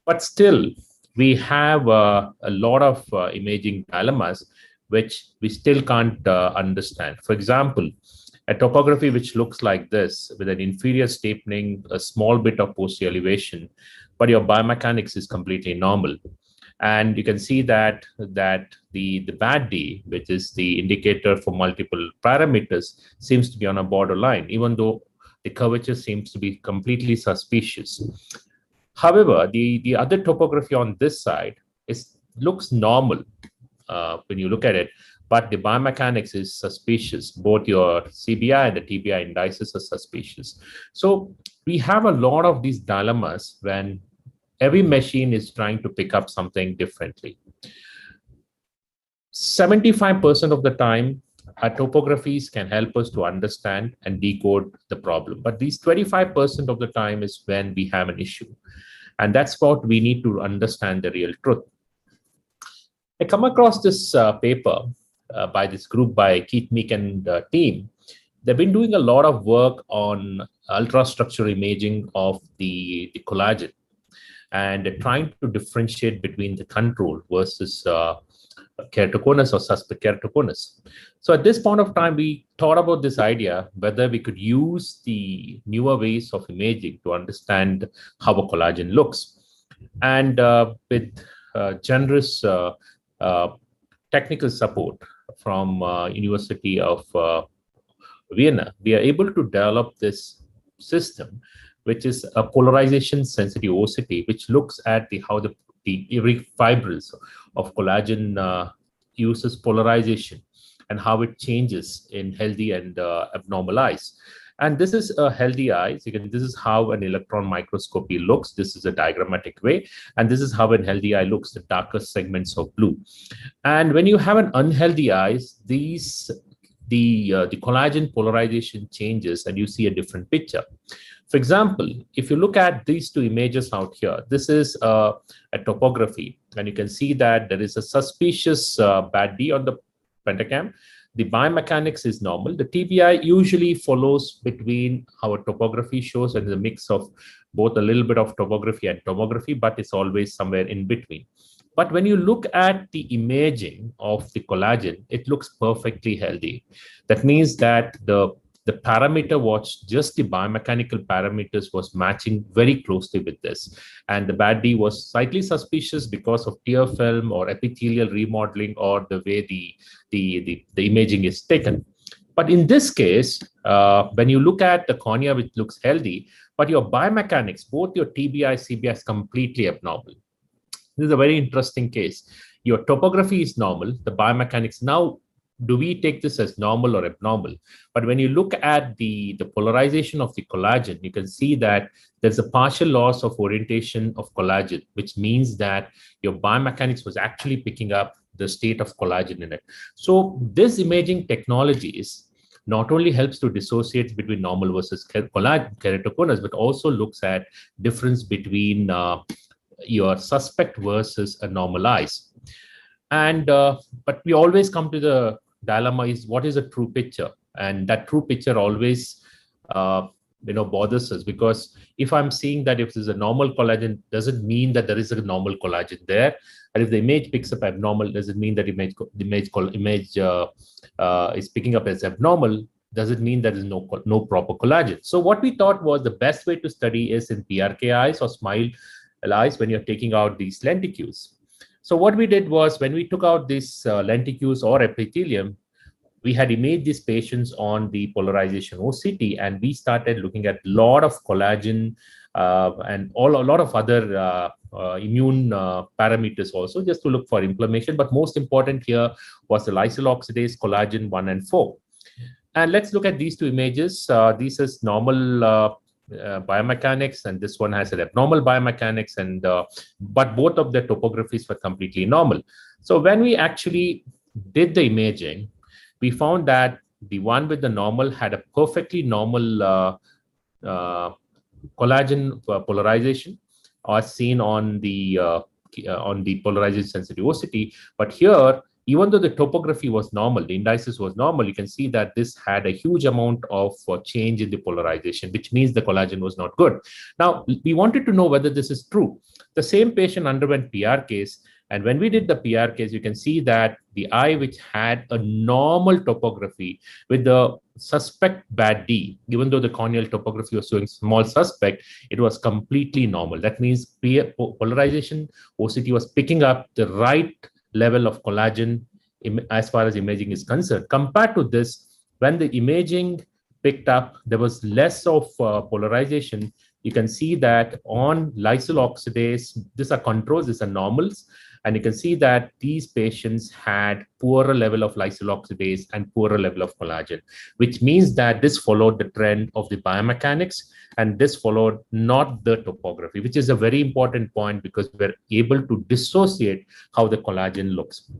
Speaker 11: But still, we have a lot of imaging dilemmas which we still can't understand. For example, a topography which looks like this with an inferior steepening, a small bit of posterior elevation, but your biomechanics is completely normal. And you can see that the bad D, which is the indicator for multiple parameters, seems to be on a borderline, even though the curvature seems to be completely suspicious. However, the other topography on this side looks normal when you look at it, but the biomechanics is suspicious. Both your CBI and the TBI indices are suspicious. So we have a lot of these dilemmas when every machine is trying to pick up something differently. 75% of the time, our topographies can help us to understand and decode the problem. But these 25% of the time is when we have an issue. And that's what we need to understand the real truth. I come across this paper by this group by Keith Meek and team. They've been doing a lot of work on ultrastructure imaging of the collagen and trying to differentiate between the control versus keratoconus or suspect keratoconus. So at this point of time, we thought about this idea, whether we could use the newer ways of imaging to understand how a collagen looks. And with generous technical support from University of Vienna, we are able to develop this system, which is a polarization sensitive OCT, which looks at how the every fibrils of collagen uses polarization and how it changes in healthy and abnormal eyes. And this is a healthy eye. So this is how an electron microscopy looks. This is a diagrammatic way. And this is how a healthy eye looks, the darker segments of blue. And when you have an unhealthy eyes, the collagen polarization changes and you see a different picture. For example, if you look at these two images out here, this is a topography, and you can see that there is a suspicious bad D on the pentacam. The biomechanics is normal. The TBI usually follows between our topography shows and the mix of both a little bit of topography and tomography, but it's always somewhere in between. But when you look at the imaging of the collagen, it looks perfectly healthy. That means that the parameter was just the biomechanical parameters was matching very closely with this. And the bad D was slightly suspicious because of tear film or epithelial remodeling or the way the imaging is taken. But in this case, when you look at the cornea, which looks healthy, but your biomechanics, both your TBI, CBI is completely abnormal. This is a very interesting case. Your topography is normal, the biomechanics. Now, do we take this as normal or abnormal? But when you look at the polarization of the collagen, you can see that there's a partial loss of orientation of collagen, which means that your biomechanics was actually picking up the state of collagen in it. So this imaging technologies not only helps to dissociate between normal versus keratoconus, but also looks at difference between your suspect versus a normal eyes. And but we always come to the dilemma is what is a true picture, and that true picture always bothers us, because if I'm seeing that if there's a normal collagen, doesn't mean that there is a normal collagen there, and if the image picks up abnormal, does it mean that the image is picking up as abnormal? Does it mean there is no proper collagen? So what we thought was the best way to study is in PRK eyes or smile eyes when you're taking out these lenticules. So what we did was when we took out these lenticules or epithelium, we had imaged these patients on the polarization OCT, and we started looking at a lot of collagen and a lot of other immune parameters also, just to look for inflammation. But most important here was the lysyl oxidase, collagen 1 and 4. And let's look at these two images. This is normal biomechanics, and this one has an abnormal biomechanics, and but both of the topographies were completely normal. So when we actually did the imaging, we found that the one with the normal had a perfectly normal collagen polarization, as seen on the polarization sensitive OCT. But here, even though the topography was normal, the indices was normal, you can see that this had a huge amount of change in the polarization, which means the collagen was not good. Now, we wanted to know whether this is true. The same patient underwent PRKs, and when we did the PRKs, you can see that the eye which had a normal topography with the suspect bad D, even though the corneal topography was showing small suspect, it was completely normal. That means polarization OCT was picking up the right level of collagen as far as imaging is concerned. Compared to this, when the imaging picked up, there was less of polarization, you can see that on lysyl oxidase, these are controls, these are normals, and you can see that these patients had poorer level of lysyl oxidase and poorer level of collagen, which means that this followed the trend of the biomechanics, and this followed not the topography, which is a very important point because we're able to dissociate how the collagen looks.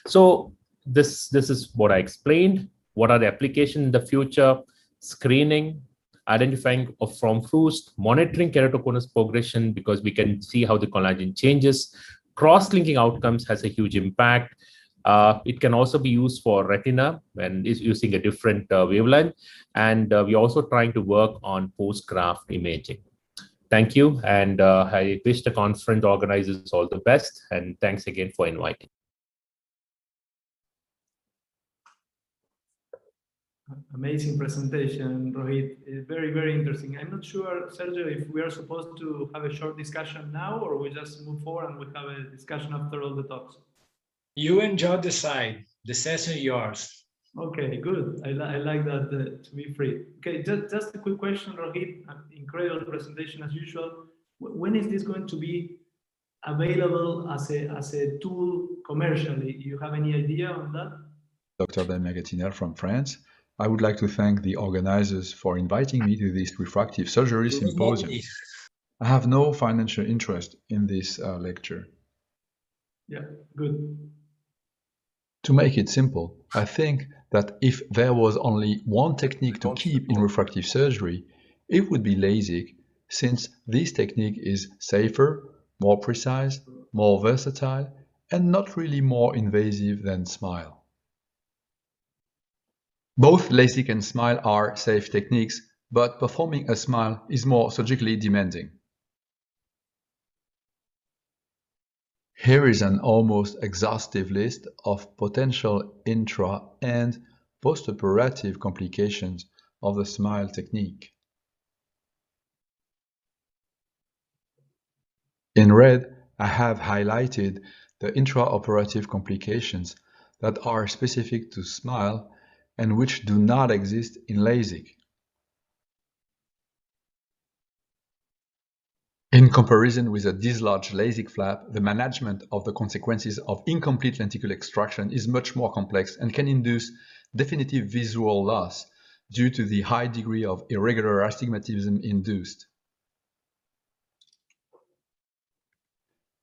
Speaker 11: So this is what I explained. What are the applications in the future? Screening, identifying from first, monitoring keratoconus progression because we can see how the collagen changes. Cross-linking outcomes has a huge impact. It can also be used for retina when it's using a different wavelength. And we're also trying to work on post-graft imaging. Thank you. And I wish the conference organizers all the best. And thanks again for inviting.
Speaker 3: Amazing presentation, Rohit. Very, very interesting. I'm not sure, Sergio, if we are supposed to have a short discussion now or we just move forward and we have a discussion after all the talks.
Speaker 22: You enjoy the side. The session is yours.
Speaker 3: Okay, good. I like that to be free. Okay, just a quick question, Rohit. Incredible presentation as usual. When is this going to be available as a tool commercially? Do you have any idea on that?
Speaker 5: Dr. Demagatiner from France. I would like to thank the organizers for inviting me to this refractive surgery symposium. I have no financial interest in this lecture.
Speaker 3: Yeah, good.
Speaker 5: To make it simple, I think that if there was only one technique to keep in refractive surgery, it would be Lasik, since this technique is safer, more precise, more versatile, and not really more invasive than SMILE. Both Lasik and SMILE are safe techniques, but performing a SMILE is more surgically demanding. Here is an almost exhaustive list of potential intra- and postoperative complications of the SMILE technique. In red, I have highlighted the intraoperative complications that are specific to SMILE and which do not exist in Lasik. In comparison with a dislodged Lasik flap, the management of the consequences of incomplete lenticle extraction is much more complex and can induce definitive visual loss due to the high degree of irregular astigmatism induced.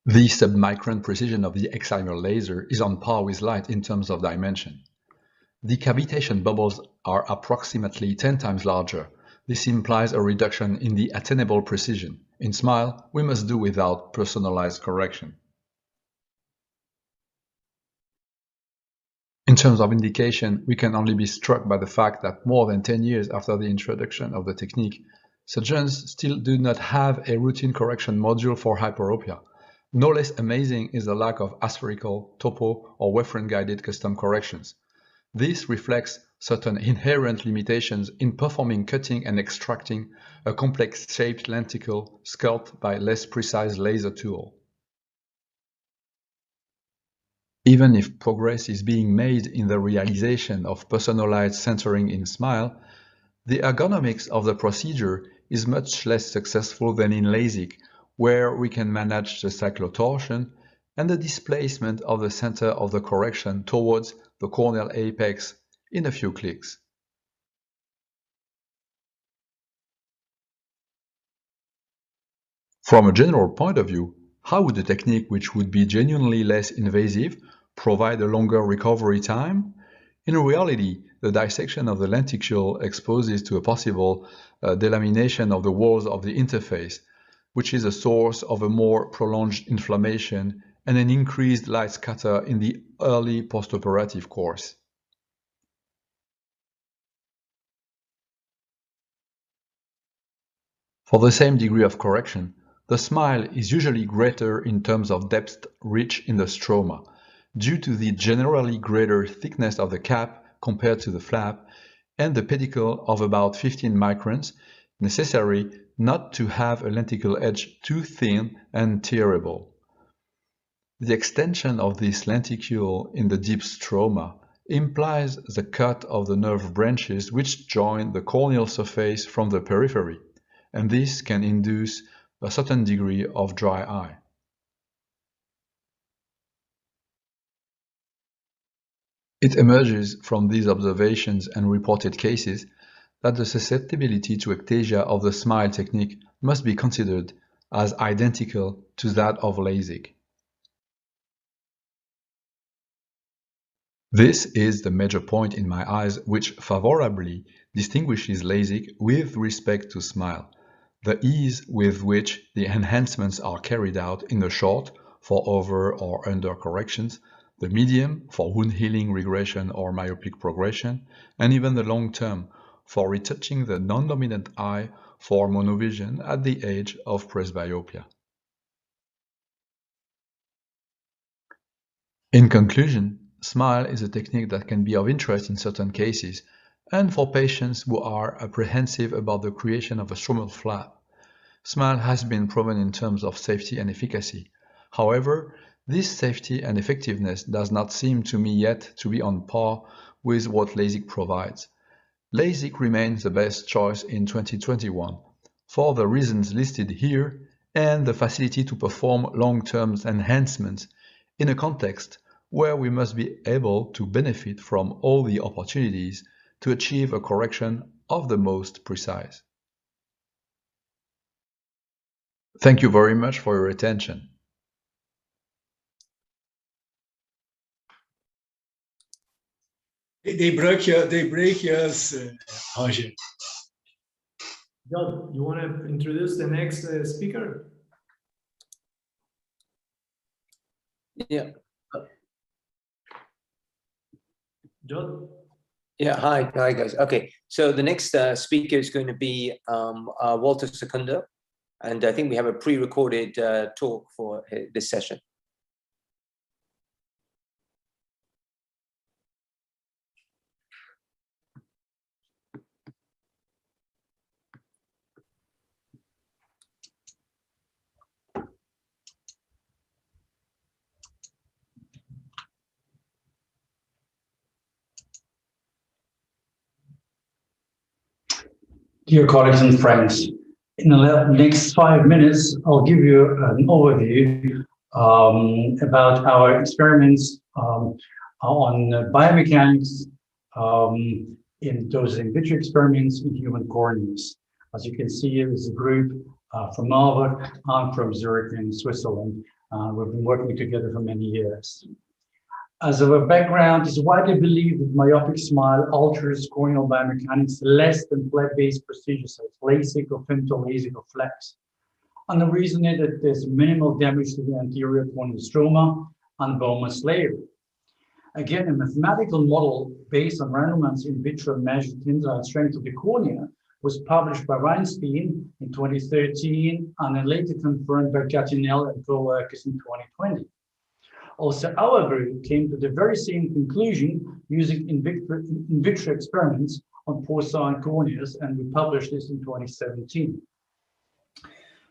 Speaker 5: The submicron precision of the excimer laser is on par with light in terms of dimension. The cavitation bubbles are approximately 10 times larger. This implies a reduction in the attainable precision. In SMILE, we must do without personalized correction. In terms of indication, we can only be struck by the fact that more than 10 years after the introduction of the technique, surgeons still do not have a routine correction module for hyperopia. No less amazing is the lack of aspherical, topo, or Wefren-guided custom corrections. This reflects certain inherent limitations in performing cutting and extracting a complex-shaped lenticle sculpted by less precise laser tool. Even if progress is being made in the realization of personalized centering in SMILE, the ergonomics of the procedure is much less successful than in Lasik, where we can manage the cyclotorsion and the displacement of the center of the correction towards the corneal apex in a few clicks. From a general point of view, how would a technique which would be genuinely less invasive provide a longer recovery time? In reality, the dissection of the lenticule exposes to a possible delamination of the walls of the interface, which is a source of a more prolonged inflammation and an increased light scatter in the early postoperative course. For the same degree of correction, the SMILE is usually greater in terms of depth reach in the stroma, due to the generally greater thickness of the cap compared to the flap and the pedicle of about 15 microns, necessary not to have a lenticle edge too thin and tearable. The extension of this lenticule in the deep stroma implies the cut of the nerve branches which join the corneal surface from the periphery, and this can induce a certain degree of dry eye. It emerges from these observations and reported cases that the susceptibility to ectasia of the SMILE technique must be considered as identical to that of Lasik. This is the major point in my eyes which favorably distinguishes Lasik with respect to SMILE, the ease with which the enhancements are carried out in the short for over or under corrections, the medium for wound healing regression or myopic progression, and even the long term for retouching the non-dominant eye for monovision at the age of presbyopia. In conclusion, SMILE is a technique that can be of interest in certain cases and for patients who are apprehensive about the creation of a stromal flap. SMILE has been proven in terms of safety and efficacy. However, this safety and effectiveness does not seem to me yet to be on par with what Lasik provides. Lasik remains the best choice in 2021 for the reasons listed here and the facility to perform long-term enhancements in a context where we must be able to benefit from all the opportunities to achieve a correction of the most precise. Thank you very much for your attention.
Speaker 22: They break us, Roger.
Speaker 3: John, you want to introduce the next speaker?
Speaker 8: Yeah.
Speaker 3: John?
Speaker 8: Yeah, hi guys. Okay, so the next speaker is going to be Walter Secundo, and I think we have a pre-recorded talk for this session.
Speaker 22: Dear colleagues and friends, in the next 5 minutes, I'll give you an overview about our experiments on biomechanics in those in vitro experiments in human corneas. As you can see, here is a group from Harvard and from Zurich in Switzerland. We've been working together for many years. As a background, it's widely believed that myopic SMILE alters corneal biomechanics less than flat-based procedures such as Lasik or femtoLASIK or flex. And the reason is that there's minimal damage to the anterior corneal stroma and bone layer. Again, a mathematical model based on randomized in vitro measured tensile strength of the cornea was published by Weinstein in 2013 and then later confirmed by Cataract and co-workers in 2020. Also, our group came to the very same conclusion using in vitro experiments on porcine corneas, and we published this in 2017.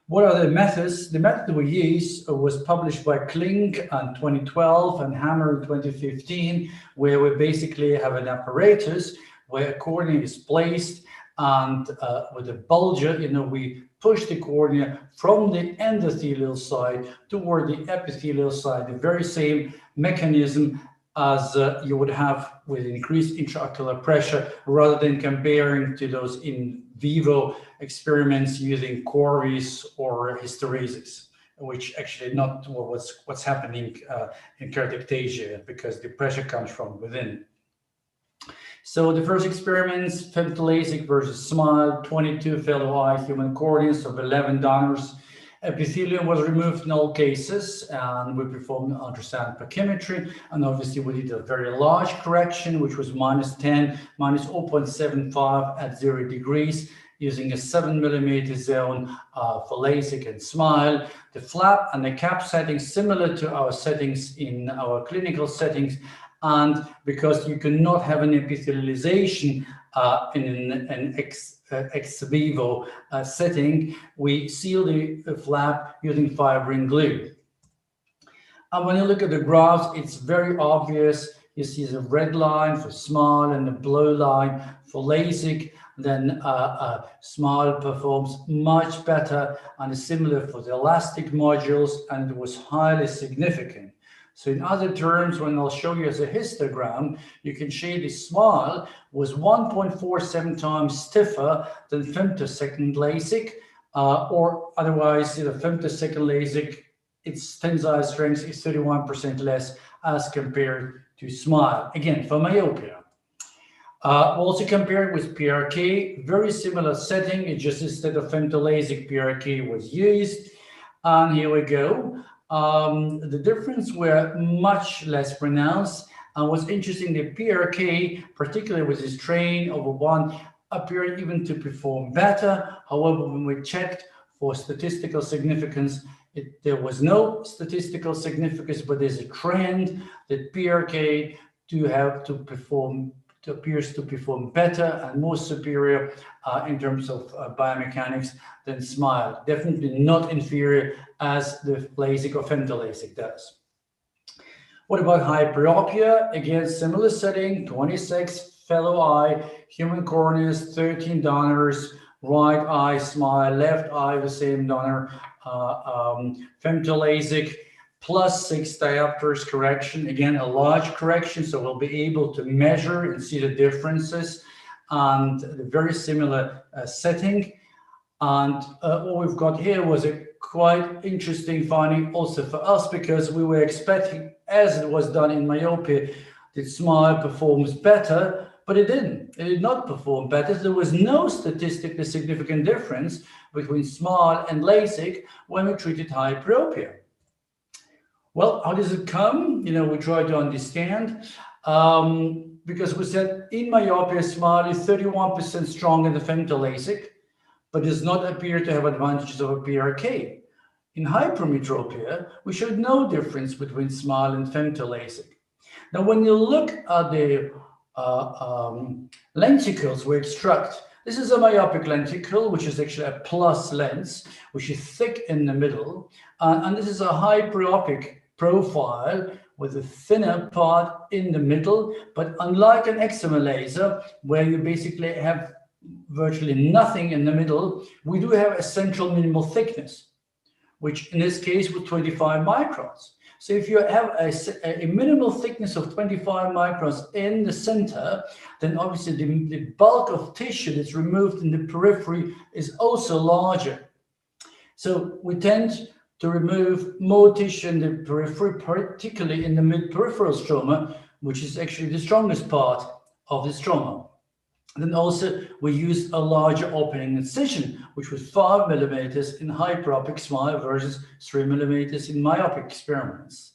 Speaker 22: What are the methods? The method we use was published by Kling in 2012 and Hammer in 2015, where we basically have an apparatus where a cornea is placed and with a bulger, we push the cornea from the endothelial side toward the epithelial side, the very same mechanism as you would have with increased intraocular pressure, rather than comparing to those in vivo experiments using Coris or hysteresis, which actually not what's happening in keratectasia, because the pressure comes from within. So the first experiments, femtoLASIK versus SMILE, 22 fellow eye human corneas of 11 donors. Epithelium was removed in all cases, and we performed ultrasound pachymetry, and obviously we did a very large correction, which was -10, -0.75 at 0 degrees, using a 7 millimeter zone for Lasik and SMILE. The flap and the cap settings similar to our settings in our clinical settings, and because you cannot have an epithelialization in an ex vivo setting, we seal the flap using fibrin glue. And when you look at the graphs, it's very obvious
Speaker 6: you see the red line for SMILE and the blue line for LASIK. Then SMILE performs much better and is similar for the elastic modules, and it was highly significant. So in other terms, when I'll show you as a histogram, you can see the SMILE was 1.47 times stiffer than femtosecond LASIK, or otherwise, the femtosecond LASIK, its tensile strength is 31% less as compared to SMILE, again, for myopia. Also compared with PRK, very similar setting, it just instead of femtolasic, PRK was used. And here we go. The difference were much less pronounced. And what's interesting, the PRK, particularly with this train over one, appeared even to perform better. However, when we checked for statistical significance, there was no statistical significance, but there's a trend that PRK appears to perform better and more superior in terms of biomechanics than SMILE. Definitely not inferior as the LASIK or femtolasic does. What about hyperopia? Again, similar setting, 26 fellow eye, human corneas, 13 donors, right eye SMILE, left eye the same donor, femtolasic, plus 6 diopters correction. Again, a large correction, so we'll be able to measure and see the differences, and the very similar setting. And what we've got here was a quite interesting finding also for us, because we were expecting, as it was done in myopia, that SMILE performs better, but it didn't. It did not perform better. There was no statistically significant difference between SMILE and LASIK when we treated hyperopia. Well, how does it come? We try to understand, because we said in myopia, SMILE is 31% stronger than femtolasic, but does not appear to have advantages over PRK. In hypermetropia, we showed no difference between SMILE and femtolasic. Now, when you look at the lenticules we extract, this is a myopic lenticle, which is actually a plus lens, which is thick in the middle, and this is a hyperopic profile with a thinner part in the middle. But unlike an excimer laser, where you basically have virtually nothing in the middle, we do have a central minimal thickness, which in this case was 25 microns. So if you have a minimal thickness of 25 microns in the center, then obviously the bulk of tissue that's removed in the periphery is also larger. So we tend to remove more tissue in the periphery, particularly in the mid-peripheral stroma, which is actually the strongest part of the stroma. And then also we used a larger opening incision, which was 5 millimeters in hyperopic SMILE versus 3 millimeters in myopic experiments.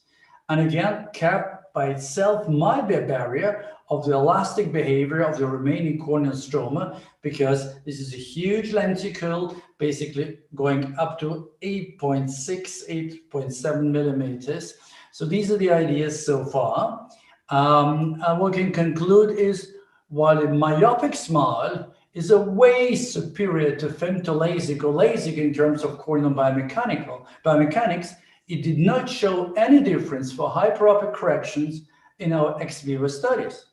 Speaker 6: And again, cap by itself might be a barrier of the elastic behavior of the remaining corneal stroma, because this is a huge lenticle, basically going up to 8.6, 8.7 millimeters. So these are the ideas so far. And what we can conclude is, while a myopic SMILE is a way superior to femtolasic or LASIK in terms of corneal biomechanics, it did not show any difference for hyperopic corrections in our ex vivo studies,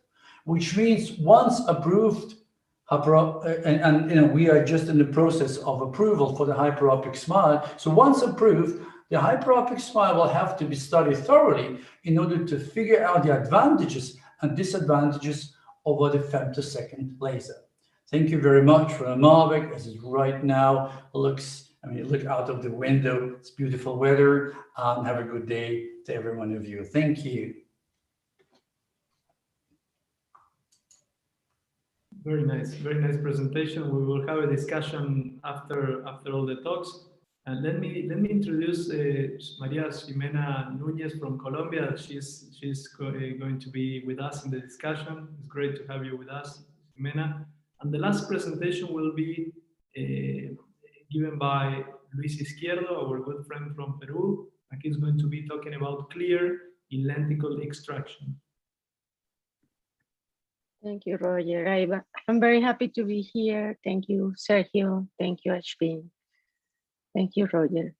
Speaker 6: which means once approved, and we are just in the process of approval for the hyperopic SMILE. So once approved, the hyperopic SMILE will have to be studied thoroughly in order to figure out the advantages and disadvantages over the femtosecond laser. Thank you very much for Malbec, as it right now looks, look out of the window, it's beautiful weather. Have a good day to every one of you. Thank you.
Speaker 3: Very nice presentation. We will have a discussion after all the talks. And let me introduce Maria Ximena Núñez from Colombia. She's going to be with us in the discussion. It's great to have you with us, Ximena. And the last presentation will be given by Luis Izquierdo, our good friend from Peru, and he's going to be talking about clear in lenticle extraction.
Speaker 10: Thank you, Roger. I'm very happy to be here. Thank you, Sergio. Thank you, Ashvin. Thank you, Roger.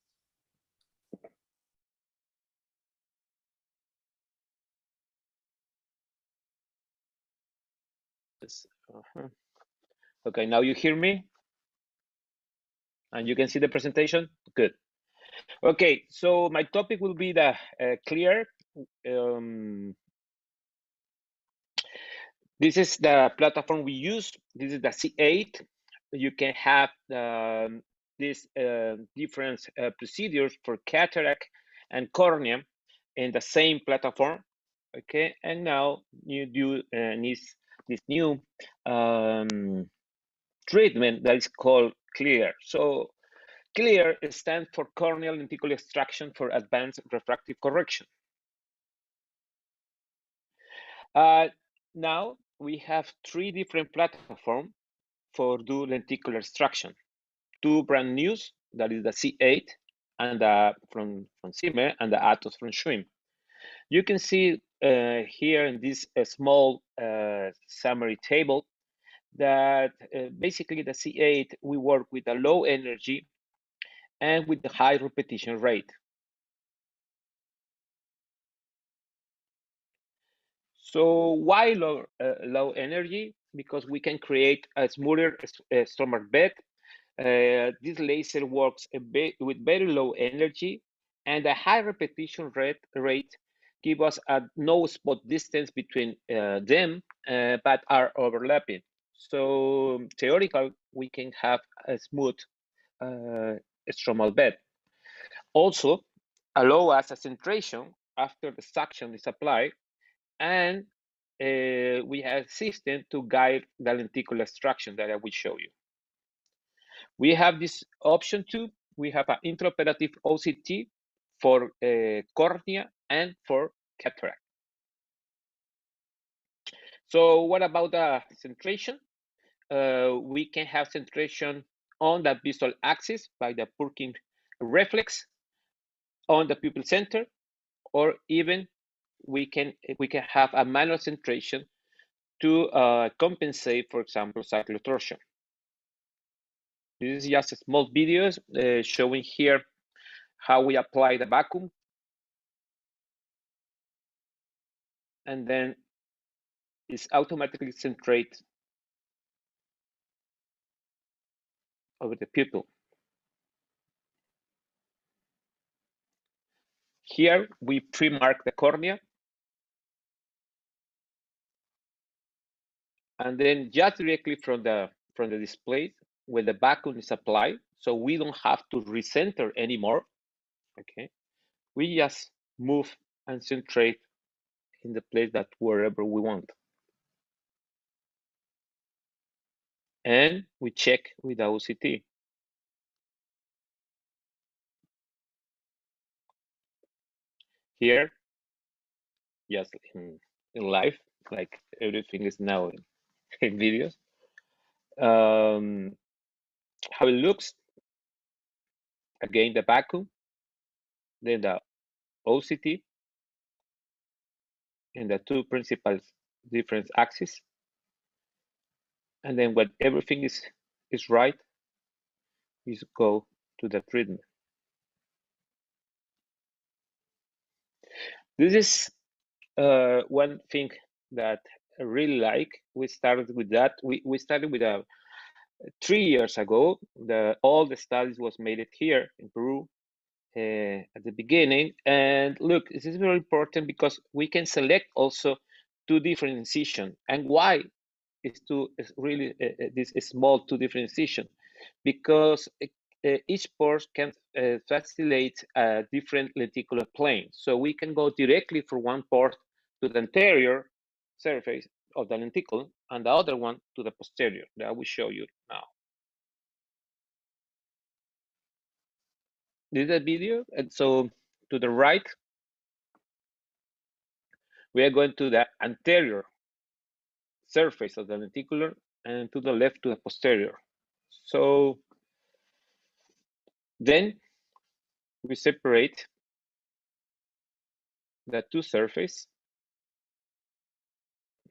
Speaker 12: Okay, now you hear me? And you can see the presentation? Good. Okay, so my topic will be the clear. This is the platform we use. This is the C8. You can have these different procedures for cataract and cornea in the same platform. Okay, and now you do this new treatment that is called clear. So clear stands for corneal lenticular extraction for advanced refractive correction. Now we have 3 different platforms for do lenticular extraction. 2 brand new, that is the C8 and from Zimmer and the Atos from Schwinn. You can see here in this small summary table that basically the C8, we work with a low energy and with the high repetition rate. So why low energy? Because we can create a smoother stomach bed. This laser works with very low energy, and a high repetition rate give us a no spot distance between them, but are overlapping. So theoretically, we can have a smooth stromal bed. Also, allow us a centration after the suction is applied, and we have a system to guide the lenticular extraction that I will show you. We have this option too. We have an intraoperative OCT for cornea and for cataract. So what about the centration? We can have centration on the visual axis by the Purkin reflex on the pupil center, or even we can have a manual centration to compensate, for example, cyclotorsion. This is just a small videos showing here how we apply the vacuum, and then it's automatically centrate over the pupil. Here we pre-mark the cornea, and then just directly from the display where the vacuum is applied, so we don't have to recenter anymore. Okay, we just move and centrate in the place that wherever we want, and we check with the OCT. Here, just in live, like everything is now in videos. How it looks. Again, the vacuum, then the OCT, and the 2 principal different axes. And then when everything is right, we go to the treatment. This is one thing that I really like. We started with that. We started with 3 years ago. All the studies was made here in Peru at the beginning. And look, this is very important because we can select also 2 different incisions. And why is really this small 2 different incision? Because each port can facilitate a different lenticular plane. So we can go directly from one port to the anterior surface of the lenticle and the other one to the posterior that I will show you now. This is a video, and so to the right, we are going to the anterior surface of the lenticular, and to the left to the posterior. So then we separate the 2 surfaces,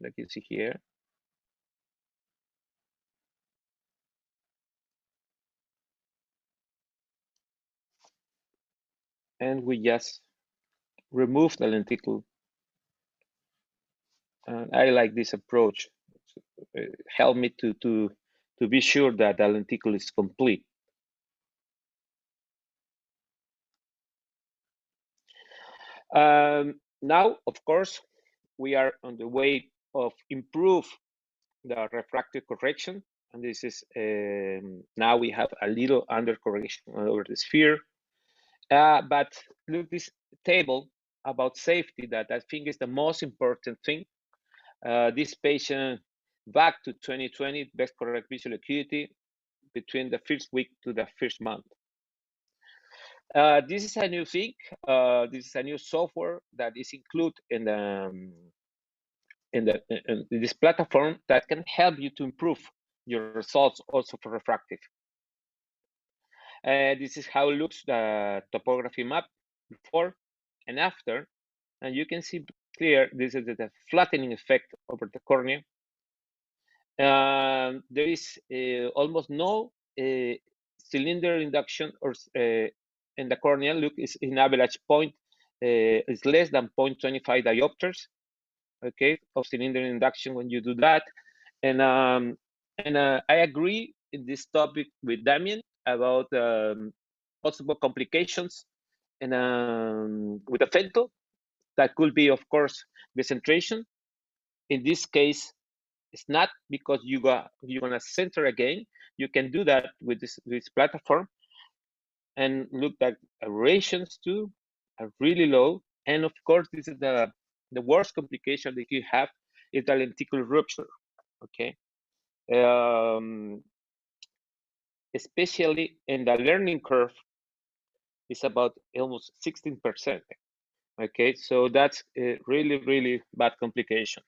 Speaker 12: like you see here. And we just remove the lenticle. And I like this approach. help me to be sure that the lenticle is complete. Now, of course, we are on the way of improve the refractive correction, and this is now we have a little under correction over the sphere. But look, this table about safety that I think is the most important thing. This patient back to 2020, best correct visual acuity between the first week to the first month. This is a new thing. This is a new software that is included in this platform that can help you to improve your results also for refractive. This is how it looks, the topography map before and after, and you can see clear this is the flattening effect over the cornea. There is almost no cylinder induction or in the cornea. Look, is in average point is less than 0.25 diopters, okay, of cylinder induction when you do that. And I agree in this topic with Damien about possible complications and with the fento. That could be, of course, decentration. In this case, it's not because you're gonna center again. You can do that with this platform. And look, that aberrations too are really low. And of course, this is the worst complication that you have is the lenticular rupture. Okay, especially in the learning curve, it's about almost 16%. Okay, so that's a really, really bad complication.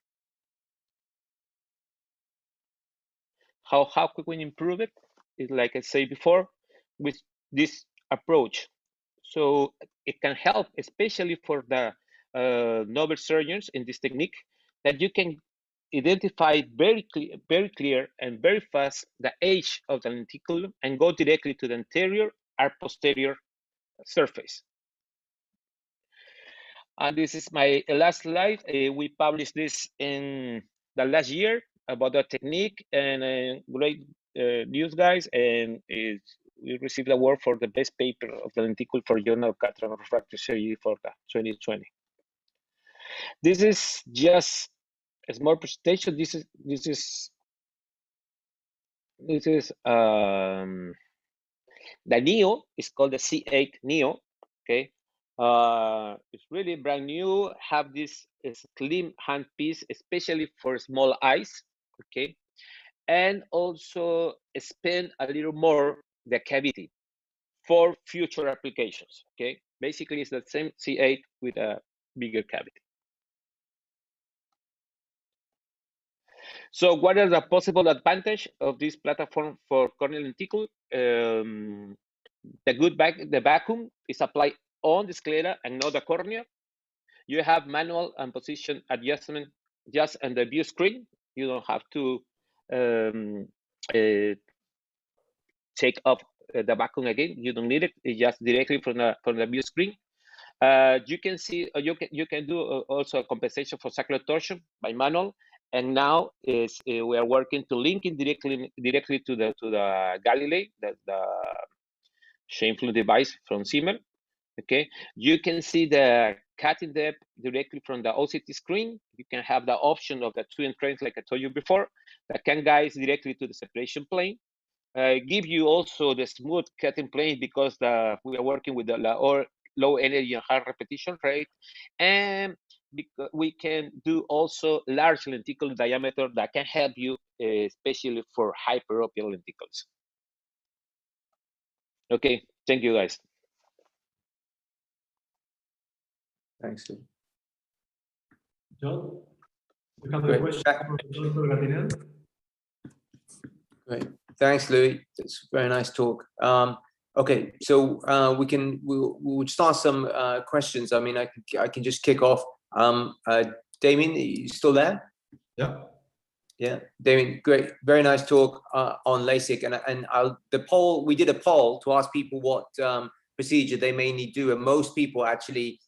Speaker 12: How could we improve it? It's like I said before, with this approach. So it can help, especially for the novice surgeons in this technique, that you can identify very clear and very fast the age of the lenticulum and go directly to the anterior or posterior surface. And this is my last slide. We published this in the last year about the technique, and great news, guys. And we received the award for the best paper of the lenticle for Journal of Cataract and Refractive Surgery for the 2020. This is just a small presentation. This is the Neo. It's called the C8 Neo. Okay. It's really brand new. Have this slim handpiece, especially for small eyes. Okay, and also expand a little more the cavity for future applications. Okay, basically it's the same C8 with a bigger cavity. So what are the possible advantage of this platform for corneal lenticle? The vacuum is applied on the sclera and not the cornea. You have manual and position adjustment just on the view screen. You don't have to take off the vacuum again. You don't need it. It's just directly from the view screen. You can see you can do also a compensation for sacral torsion by manual. And now we are working to link it directly to the Galilei, the shameful device from Zimmer. Okay, you can see the cutting depth directly from the OCT screen. You can have the option of the twin trains, like I told you before, that can guide directly to the separation plane. Give you also the smooth cutting plane because we are working with the low energy and high repetition rate, and we can do also large lenticle diameter that can help you, especially for hyperopial lenticles. Okay, thank you, guys.
Speaker 8: Thanks.
Speaker 3: John, you have a question for Dr. Gatinel?
Speaker 8: Great. Thanks, Louis. It's a very nice talk. Okay, so we'll start some questions. I mean, I can just kick off. Damien, are you still there?
Speaker 9: Yeah.
Speaker 8: Yeah, Damien, great, very nice talk on Lasik, and we did a poll to ask people what procedure they mainly do, and most people actually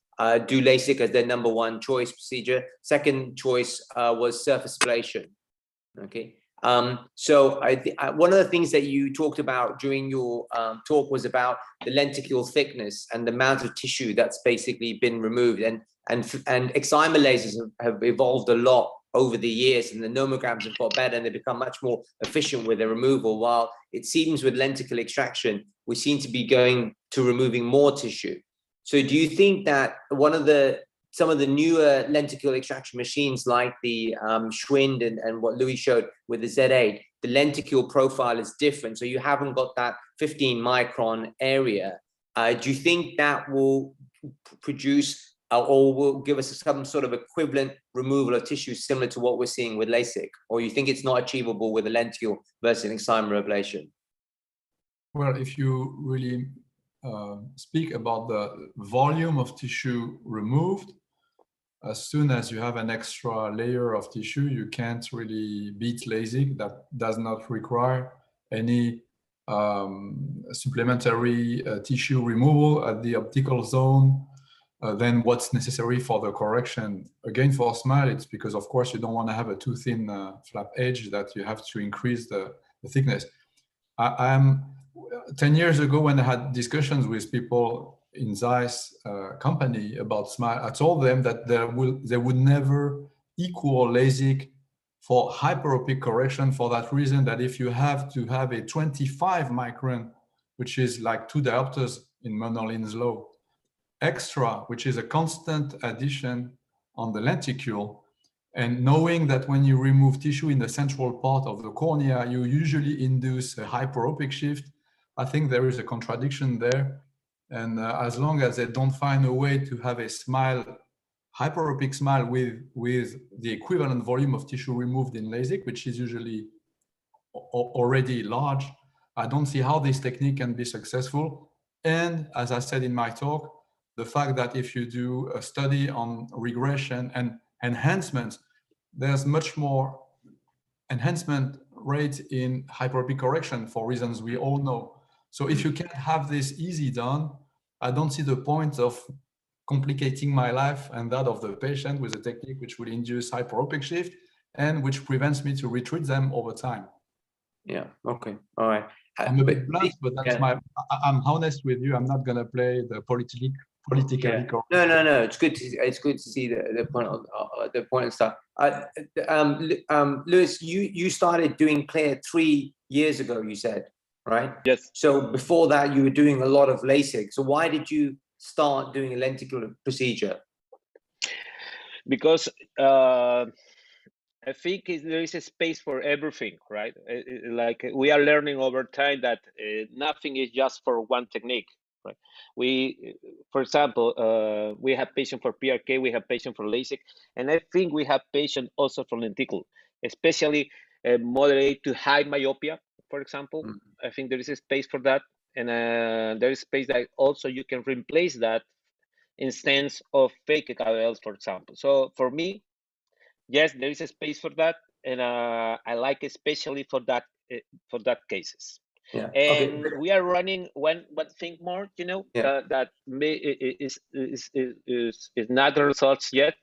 Speaker 8: do Lasik as their #1 choice procedure. Second choice was surface ablation. Okay. So one of the things that you talked about during your talk was about the lenticule thickness and the amount of tissue that's basically been removed. And excimer lasers have evolved a lot over the years, and the nomograms have got better and they become much more efficient with the removal. While it seems with lenticle extraction, we seem to be going to removing more tissue. So do you think that some of the newer lenticle extraction machines like the Schwind and what Louis showed with the Z8, the lenticule profile is different. So you haven't got that 15 micron area. Do you think that will produce or will give us some sort of equivalent removal of tissue similar to what we're seeing with LASIK? Or you think it's not achievable with a lenticule versus an excimer ablation?
Speaker 5: Well, if you really speak about the volume of tissue removed, as soon as you have an extra layer of tissue, you can't really beat LASIK. That does not require any supplementary tissue removal at the optical zone than what's necessary for the correction. Again, for SMILE, it's because, of course, you don't want to have a too thin flap edge that you have to increase the thickness. 10 years ago, when I had discussions with people in Zeiss company about SMILE, I told them that they would never equal LASIK for hyperopic correction, for that reason that if you have to have a 25 micron, which is like 2 diopters in Monolins law, extra, which is a constant addition on the lenticule, and knowing that when you remove tissue in the central part of the cornea, you usually induce a hyperopic shift, I think there is a contradiction there. And as long as they don't find a way to have a SMILE, hyperopic SMILE with the equivalent volume of tissue removed in LASIK, which is usually already large, I don't see how this technique can be successful. And as I said in my talk, the fact that if you do a study on regression and enhancement, there's much more enhancement rate in hyperopic correction for reasons we all know. So if you can't have this easy done, I don't see the point of complicating my life and that of the patient with a technique which will induce hyperopic shift and which prevents me to retreat them over time.
Speaker 8: Yeah, okay, all right.
Speaker 5: I'm a bit blunt, but that's I'm honest with you. I'm not gonna play the politically correct.
Speaker 8: No. It's good to see the point and stuff. Louis, you started doing clear 3 years ago, you said, right?
Speaker 12: Yes.
Speaker 8: So before that, you were doing a lot of LASIK. So why did you start doing a lenticular procedure?
Speaker 12: Because I think there is a space for everything, right? Like we are learning over time that nothing is just for one technique, right? For example, we have patients for PRK, we have patients for LASIK, and I think we have patients also for lenticule, especially moderate to high myopia, for example. I think there is a space for that, and there is space that also you can replace that instead of fake IOLs, for example. So for me, yes, there is a space for that, and I like especially for that cases.
Speaker 8: Yeah.
Speaker 12: And
Speaker 8: Okay.
Speaker 12: we are running one thing more, that is not the results yet.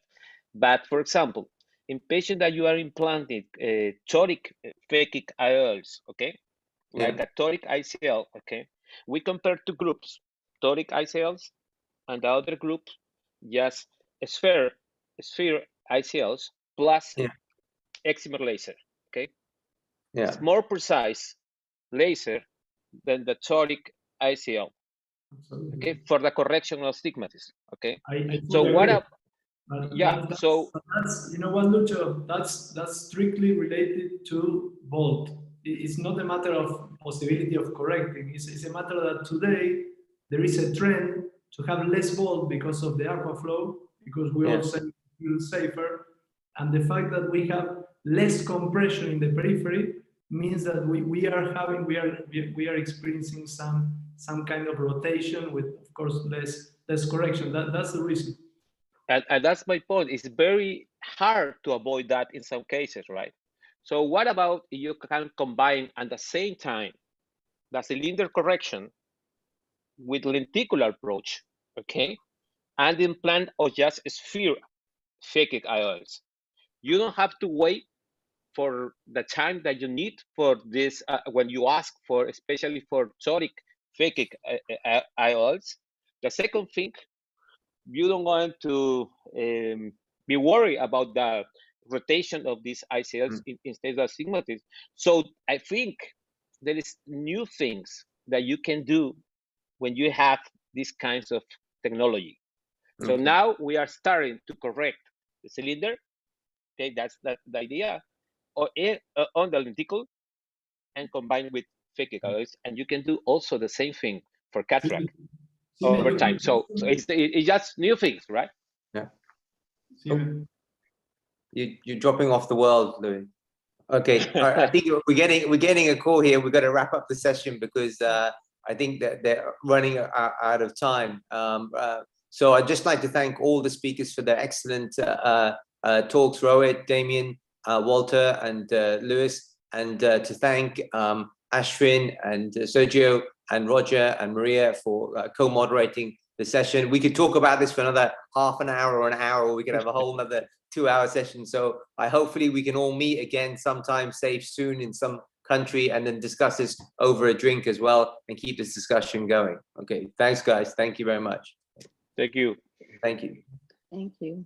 Speaker 12: But for example, in patients that you are implanting toric phakic IOLs, okay, like a toric ICL, okay, we compare two groups, toric ICLs, and the other group just sphere ICLs plus excimer laser, okay?
Speaker 8: Yeah.
Speaker 12: It's more precise laser than the toric ICL, okay, for the correction of stigmatism, okay? So what up?
Speaker 3: That's, you know what, Lucho, that's strictly related to volt. It's not a matter of possibility of correcting. It's a matter that today there is a trend to have less volt because of the aqua flow, because we all feel safer, and the fact that we have less compression in the periphery means that we are experiencing some kind of rotation with, of course, less correction. That's the reason.
Speaker 12: And that's my point. It's very hard to avoid that in some cases, right? So what about you can combine at the same time the cylinder correction with lenticular approach, okay, and implant or just sphere phakic IOLs? You don't have to wait for the time that you need for this when you ask for, especially for toric phakic IOLs. The second thing, you don't want to be worried about the rotation of these ICLs instead of astigmatism. So I think there is new things that you can do when you have these kinds of technology. So now we are starting to correct the cylinder. Okay, that's the idea. Or on the lenticle and combine with phakic IOLs, and you can do also the same thing for cataract over time. So it's just new things, right?
Speaker 8: Yeah. You're dropping off the world, Louis. Okay, I think we're getting a call here. We've got to wrap up the session because I think that they're running out of time. So I'd just like to thank all the speakers for their excellent talks, Rohit, Damien, Walter, and Lewis, and to thank Ashwin and Sergio and Roger and Maria for co-moderating the session. We could talk about this for another half an hour or an hour, or we could have a whole another 2-hour session. So hopefully we can all meet again sometime safe soon in some country and then discuss this over a drink as well and keep this discussion going. Okay, thanks guys. Thank you very much.
Speaker 12: Thank you.
Speaker 8: Thank you.
Speaker 10: Thank you.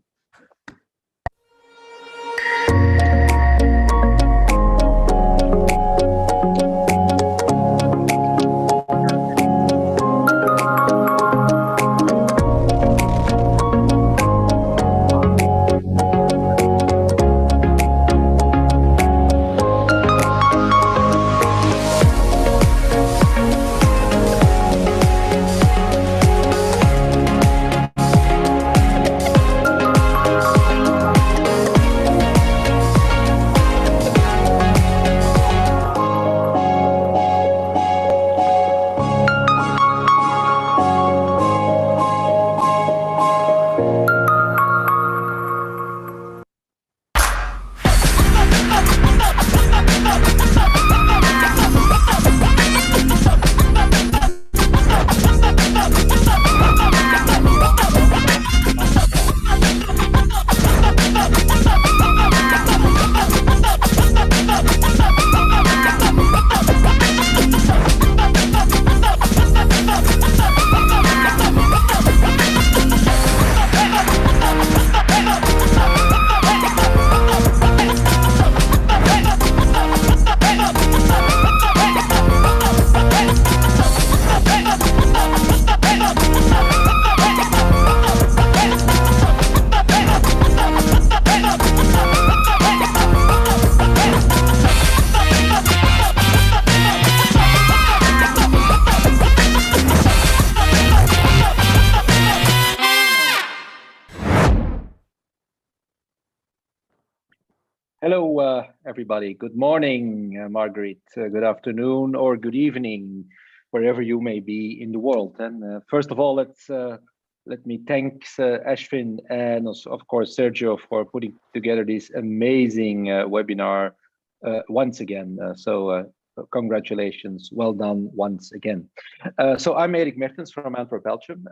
Speaker 13: Hello, everybody. Good morning, Margaret. Good afternoon or good evening, wherever you may be in the world. And first of all, let me thank Ashwin and also, of course, Sergio for putting together this amazing webinar once again. So congratulations, well done once again. So I'm Erik Mertens from Antwerp, Belgium,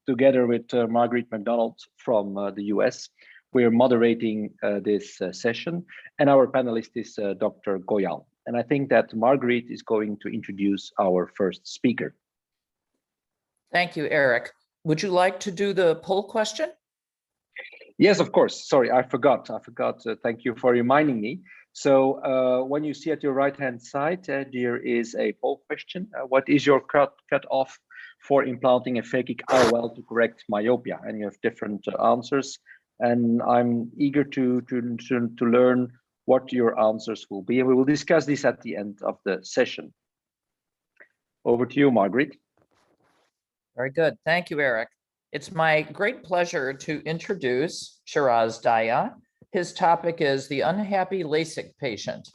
Speaker 13: together with Margaret McDonald from the US. We're moderating this session, and our panelist is Dr. Goyal. And I think that Margaret is going to introduce our first speaker.
Speaker 14: Thank you, Eric. Would you like to do the poll question?
Speaker 13: Yes, of course. Sorry, I forgot. Thank you for reminding me. So when you see at your right-hand side, there is a poll question. What is your cut-off for implanting a phakic IOL to correct myopia? And you have different answers. And I'm eager to learn what your answers will be. And we will discuss this at the end of the session. Over to you, Margaret.
Speaker 14: Very good. Thank you, Eric. It's my great pleasure to introduce Shiraz Daya. His topic is the unhappy Lasik patient.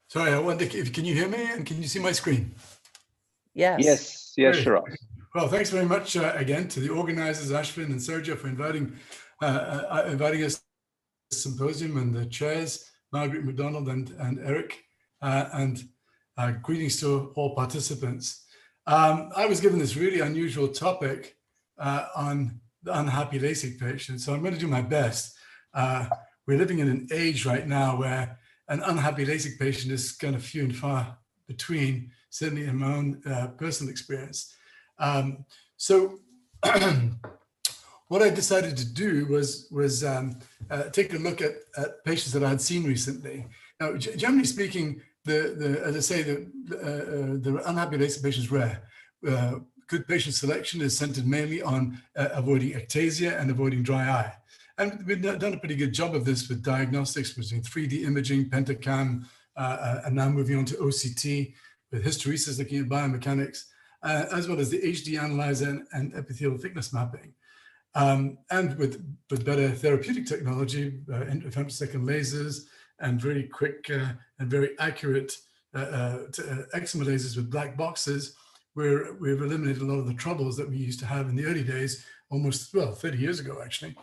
Speaker 15: Sorry, I wonder if can you hear me and can you see my screen?
Speaker 14: Yes.
Speaker 13: Yes, Shiraz.
Speaker 15: Well, thanks very much again to the organizers, Ashwin and Sergio, for inviting us symposium and the chairs, Margaret McDonald and Eric, and greetings to all participants. I was given this really unusual topic on the unhappy Lasik patient, so I'm going to do my best. We're living in an age right now where an unhappy Lasik patient is kind of few and far between, certainly in my own personal experience. So what I decided to do was take a look at patients that I had seen recently. Now, generally speaking, as I say, the unhappy Lasik patients rare. Good patient selection is centered mainly on avoiding ectasia and avoiding dry eye. And we've done a pretty good job of this with diagnostics, between 3D imaging, pentacam, and now moving on to OCT, with hysteresis looking at biomechanics, as well as the HD analyzer and epithelial thickness mapping. And with better therapeutic technology, femtosecond lasers, and very quick and very accurate eczema lasers with black boxes, we've eliminated a lot of the troubles that we used to have in the early days, almost, well, 30 years ago, actually.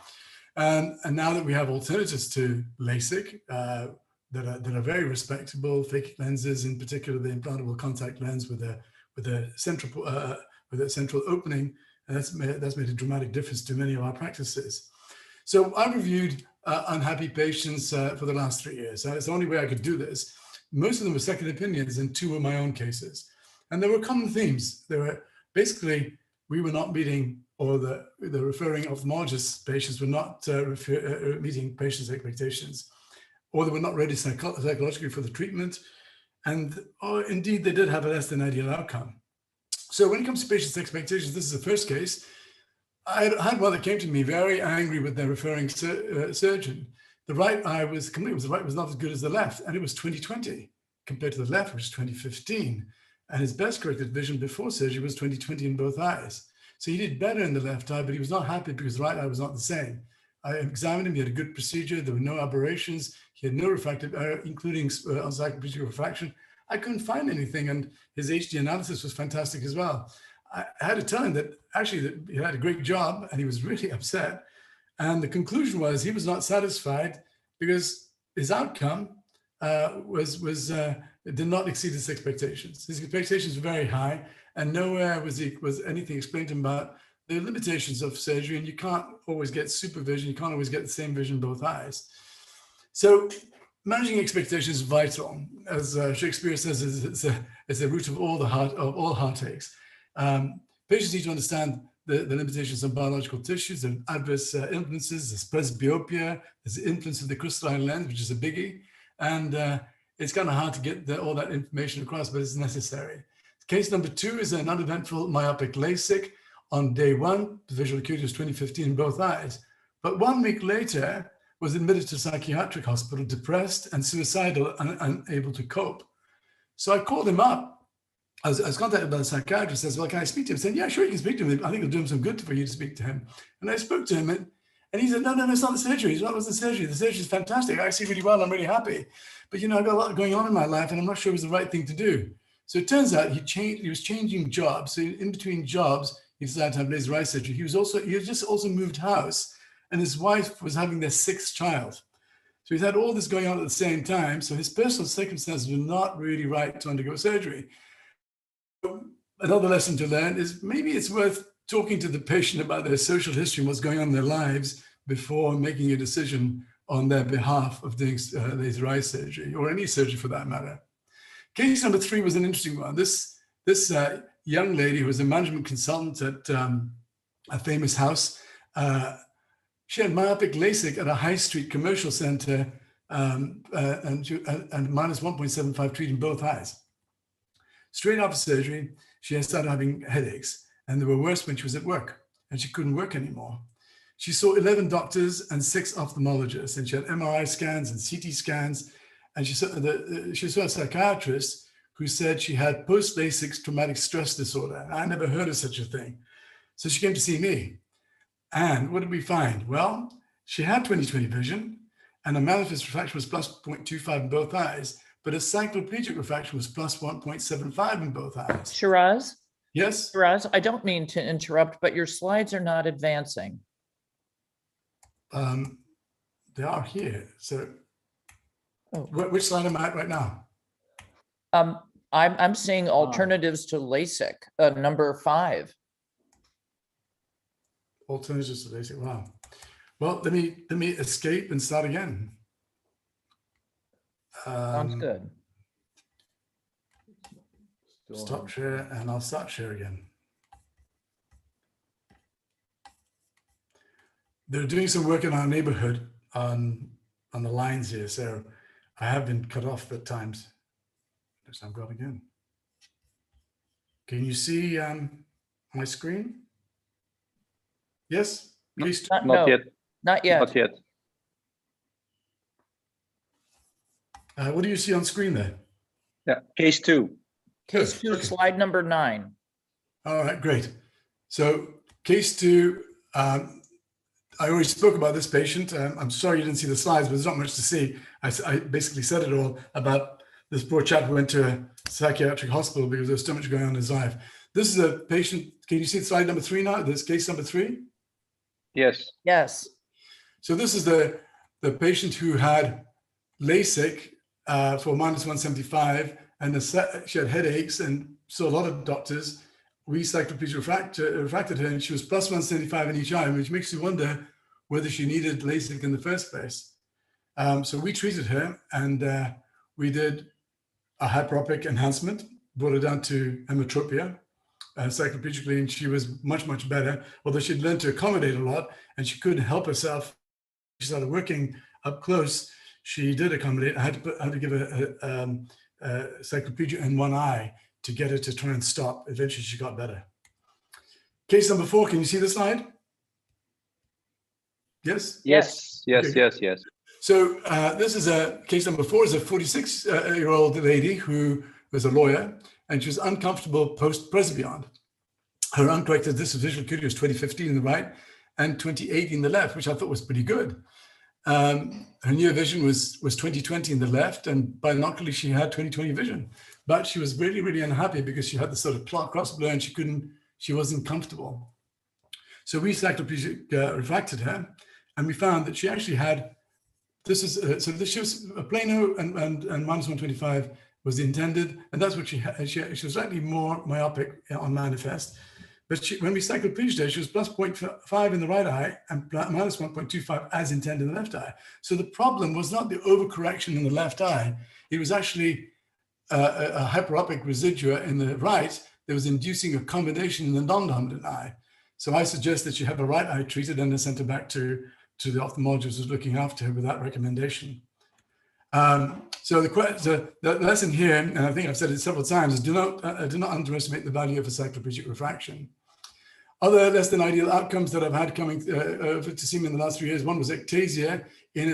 Speaker 15: And now that we have alternatives to LASIK that are very respectable, phakic lenses, in particular the implantable contact lens with a central opening, and that's made a dramatic difference to many of our practices. So I reviewed unhappy patients for the last 3 years. It's the only way I could do this. Most of them were second opinions, and 2 were my own cases. And there were common themes. There were basically, we were not meeting, or the referring ophthalmologist patients were not meeting patients' expectations, or they were not ready psychologically for the treatment, or indeed they did have a less than ideal outcome. So when it comes to patients' expectations, this is the first case. I had one that came to me very angry with their referring surgeon. The right eye was complete, the right was not as good as the left, and it was 20/20 compared to the left, which is 20/15. And his best corrected vision before surgery was 20/20 in both eyes. So he did better in the left eye, but he was not happy because the right eye was not the same. I examined him, he had a good procedure, there were no aberrations, he had no refractive error, including encyclopedic refraction. I couldn't find anything, and his HD analysis was fantastic as well. I had to tell him that actually that he had a great job, and he was really upset. And the conclusion was he was not satisfied because his outcome did not exceed his expectations. His expectations were very high, and nowhere was anything explained to him about the limitations of surgery, and you can't always get supervision, you can't always get the same vision in both eyes. So managing expectations is vital. As Shakespeare says, it's the root of all heartaches. Patients need to understand the limitations of biological tissues and adverse influences. There's presbyopia, there's the influence of the crystalline lens, which is a biggie. And it's kind of hard to get all that information across, but it's necessary. Case number 2 is an uneventful myopic LASIK. On day 1, the visual acuity was 20/15 in both eyes. But 1 week later, was admitted to psychiatric hospital, depressed and suicidal and unable to cope. So I called him up. I was contacted by the psychiatrist. I said, well, can I speak to him? He said, yeah, sure, you can speak to him. I think it'll do him some good for you to speak to him. And I spoke to him, and he said, no, it's not the surgery. It's not the surgery. The surgery is fantastic. I see really well. I'm really happy. But, you know, I've got a lot going on in my life, and I'm not sure it was the right thing to do. So it turns out he was changing jobs. So in between jobs, he decided to have laser eye surgery. He had just also moved house, and his wife was having their 6th child. So he's had all this going on at the same time. So his personal circumstances were not really right to undergo surgery. Another lesson to learn is maybe it's worth talking to the patient about their social history and what's going on in their lives before making a decision on their behalf of doing laser eye surgery, or any surgery for that matter. Case number 3 was an interesting one. This young lady who was a management consultant at a famous house, she had myopic LASIK at a high street commercial center and minus 1.75 treat in both eyes. Straight after surgery, she had started having headaches, and they were worse when she was at work, and she couldn't work anymore. She saw 11 doctors and 6 ophthalmologists, and she had MRI scans and CT scans, and she saw a psychiatrist who said she had post-LASIK traumatic stress disorder. I never heard of such a thing. So she came to see me. And what did we find? Well, she had 20/20 vision, and a manifest refraction was plus 0.25 in both eyes, but a cycloplegic refraction was plus 1.75 in both eyes.
Speaker 14: Shiraz?
Speaker 15: Yes?
Speaker 14: Shiraz, I don't mean to interrupt, but your slides are not advancing.
Speaker 15: they are here. So
Speaker 14: Oh.
Speaker 15: which slide am I at right now?
Speaker 14: I'm seeing alternatives to LASIK, number 5.
Speaker 15: Alternatives to LASIK. Wow. Well, let me escape and start again.
Speaker 14: Sounds good.
Speaker 15: Stop share, and I'll start share again. They're doing some work in our neighborhood on the lines here, so I have been cut off at times. Next I'm going again. Can you see my screen? Yes? Please.
Speaker 13: Not yet.
Speaker 14: Not yet.
Speaker 13: Not yet.
Speaker 15: What do you see on screen there?
Speaker 13: Yeah, case 2.
Speaker 14: Case 2,
Speaker 15: Okay.
Speaker 14: slide number 9.
Speaker 15: All right, great. So case 2, I already spoke about this patient. I'm sorry you didn't see the slides, but there's not much to see. I basically said it all about this poor chap who went to a psychiatric hospital because there was so much going on in his life. This is a patient. Can you see slide number 3 now? This case number 3?
Speaker 13: Yes.
Speaker 14: Yes.
Speaker 15: So this is the patient who had LASIK for -175, and she had headaches and saw a lot of doctors. We cycloplegia refracted her, and she was +175 in each eye, which makes you wonder whether she needed LASIK in the first place. So we treated her, and we did a hyperopic enhancement, brought her down to hematropia cycloplegically, and she was much, much better. Although she'd learned to accommodate a lot, and she couldn't help herself. She started working up close. She did accommodate. I had to give her cycloplegia in one eye to get her to try and stop. Eventually, she got better. Case number 4, can you see the slide? Yes?
Speaker 13: Yes, yes,
Speaker 15: Okay.
Speaker 13: yes, yes.
Speaker 15: So this is case number 4, is a 46-year-old lady who was a lawyer, and she was uncomfortable post-Presbyond. Her uncorrected distance visual acuity was 20/50 in the right and 20/80 in the left, which I thought was pretty good. Her near vision was 20/20 in the left, and binocularly she had 20/20 vision. But she was really, really unhappy because she had this sort of cross blur, and she wasn't comfortable. So we cycloplegic refracted her, and we found that she actually had, she was a plano and -125 was intended, and that's what she had. She was slightly more myopic on manifest. But when we cycloplegic her, she was +0.5 in the right eye and -1.25 as intended in the left eye. So the problem was not the overcorrection in the left eye. It was actually a hyperopic residua in the right that was inducing a combination in the non-dominant eye. So I suggest that she have a right eye treated and then sent her back to the ophthalmologist who's looking after her with that recommendation. So the lesson here, and I think I've said it several times, is do not underestimate the value of a cycloplegic refraction. Other less than ideal outcomes that I've had coming over to see me in the last 3 years, one was ectasia in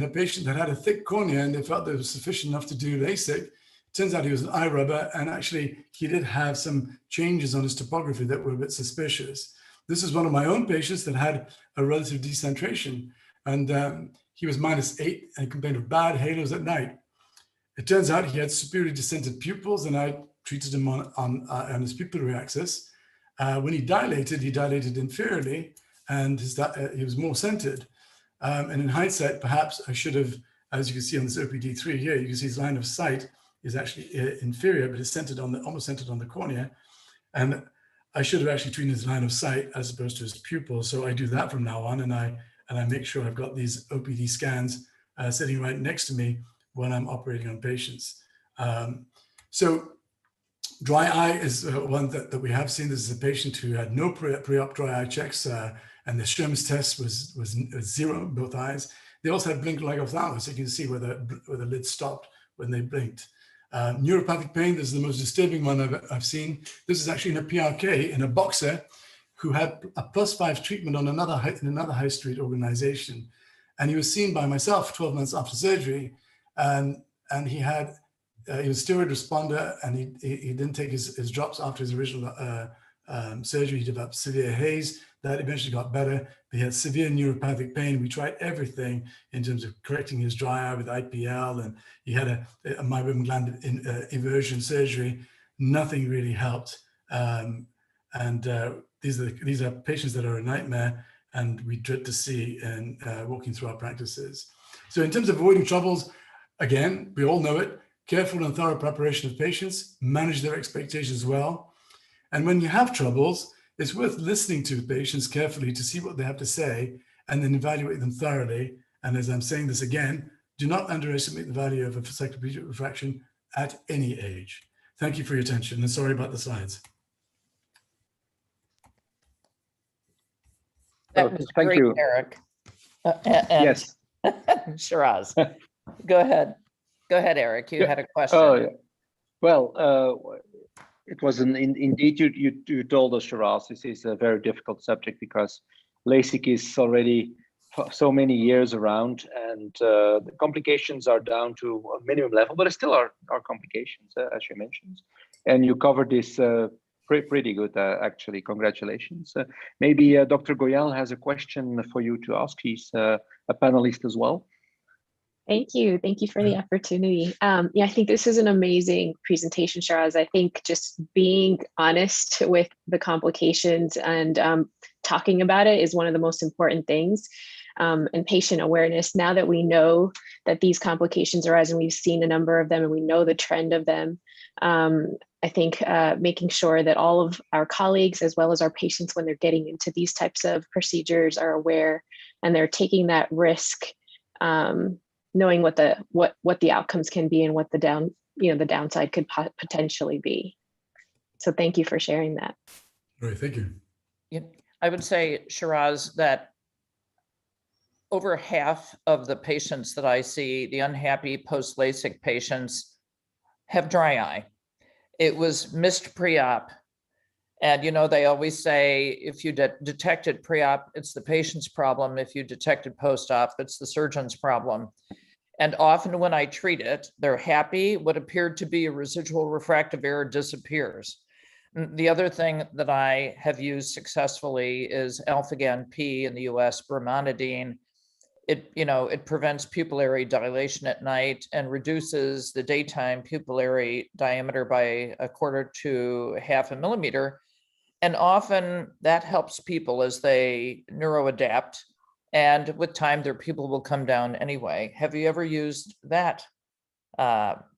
Speaker 15: a patient that had a thick cornea, and they felt that it was sufficient enough to do LASIK. Turns out he was an eye rubber, and actually he did have some changes on his topography that were a bit suspicious. This is one of my own patients that had a relative decentration, and he was -8 and complained of bad halos at night. It turns out he had superior descented pupils, and I treated him on his pupillary axis. When he dilated inferiorly, and he was more centered. And in hindsight, perhaps I should have, as you can see on this OPD3 here, you can see his line of sight is actually inferior, but it's centered on almost centered on the cornea. And I should have actually treated his line of sight as opposed to his pupil. So I do that from now on, and I make sure I've got these OPD scans sitting right next to me when I'm operating on patients. So dry eye is one that we have seen. This is a patient who had no pre-op dry eye checks, and the Sherman's test was 0 in both eyes. They also had blink like ophthalmos. You can see where the lid stopped when they blinked. Neuropathic pain, this is the most disturbing one I've seen. This is actually in a PRK, in a boxer who had a +5 treatment on another high street organization. And he was seen by myself 12 months after surgery. And he was a steroid responder, and he didn't take his drops after his original surgery. He developed severe haze. That eventually got better, but he had severe neuropathic pain. We tried everything in terms of correcting his dry eye with IPL, and he had a meibomian gland eversion surgery. Nothing really helped. These are patients that are a nightmare. and we dread to see in walking through our practices. So in terms of avoiding troubles, again, we all know it, careful and thorough preparation of patients, manage their expectations well. And when you have troubles, it's worth listening to patients carefully to see what they have to say and then evaluate them thoroughly. And as I'm saying this again, do not underestimate the value of a cycloplegic refraction at any age. Thank you for your attention, and sorry about the slides.
Speaker 14: That was
Speaker 13: Thank
Speaker 14: great,
Speaker 13: you.
Speaker 14: Eric.
Speaker 13: Yes.
Speaker 14: Shiraz, go ahead. Go ahead, Eric. You had a question.
Speaker 13: Oh, yeah. Well, it was indeed you told us, Shiraz, this is a very difficult subject because Lasik is already so many years around, and the complications are down to a minimum level, but it still are complications, as you mentioned. And you covered this pretty good, actually. Congratulations. Maybe Dr. Goyal has a question for you to ask. He's a panelist as well.
Speaker 16: Thank you. Thank you for the opportunity. Yeah, I think this is an amazing presentation, Shiraz. I think just being honest with the complications and talking about it is one of the most important things. And patient awareness. Now that we know that these complications arise and we've seen a number of them and we know the trend of them, I think making sure that all of our colleagues as well as our patients when they're getting into these types of procedures are aware and they're taking that risk, knowing what the outcomes can be and what the downside could potentially be. So thank you for sharing that.
Speaker 15: All right, thank you.
Speaker 14: Yeah, I would say, Shiraz, that over half of the patients that I see, the unhappy post-LASIK patients, have dry eye. It was missed pre-op. And they always say, if you detect it pre-op, it's the patient's problem. If you detect it post-op, it's the surgeon's problem. And often when I treat it, they're happy. What appeared to be a residual refractive error disappears. The other thing that I have used successfully is alpha-GAN P in the US, brimonidine. It prevents pupillary dilation at night and reduces the daytime pupillary diameter by 1/4 to 1/2 millimeter. And often that helps people as they neuroadapt. And with time, their pupil will come down anyway. Have you ever used that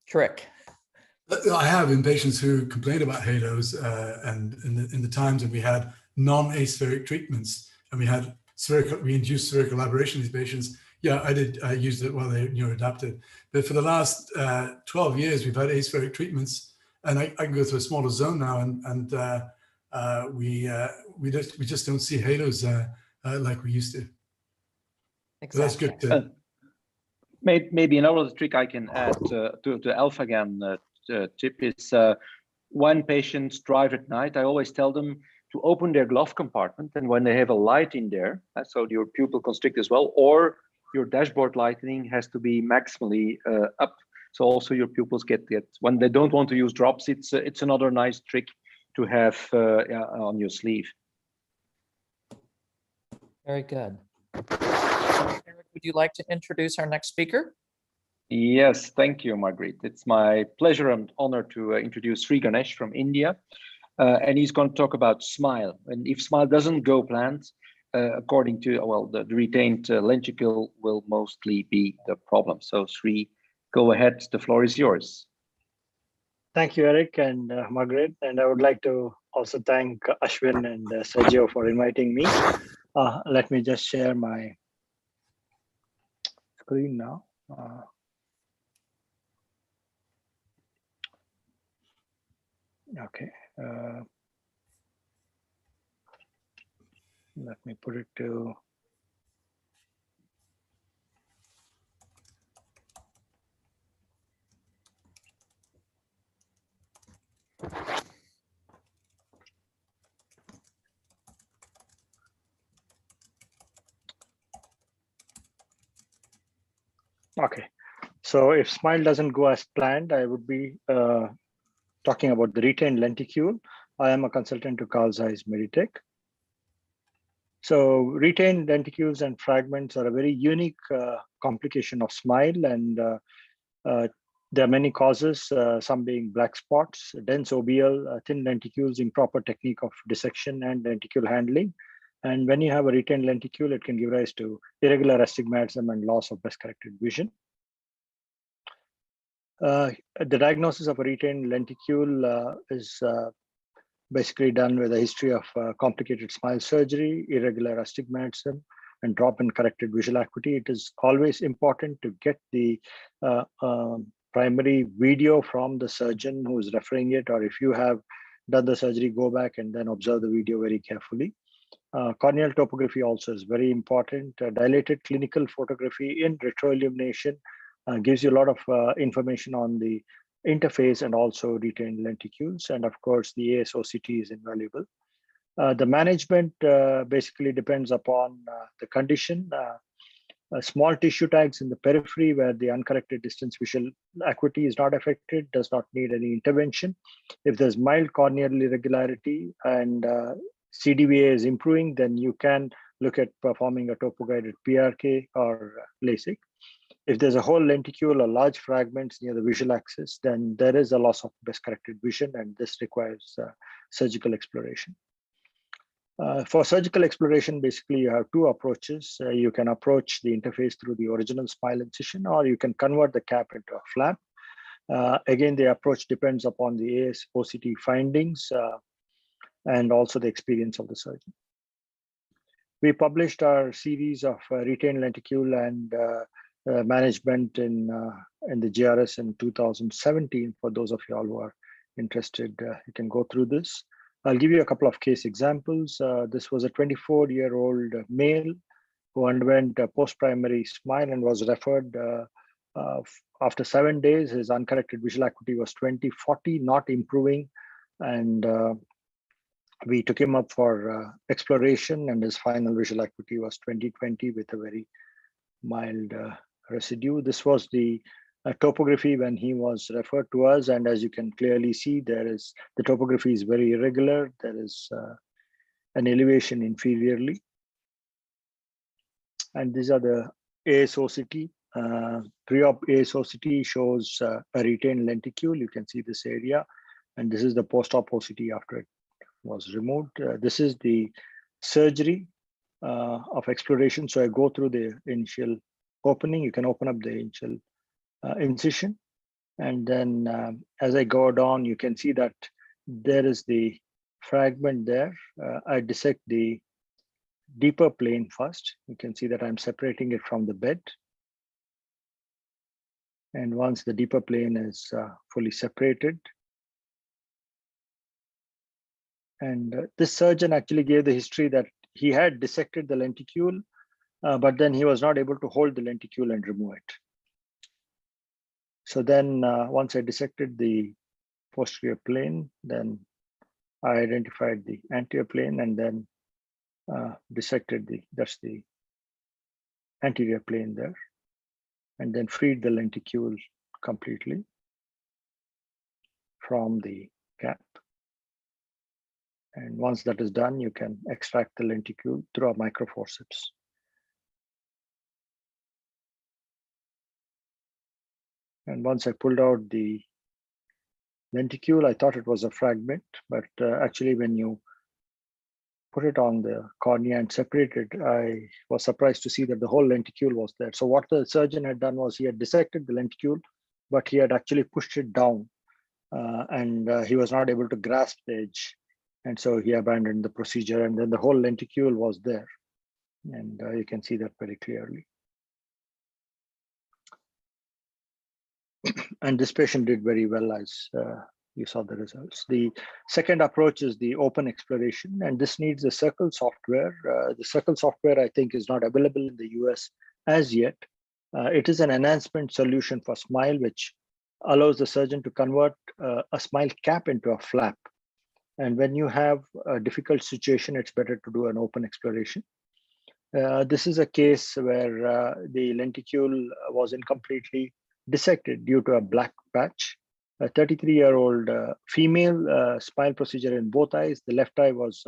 Speaker 14: trick?
Speaker 15: I have in patients who complained about halos and in the times when we had non-aspheric treatments and we induced spherical aberration in these patients. Yeah, I used it while they neuroadapted. But for the last 12 years, we've had aspheric treatments, and I can go through a smaller zone now, and we just don't see halos like we used to.
Speaker 14: Exactly.
Speaker 15: So that's good.
Speaker 13: Maybe another trick I can add to alpha-GAN tip is when patients drive at night, I always tell them to open their glove compartment, and when they have a light in there, so your pupil constrict as well, or your dashboard lighting has to be maximally up, so also your pupils get when they don't want to use drops. It's another nice trick to have on your sleeve.
Speaker 14: Very good. Eric, would you like to introduce our next speaker?
Speaker 13: Yes, thank you, Margaret. It's my pleasure and honor to introduce Sri Ganesh from India. And he's going to talk about SMILE. And if SMILE doesn't go planned, according to, the retained lenticule will mostly be the problem. So Sri, go ahead, the floor is yours.
Speaker 17: Thank you, Eric and Margaret. And I would like to also thank Ashwin and Sergio for inviting me. Let me just share my screen now. Okay. Let me put it to. Okay. So if SMILE doesn't go as planned, I would be talking about the retained lenticule. I am a consultant to Carl Zeiss Meditech. So retained lenticules and fragments are a very unique complication of SMILE, and there are many causes, some being black spots, dense OBL, thin lenticules, improper technique of dissection and lenticule handling, And when you have a retained lenticule, it can give rise to irregular astigmatism and loss of best-corrected vision. The diagnosis of a retained lenticule is basically done with a history of complicated smile surgery, irregular astigmatism, and drop in corrected visual acuity. It is always important to get the primary video from the surgeon who is referring it, or if you have done the surgery, go back and then observe the video very carefully. Corneal topography also is very important. Dilated clinical photography in retroillumination gives you a lot of information on the interface and also retained lenticules. And of course, the ASOCT is invaluable. The management basically depends upon the condition. Small tissue tags in the periphery where the uncorrected distance visual acuity is not affected does not need any intervention. If there's mild corneal irregularity and CDVA is improving, then you can look at performing a topo-guided PRK or Lasik. If there's a whole lenticule or large fragments near the visual axis, then there is a loss of best-corrected vision, and this requires surgical exploration. For surgical exploration, basically you have two approaches. You can approach the interface through the original smile incision, or you can convert the cap into a flap. Again, the approach depends upon the ASOCT findings and also the experience of the surgeon. We published our series of retained lenticule and management in the GRS in 2017. For those of you all who are interested, you can go through this. I'll give you a couple of case examples. This was a 24-year-old male who underwent a post-primary smile and was referred after 7 days. His uncorrected visual acuity was 20/40, not improving. And we took him up for exploration, and his final visual acuity was 20/20 with a very mild residue. This was the topography when he was referred to us, and as you can clearly see, the topography is very irregular. There is an elevation inferiorly, and these are the ASOCT. Pre-op ASOCT shows a retained lenticule. You can see this area, and this is the post-op OCT after it was removed. This is the surgery of exploration. So I go through the initial opening. You can open up the initial incision, and then as I go down, you can see that there is the fragment there. I dissect the deeper plane first. You can see that I'm separating it from the bed, and once the deeper plane is fully separated, and this surgeon actually gave the history that he had dissected the lenticule, but then he was not able to hold the lenticule and remove it. So then once I dissected the posterior plane, then I identified the anterior plane and then dissected that's the anterior plane there, and then freed the lenticule completely from the cap. And once that is done, you can extract the lenticule through a microforceps. And once I pulled out the lenticule, I thought it was a fragment, but actually when you put it on the cornea and separate it, I was surprised to see that the whole lenticule was there. So what the surgeon had done was he had dissected the lenticule, but he had actually pushed it down and he was not able to grasp the edge. And so he abandoned the procedure, and then the whole lenticule was there. And you can see that very clearly. And this patient did very well, as you saw the results. The second approach is the open exploration, and this needs the Circle software. The Circle software, I think, is not available in the US as yet. It is an enhancement solution for SMILE, which allows the surgeon to convert a SMILE cap into a flap. And when you have a difficult situation, it's better to do an open exploration. This is a case where the lenticule was incompletely dissected due to a black patch. A 33-year-old female, smile procedure in both eyes. The left eye was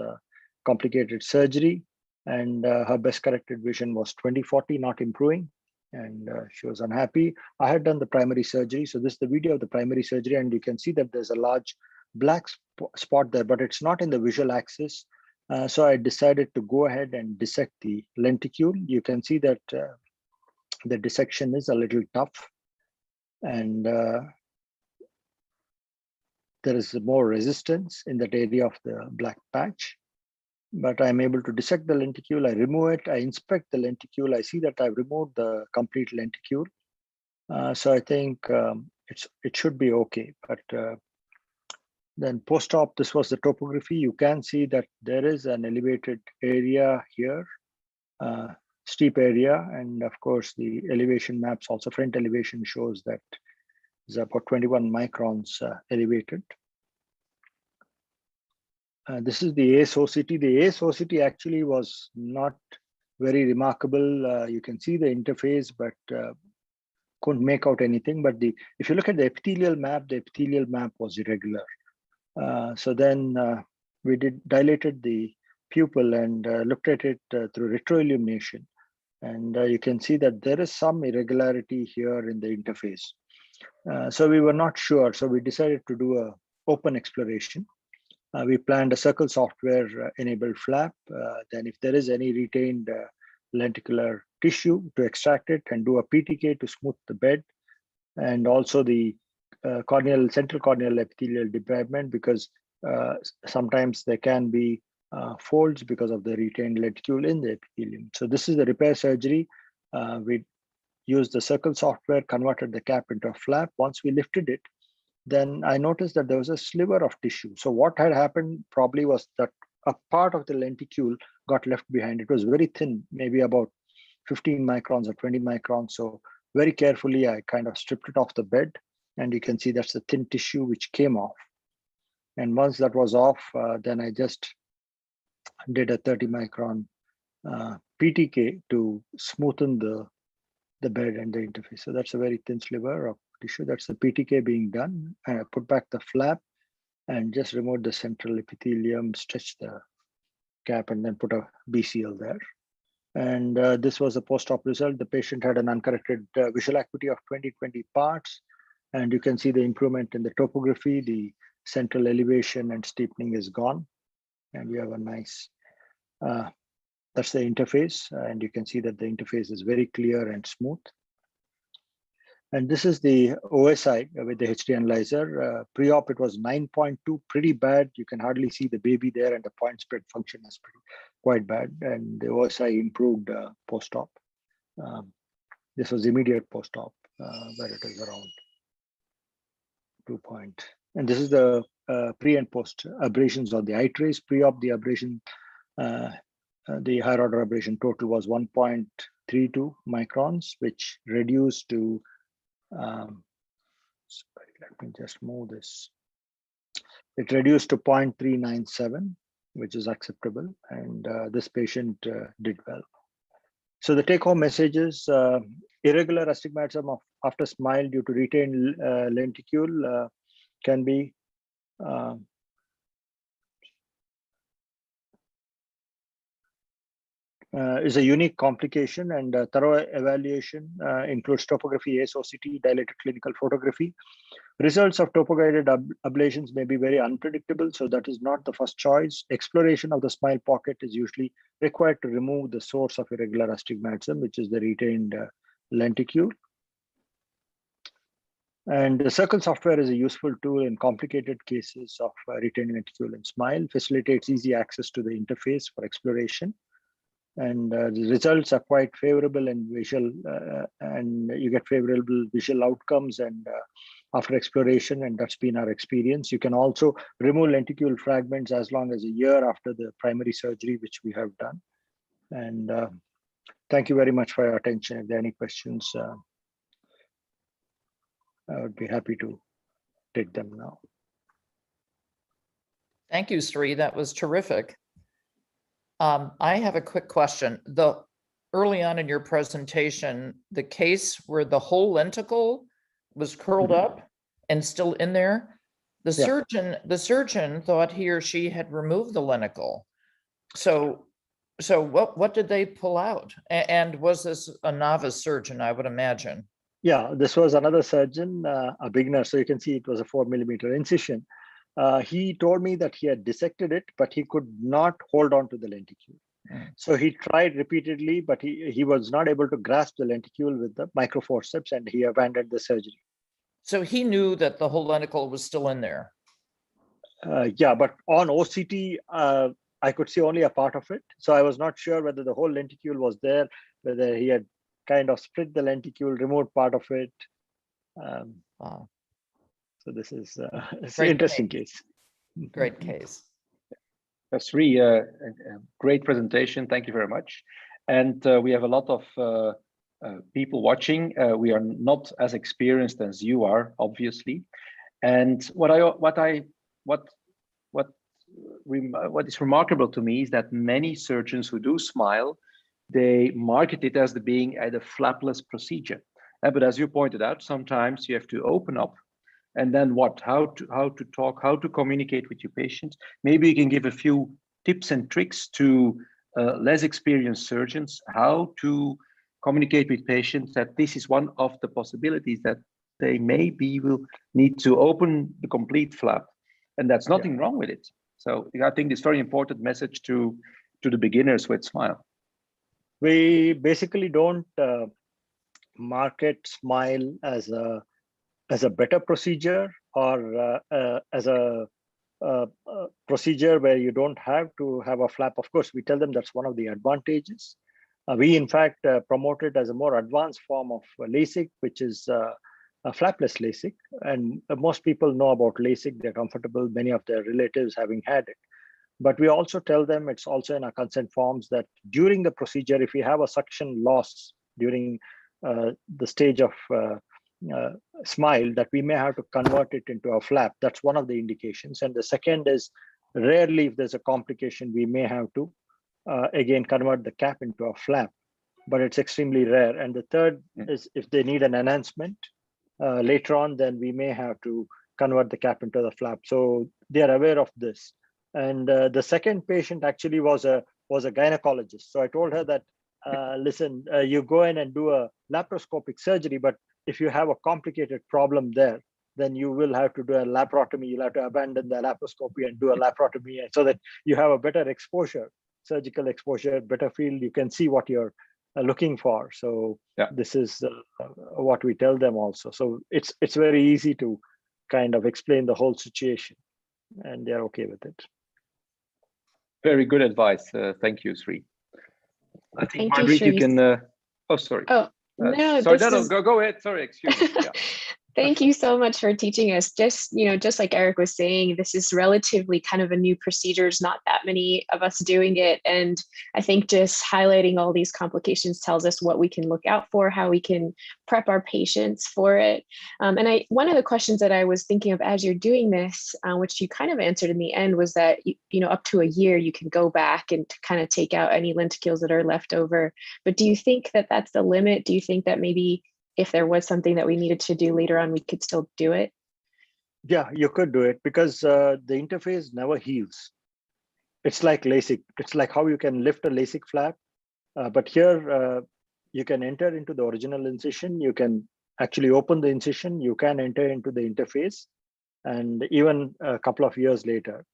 Speaker 17: complicated surgery, and her best corrected vision was 20/40, not improving, and she was unhappy. I had done the primary surgery, so this is the video of the primary surgery, and you can see that there's a large black spot there, but it's not in the visual axis. So I decided to go ahead and dissect the lenticule. You can see that the dissection is a little tough, and there is more resistance in that area of the black patch. But I'm able to dissect the lenticule. I remove it. I inspect the lenticule. I see that I've removed the complete lenticule. So I think it should be okay. But then post-op, this was the topography. You can see that there is an elevated area here, steep area. And of course, the elevation maps, also front elevation shows that is about 21 microns elevated. This is the ASOCT. The ASOCT actually was not very remarkable. You can see the interface, but couldn't make out anything. But if you look at the epithelial map was irregular. So then we dilated the pupil and looked at it through retroillumination. And you can see that there is some irregularity here in the interface. So we were not sure. So we decided to do an open exploration. We planned a circle software enabled flap. Then if there is any retained lenticular tissue, to extract it and do a PTK to smooth the bed, and also the central corneal epithelial debridement, because sometimes there can be folds because of the retained lenticule in the epithelium. So this is the repair surgery. We used the circle software, converted the cap into a flap. Once we lifted it, then I noticed that there was a sliver of tissue. So what had happened probably was that a part of the lenticule got left behind. It was very thin, maybe about 15 microns or 20 microns. So very carefully, I kind of stripped it off the bed. And you can see that's the thin tissue which came off. And once that was off, then I just did a 30 micron PTK to smoothen the bed and the interface. So that's a very thin sliver of tissue. That's the PTK being done. And I put back the flap and just remove the central epithelium, stretch the cap, and then put a BCL there. And this was a post-op result. The patient had an uncorrected visual acuity of 20/20 parts. And you can see the improvement in the topography. The central elevation and steepening is gone. And we have a nice, that's the interface. And you can see that the interface is very clear and smooth. And this is the OSI with the HD analyzer. Pre-op, it was 9.2, pretty bad. You can hardly see the baby there, and the point spread function is quite bad. And the OSI improved post-op. This was immediate post-op, where it is around 2 point. And this is the pre and post abrasions on the eye trace. Pre-op, the abrasion, the higher order abrasion total was 1.32 microns, which reduced to, sorry, let me just move this. It reduced to 0.397, which is acceptable. And this patient did well. So the take-home message is irregular astigmatism after smile due to retained lenticule can be is a unique complication, and thorough evaluation includes topography, ASOCT, dilated clinical photography. Results of topo-guided ablations may be very unpredictable, so that is not the first choice. Exploration of the smile pocket is usually required to remove the source of irregular astigmatism, which is the retained lenticule. And the circle software is a useful tool in complicated cases of retained lenticule and smile, facilitates easy access to the interface for exploration. And the results are quite favorable and visual, and you get favorable visual outcomes and after exploration, and that's been our experience. You can also remove lenticule fragments as long as a year after the primary surgery, which we have done. And thank you very much for your attention. If there are any questions, I would be happy to take them now.
Speaker 14: Thank you, Sri. That was terrific. I have a quick question. Early on in your presentation, the case where the whole lenticle was curled up and still in there, the surgeon thought he or she had removed the lenticle. So what did they pull out? And was this a novice surgeon, I would imagine? Yeah,
Speaker 17: this was another surgeon, a beginner. So you can see it was a 4 millimeter incision. he told me that he had dissected it, but he could not hold on to the lenticule. So he tried repeatedly, but he was not able to grasp the lenticule with the microforceps, and he abandoned the surgery.
Speaker 14: So he knew that the whole lenticle was still in there.
Speaker 17: Yeah, but on OCT, I could see only a part of it. So I was not sure whether the whole lenticule was there, whether he had kind of split the lenticule, removed part of it.
Speaker 14: Wow.
Speaker 17: So this is it's an interesting case.
Speaker 14: Great case.
Speaker 13: That's really a great presentation. Thank you very much. And we have a lot of people watching. We are not as experienced as you are, obviously. And what is remarkable to me is that many surgeons who do smile, they market it as being a flapless procedure. But as you pointed out, sometimes you have to open up. And then what? How to talk, how to communicate with your patients. Maybe you can give a few tips and tricks to less experienced surgeons, how to communicate with patients that this is one of the possibilities, that they maybe will need to open the complete flap. And that's nothing wrong with it. So I think it's very important message to the beginners with SMILE.
Speaker 17: We basically don't market SMILE as a better procedure, or as a procedure where you don't have to have a flap. Of course, we tell them that's one of the advantages. We in fact promote it as a more advanced form of LASIK, which is a flapless LASIK. And most people know about LASIK, they're comfortable, many of their relatives having had it. But we also tell them, it's also in our consent forms, that during the procedure, if you have a suction loss during the stage of SMILE, that we may have to convert it into a flap. That's one of the indications. And the second is, rarely if there's a complication, we may have to again convert the cap into a flap, but it's extremely rare. And the third is, if they need an enhancement later on, then we may have to convert the cap into the flap. So they are aware of this. And the second patient actually was a gynecologist. So I told her that, listen, you go in and do a laparoscopic surgery, but if you have a complicated problem there, then you will have to do a laparotomy. You'll have to abandon the laparoscopy and do a laparotomy, so that you have a better exposure, surgical exposure, better field. You can see what you're looking for. So this is what we tell them also. So it's very easy to kind of explain the whole situation, and they're okay with it.
Speaker 13: Very good advice. Thank you, Sri. I think, Marguerite, you can. Oh, sorry.
Speaker 16: Oh, no,
Speaker 13: sorry, go ahead. Sorry, excuse me. Yeah.
Speaker 16: Thank you so much for teaching us. Just like Eric was saying, this is relatively kind of a new procedure. There's not that many of us doing it. And I think just highlighting all these complications tells us what we can look out for, how we can prep our patients for it. And one of the questions that I was thinking of as you're doing this, which you kind of answered in the end, was that, up to a year, you can go back and kind of take out any lenticules that are left over. But do you think that that's the limit? Do you think that maybe if there was something that we needed to do later on, we could still do it?
Speaker 17: Yeah, you could do it, because the interface never heals. It's like LASIK. It's like how you can lift a LASIK flap, but here you can enter into the original incision. You can actually open the incision. You can enter into the interface, and even a couple of years later.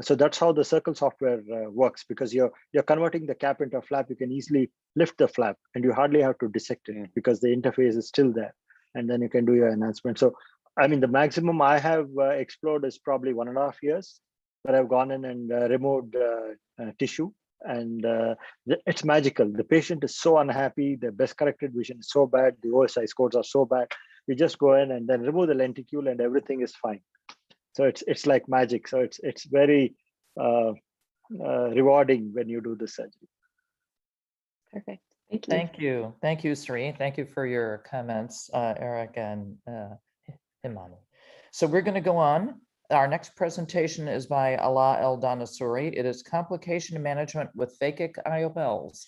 Speaker 17: So that's how the Circle software works, because you're converting the cap into a flap. You can easily lift the flap, and you hardly have to dissect it because the interface is still there, and then you can do your enhancement. So, I mean, the maximum I have explored is probably 1.5 years, where I've gone in and removed tissue, and it's magical. The patient is so unhappy. The best corrected vision is so bad. The OSI scores are so bad. You just go in and then remove the lenticule, and everything is fine. So it's like magic. So it's very rewarding when you do the surgery.
Speaker 16: Perfect. Thank you.
Speaker 14: Thank you. Thank you, Sri. Thank you for your comments, Eric and Yamane. So we're going to go on. Our next presentation is by Ala El Danasuri. It is Complication Management with Phakic IOLs.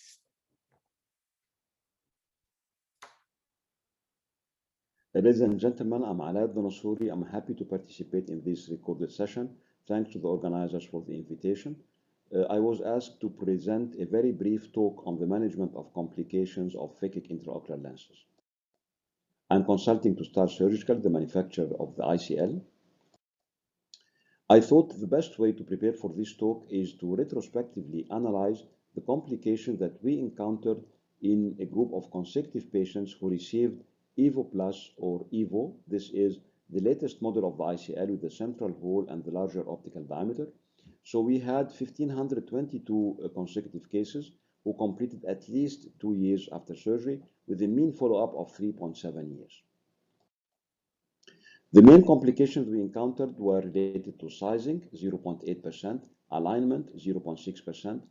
Speaker 1: Ladies and gentlemen, I'm Ala El Danasuri. I'm happy to participate in this recorded session. Thanks to the organizers for the invitation. I was asked to present a very brief talk on the management of complications of phakic intraocular lenses. I'm consulting to Star Surgical, the manufacturer of the ICL. I thought the best way to prepare for this talk is to retrospectively analyze the complications that we encountered in a group of consecutive patients who received EVO Plus or EVO. This is the latest model of the ICL with the central hole and the larger optical diameter. So we had 1,522 consecutive cases who completed at least 2 years after surgery with a mean follow-up of 3.7 years. The main complications we encountered were related to sizing, 0.8%, alignment, 0.6%,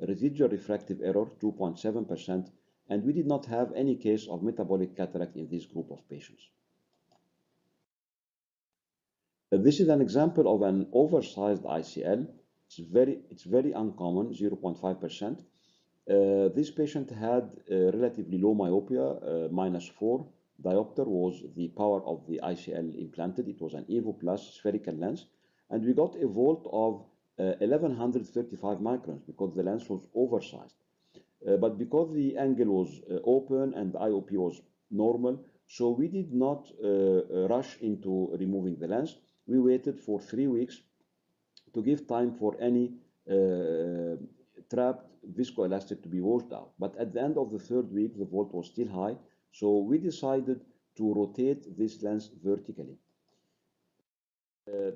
Speaker 1: residual refractive error, 2.7%, and we did not have any case of metabolic cataract in this group of patients. This is an example of an oversized ICL. It's very uncommon, 0.5%. This patient had relatively low myopia, -4. Diopter was the power of the ICL implanted. It was an EVO Plus spherical lens, and we got a volt of 1135 microns because the lens was oversized. But because the angle was open and the IOP was normal, so we did not rush into removing the lens. We waited for 3 weeks to give time for any trapped viscoelastic to be washed out. But at the end of the 3rd week, the volt was still high, so we decided to rotate this lens vertically.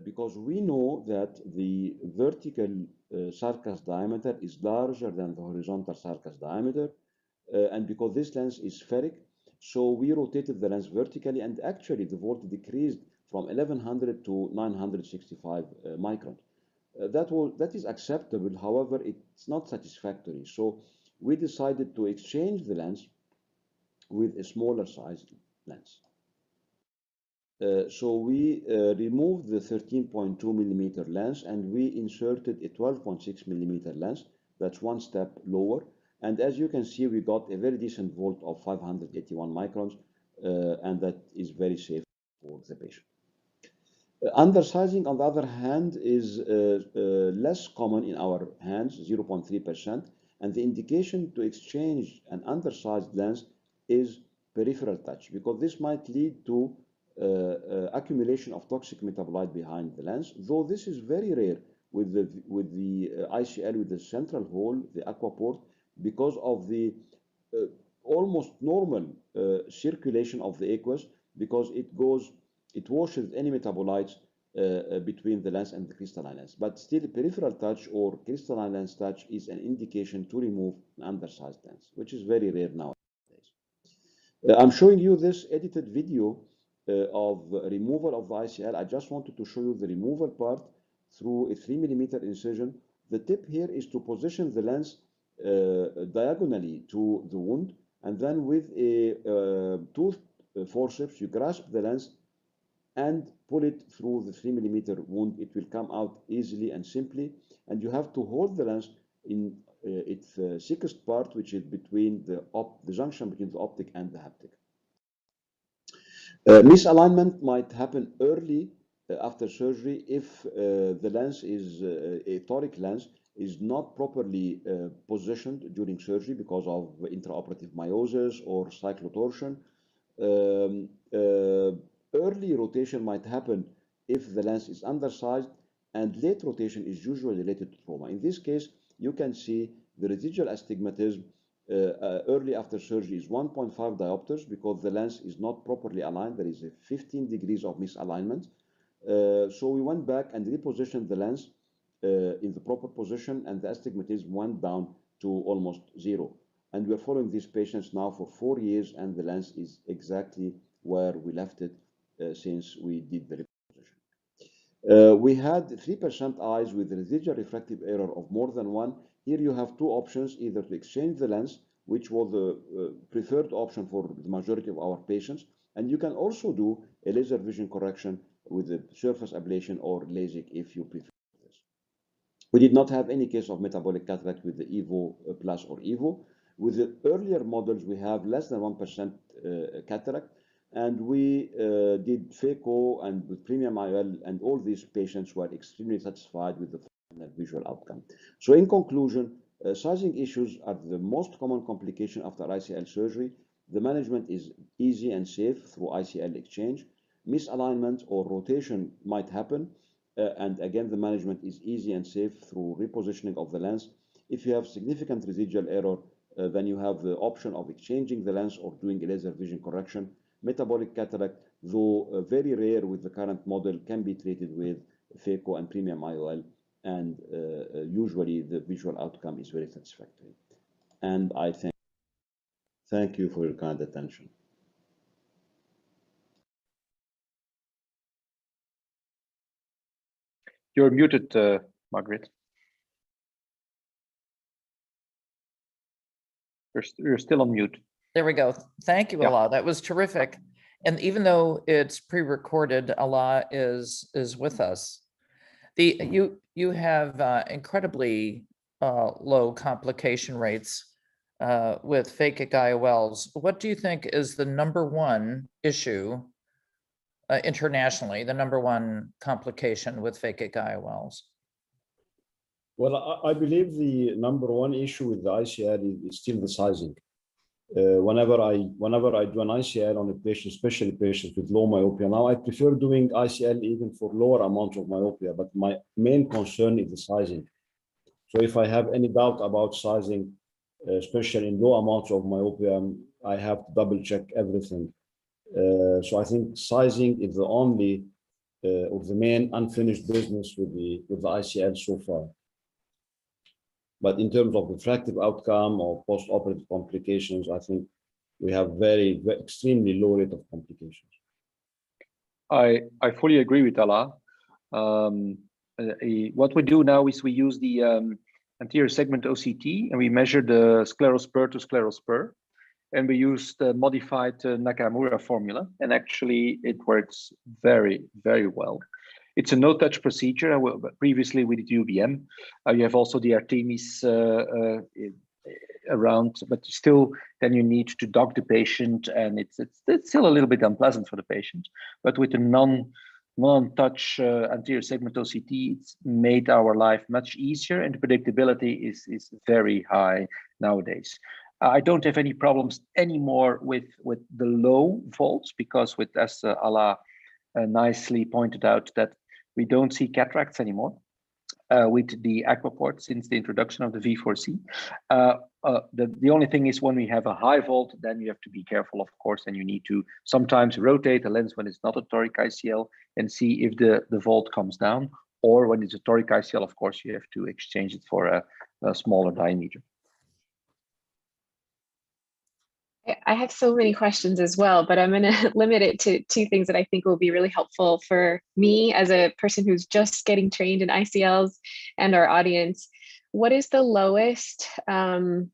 Speaker 1: Because we know that the vertical sulcus diameter is larger than the horizontal sulcus diameter, and because this lens is spheric, so we rotated the lens vertically, and actually the volt decreased from 1100 to 965 microns. That is acceptable, however, it's not satisfactory. So we decided to exchange the lens with a smaller size lens. So we removed the 13.2 millimeter lens and we inserted a 12.6 millimeter lens. That's 1 step lower. And as you can see, we got a very decent volt of 581 microns, and that is very safe for the patient. Undersizing, on the other hand, is less common in our hands, 0.3%, and the indication to exchange an undersized lens is peripheral touch, because this might lead to accumulation of toxic metabolite behind the lens, though this is very rare with the ICL with the central hole, the aquaport, because of the almost normal circulation of the aqueous, because it washes any metabolites between the lens and the crystalline lens. But still, peripheral touch or crystalline lens touch is an indication to remove an undersized lens, which is very rare nowadays. I'm showing you this edited video of removal of the ICL. I just wanted to show you the removal part through a 3 millimeter incision. The tip here is to position the lens diagonally to the wound, and then with a tooth forceps, you grasp the lens and pull it through the 3 millimeter wound. It will come out easily and simply, and you have to hold the lens in its thickest part, which is between the junction between the optic and the haptic. Misalignment might happen early after surgery if the lens is a toric lens is not properly positioned during surgery because of intraoperative meiosis or cyclotorsion. Early rotation might happen if the lens is undersized, and late rotation is usually related to trauma. In this case, you can see the residual astigmatism early after surgery is 1.5 diopters because the lens is not properly aligned. There is a 15 degrees of misalignment. So we went back and repositioned the lens in the proper position, and the astigmatism went down to almost 0. And we're following these patients now for 4 years, and the lens is exactly where we left it since we did the reposition. We had 3% eyes with residual refractive error of more than 1. Here you have 2 options, either to exchange the lens, which was the preferred option for the majority of our patients, and you can also do a laser vision correction with the surface ablation or Lasik if you prefer this. We did not have any case of metabolic cataract with the EVO Plus or EVO. With the earlier models, we have less than 1% cataract, and we did phaco and with premium IOL, and all these patients were extremely satisfied with the final visual outcome. So in conclusion, sizing issues are the most common complication after ICL surgery. The management is easy and safe through ICL exchange. Misalignment or rotation might happen, And again, the management is easy and safe through repositioning of the lens. If you have significant residual error, then you have the option of exchanging the lens or doing a laser vision correction. Metabolic cataract, though very rare with the current model, can be treated with phaco and premium IOL, and usually the visual outcome is very satisfactory. And I thank you for your kind attention.
Speaker 13: You're muted, Margaret. You're still on mute.
Speaker 14: There we go. Thank you, Allah. That was terrific. And even though it's pre-recorded, Allah is with us. You have incredibly low complication rates with phakic IOLs. What do you think is the #1 issue internationally, the #1 complication with phakic IOLs?
Speaker 2: Well, I believe the #1 issue with the ICL is still the sizing. Whenever I do an ICL on a patient, especially patients with low myopia, now I prefer doing ICL even for lower amounts of myopia, but my main concern is the sizing. So if I have any doubt about sizing, especially in low amounts of myopia, I have to double check everything. So I think sizing is the only of the main unfinished business with the ICL so far. But in terms of refractive outcome or post-operative complications, I think we have very extremely low rate of complications.
Speaker 13: I fully agree with Allah. What we do now is we use the anterior segment OCT, and we measure the sclerospur to sclerospur, and we use the modified Nakamura formula, and actually it works very, very well. It's a no-touch procedure. Previously we did UVM. You have also the Artemis around, but still, then you need to dock the patient, and it's still a little bit unpleasant for the patient. But with a non-touch anterior segment OCT, it's made our life much easier, and the predictability is very high nowadays. I don't have any problems anymore with the low volts, because with, as Allah nicely pointed out, that we don't see cataracts anymore with the Aquaport since the introduction of the V4C. The only thing is when we have a high volt, then you have to be careful, of course, and you need to sometimes rotate the lens when it's not a toric ICL and see if the volt comes down, or when it's a toric ICL, of course, you have to exchange it for a smaller diameter.
Speaker 16: I have so many questions as well, but I'm going to limit it to 2 things that I think will be really helpful for me as a person who's just getting trained in ICLs and our audience. What is the lowest or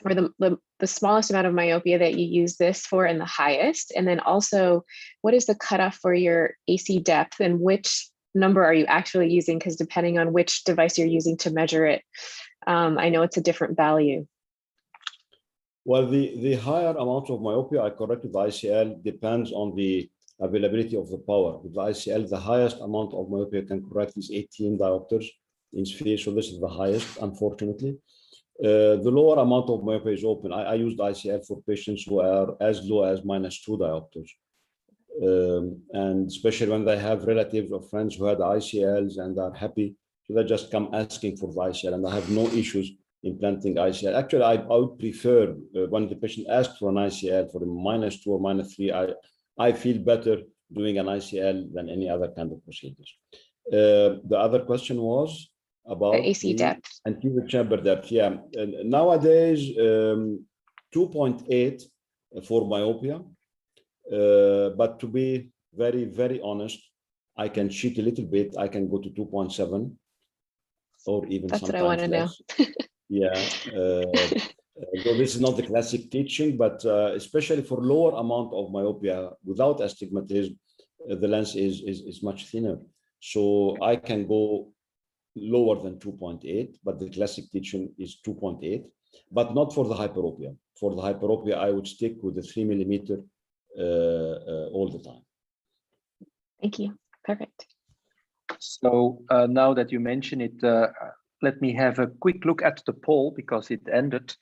Speaker 16: the smallest amount of myopia that you use this for, and the highest? And then also, what is the cutoff for your AC depth, and which number are you actually using? Because depending on which device you're using to measure it, I know it's a different value.
Speaker 2: Well, the higher amount of myopia I correct with the ICL depends on the availability of the power. With the ICL, the highest amount of myopia can correct is 18 diopters in sphere, so this is the highest, unfortunately. The lower amount of myopia is open. I used ICL for patients who are as low as -2 diopters. And especially when they have relatives or friends who had ICLs and are happy, so they just come asking for the ICL, and I have no issues implanting ICL. Actually, I would prefer when the patient asks for an ICL for a -2 or -3, I feel better doing an ICL than any other kind of procedures. The other question was about
Speaker 16: the AC depth.
Speaker 2: Anterior chamber depth. Yeah, nowadays 2.8 for myopia, but to be very, very honest, I can cheat a little bit. I can go to 2.7 or even
Speaker 16: That's
Speaker 2: sometimes
Speaker 16: what I want to know.
Speaker 2: Yeah, so this is not the classic teaching, but especially for lower amount of myopia without astigmatism, the lens is much thinner. So I can go lower than 2.8, but the classic teaching is 2.8, but not for the hyperopia. For the hyperopia, I would stick with the 3 millimeter all the time.
Speaker 16: Thank you. Perfect.
Speaker 13: So now that you mention it, let me have a quick look at the poll, because it ended.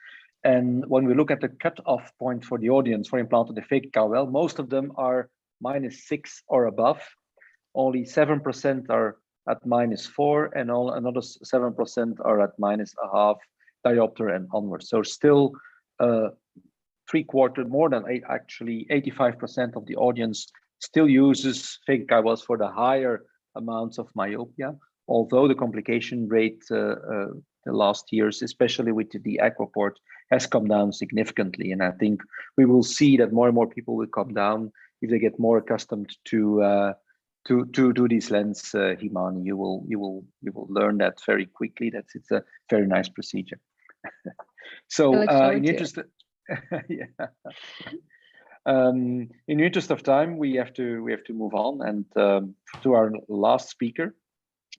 Speaker 13: And when we look at the cutoff point for the audience for implanted phakic IOL, most of them are -6 or above. Only 7% are at -4, and another 7% are at -0.5 diopter and onwards. So still three-quarter, more than actually 85% of the audience still uses phakic IOLs for the higher amounts of myopia, although the complication rate the last years, especially with the Aquaport, has come down significantly. And I think we will see that more and more people will come down if they get more accustomed to do these lens, Yamane. You will learn that very quickly. That it's a very nice procedure. So in the interest of, yeah. In the interest of time, we have to move on and to our last speaker.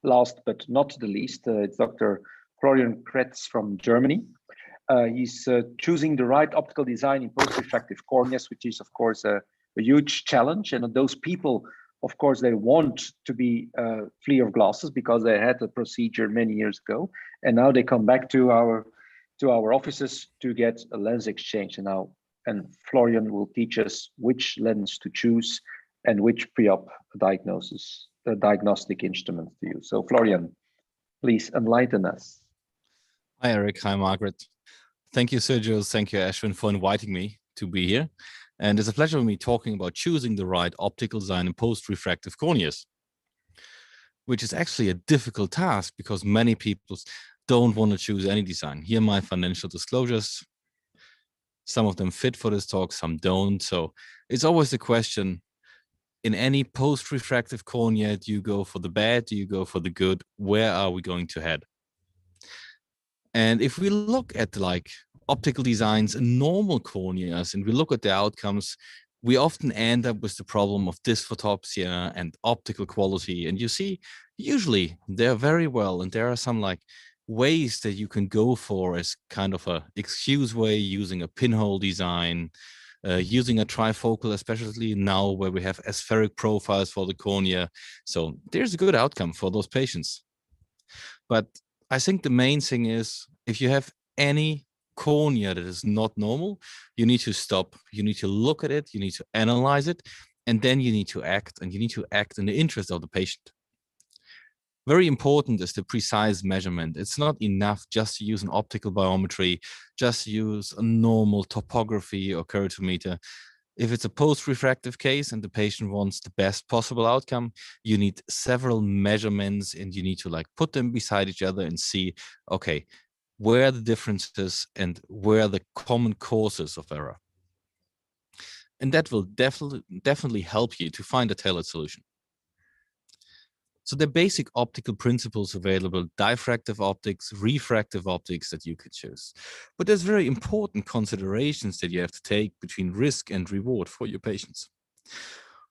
Speaker 13: Last but not the least, it's Dr. Florian Kretz from Germany. He's choosing the right optical design in post-refractive corneas, which is of course a huge challenge. And those people, of course, they want to be free of glasses because they had a procedure many years ago, and now they come back to our offices to get a lens exchange. And Florian will teach us which lens to choose and which pre-op diagnostic instruments to use. So Florian, please enlighten us.
Speaker 4: Hi, Eric. Hi, Margaret. Thank you, Sergio. Thank you, Ashwin, for inviting me to be here. And it's a pleasure for me talking about choosing the right optical design in post-refractive corneas, which is actually a difficult task because many people don't want to choose any design. Here are my financial disclosures. Some of them fit for this talk, some don't. So it's always the question, in any post-refractive cornea, do you go for the bad? Do you go for the good? Where are we going to head? And if we look at like optical designs in normal corneas and we look at the outcomes, we often end up with the problem of dysphotopsia and optical quality. And you see, usually they're very well. And there are some like ways that you can go for as kind of a excuse way, using a pinhole design, using a trifocal, especially now where we have aspheric profiles for the cornea. So there's a good outcome for those patients. But I think the main thing is, if you have any cornea that is not normal, you need to stop. You need to look at it, you need to analyze it, and then you need to act, and you need to act in the interest of the patient. Very important is the precise measurement. It's not enough just to use an optical biometry, just use a normal topography or keratometer. If it's a post-refractive case and the patient wants the best possible outcome, you need several measurements and you need to like put them beside each other and see, okay, where are the differences and where are the common causes of error. And that will definitely help you to find a tailored solution. So the basic optical principles available, diffractive optics, refractive optics that you could choose. But there's very important considerations that you have to take between risk and reward for your patients.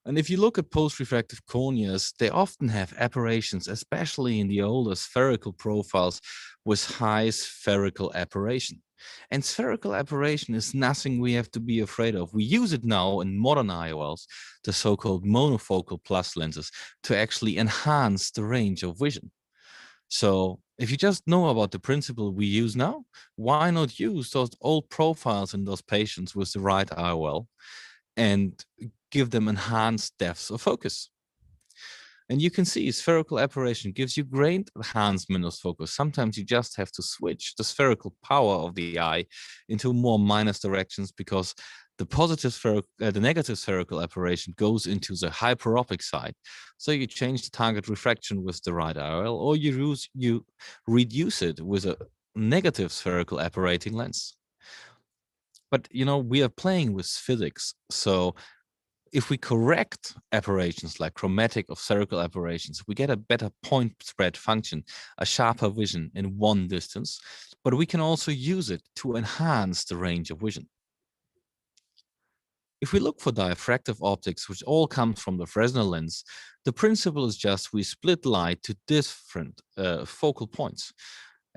Speaker 4: And if you look at post-refractive corneas, they often have aberrations, especially in the older spherical profiles with high spherical aberration. And spherical aberration is nothing we have to be afraid of. We use it now in modern IOLs, the so-called monofocal plus lenses, to actually enhance the range of vision. So if you just know about the principle we use now, why not use those old profiles in those patients with the right IOL and give them enhanced depths of focus? And you can see spherical aberration gives you great enhancement of focus. Sometimes you just have to switch the spherical power of the eye into more minus directions because the negative spherical aberration goes into the hyperopic side. So you change the target refraction with the right IOL, or you reduce it with a negative spherical apparating lens. But you know, we are playing with physics, so if we correct aberrations like chromatic or spherical aberrations, we get a better point spread function, a sharper vision in one distance, but we can also use it to enhance the range of vision. If we look for diffractive optics, which all comes from the Fresnel lens, the principle is just we split light to different focal points.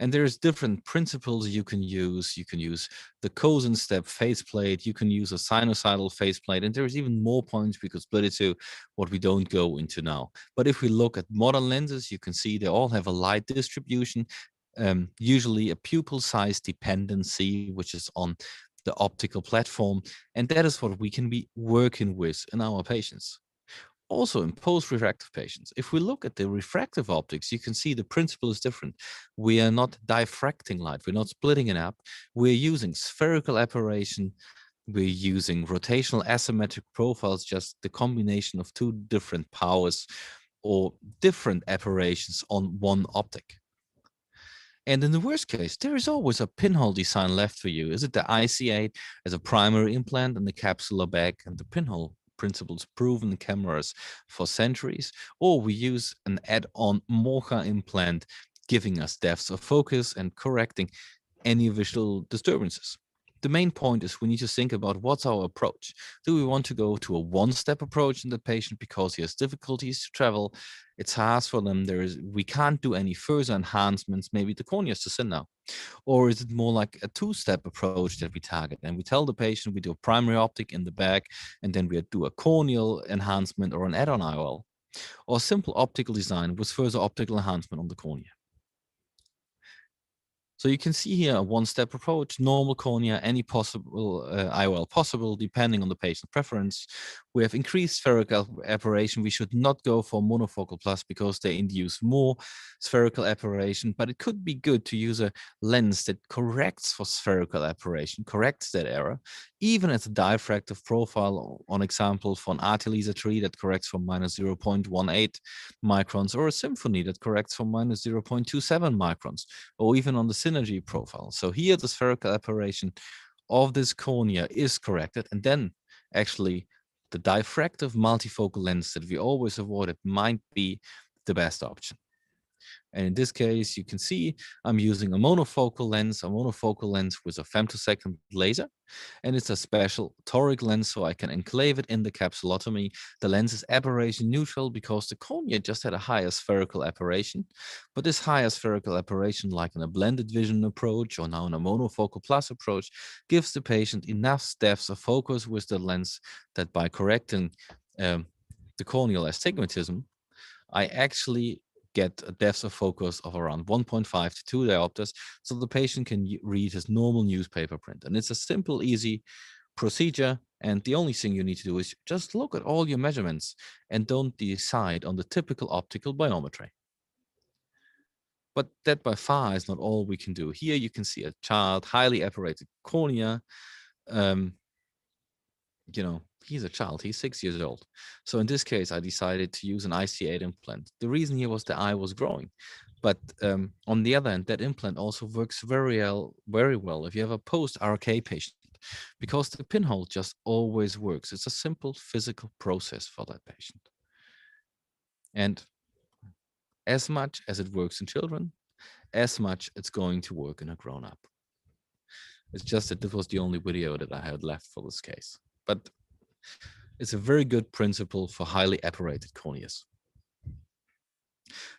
Speaker 4: And there's different principles you can use. You can use the Cosin step faceplate. You can use a sinusoidal faceplate. And there's even more points we could split it to, what we don't go into now. But if we look at modern lenses, you can see they all have a light distribution, usually a pupil size dependency, which is on the optical platform. And that is what we can be working with in our patients. Also in post-refractive patients, if we look at the refractive optics, you can see the principle is different. We are not diffracting light. We're not splitting it up. We're using spherical aberration. We're using rotational asymmetric profiles, just the combination of two different powers or different aberrations on one optic. And in the worst case, there is always a pinhole design left for you. Is it the IC8 as a primary implant and the capsular bag and the pinhole principles proven in cameras for centuries? Or we use an add-on Mocha implant, giving us depth of focus and correcting any visual disturbances. The main point is we need to think about what's our approach. Do we want to go to a one-step approach in the patient because he has difficulties to travel? It's hard for them. We can't do any further enhancements. Maybe the cornea is too thin now. Or is it more like a two-step approach that we target? And we tell the patient we do a primary optic in the back, and then we do a corneal enhancement or an add-on IOL, or simple optical design with further optical enhancement on the cornea. So you can see here a one-step approach, normal cornea, any possible IOL possible, depending on the patient preference. We have increased spherical aberration. We should not go for monofocal plus because they induce more spherical aberration, but it could be good to use a lens that corrects for spherical aberration, corrects that error, even at a diffractive profile, on example, for an RT laser tree that corrects for minus 0.18 microns, or a symphony that corrects for minus 0.27 microns, or even on the synergy profile. So here the spherical aberration of this cornea is corrected, and then actually the diffractive multifocal lens that we always avoided might be the best option. And in this case, you can see I'm using a monofocal lens with a femtosecond laser. And it's a special toric lens, so I can enclave it in the capsulotomy. The lens is aberration neutral because the cornea just had a higher spherical aberration. But this higher spherical aberration, like in a blended vision approach or now in a monofocal plus approach, gives the patient enough depth of focus with the lens that by correcting the corneal astigmatism, I actually get a depth of focus of around 1.5 to 2 diopters, so the patient can read his normal newspaper print. And it's a simple, easy procedure. And the only thing you need to do is just look at all your measurements and don't decide on the typical optical biometry. But that by far is not all we can do. Here you can see a child, highly aberrated cornea. You know, he's a child, he's 6 years old. So in this case, I decided to use an IC8 implant. The reason here was the eye was growing. But on the other hand, that implant also works very well if you have a post-RK patient, because the pinhole just always works. It's a simple physical process for that patient. And as much as it works in children, as much it's going to work in a grown-up. It's just that this was the only video that I had left for this case. But it's a very good principle for highly aberrated corneas.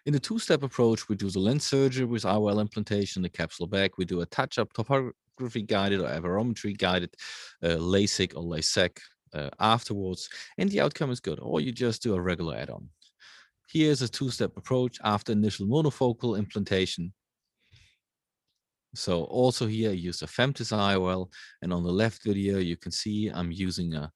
Speaker 4: In the two-step approach, we do the lens surgery with IOL implantation, the capsular bag. We do a touch-up topography guided or aberrometry guided Lasik or Lasik afterwards, and the outcome is good. Or you just do a regular add-on. Here's a two-step approach after initial monofocal implantation. So also here I use a femtis IOL, and on the left video you can see I'm using a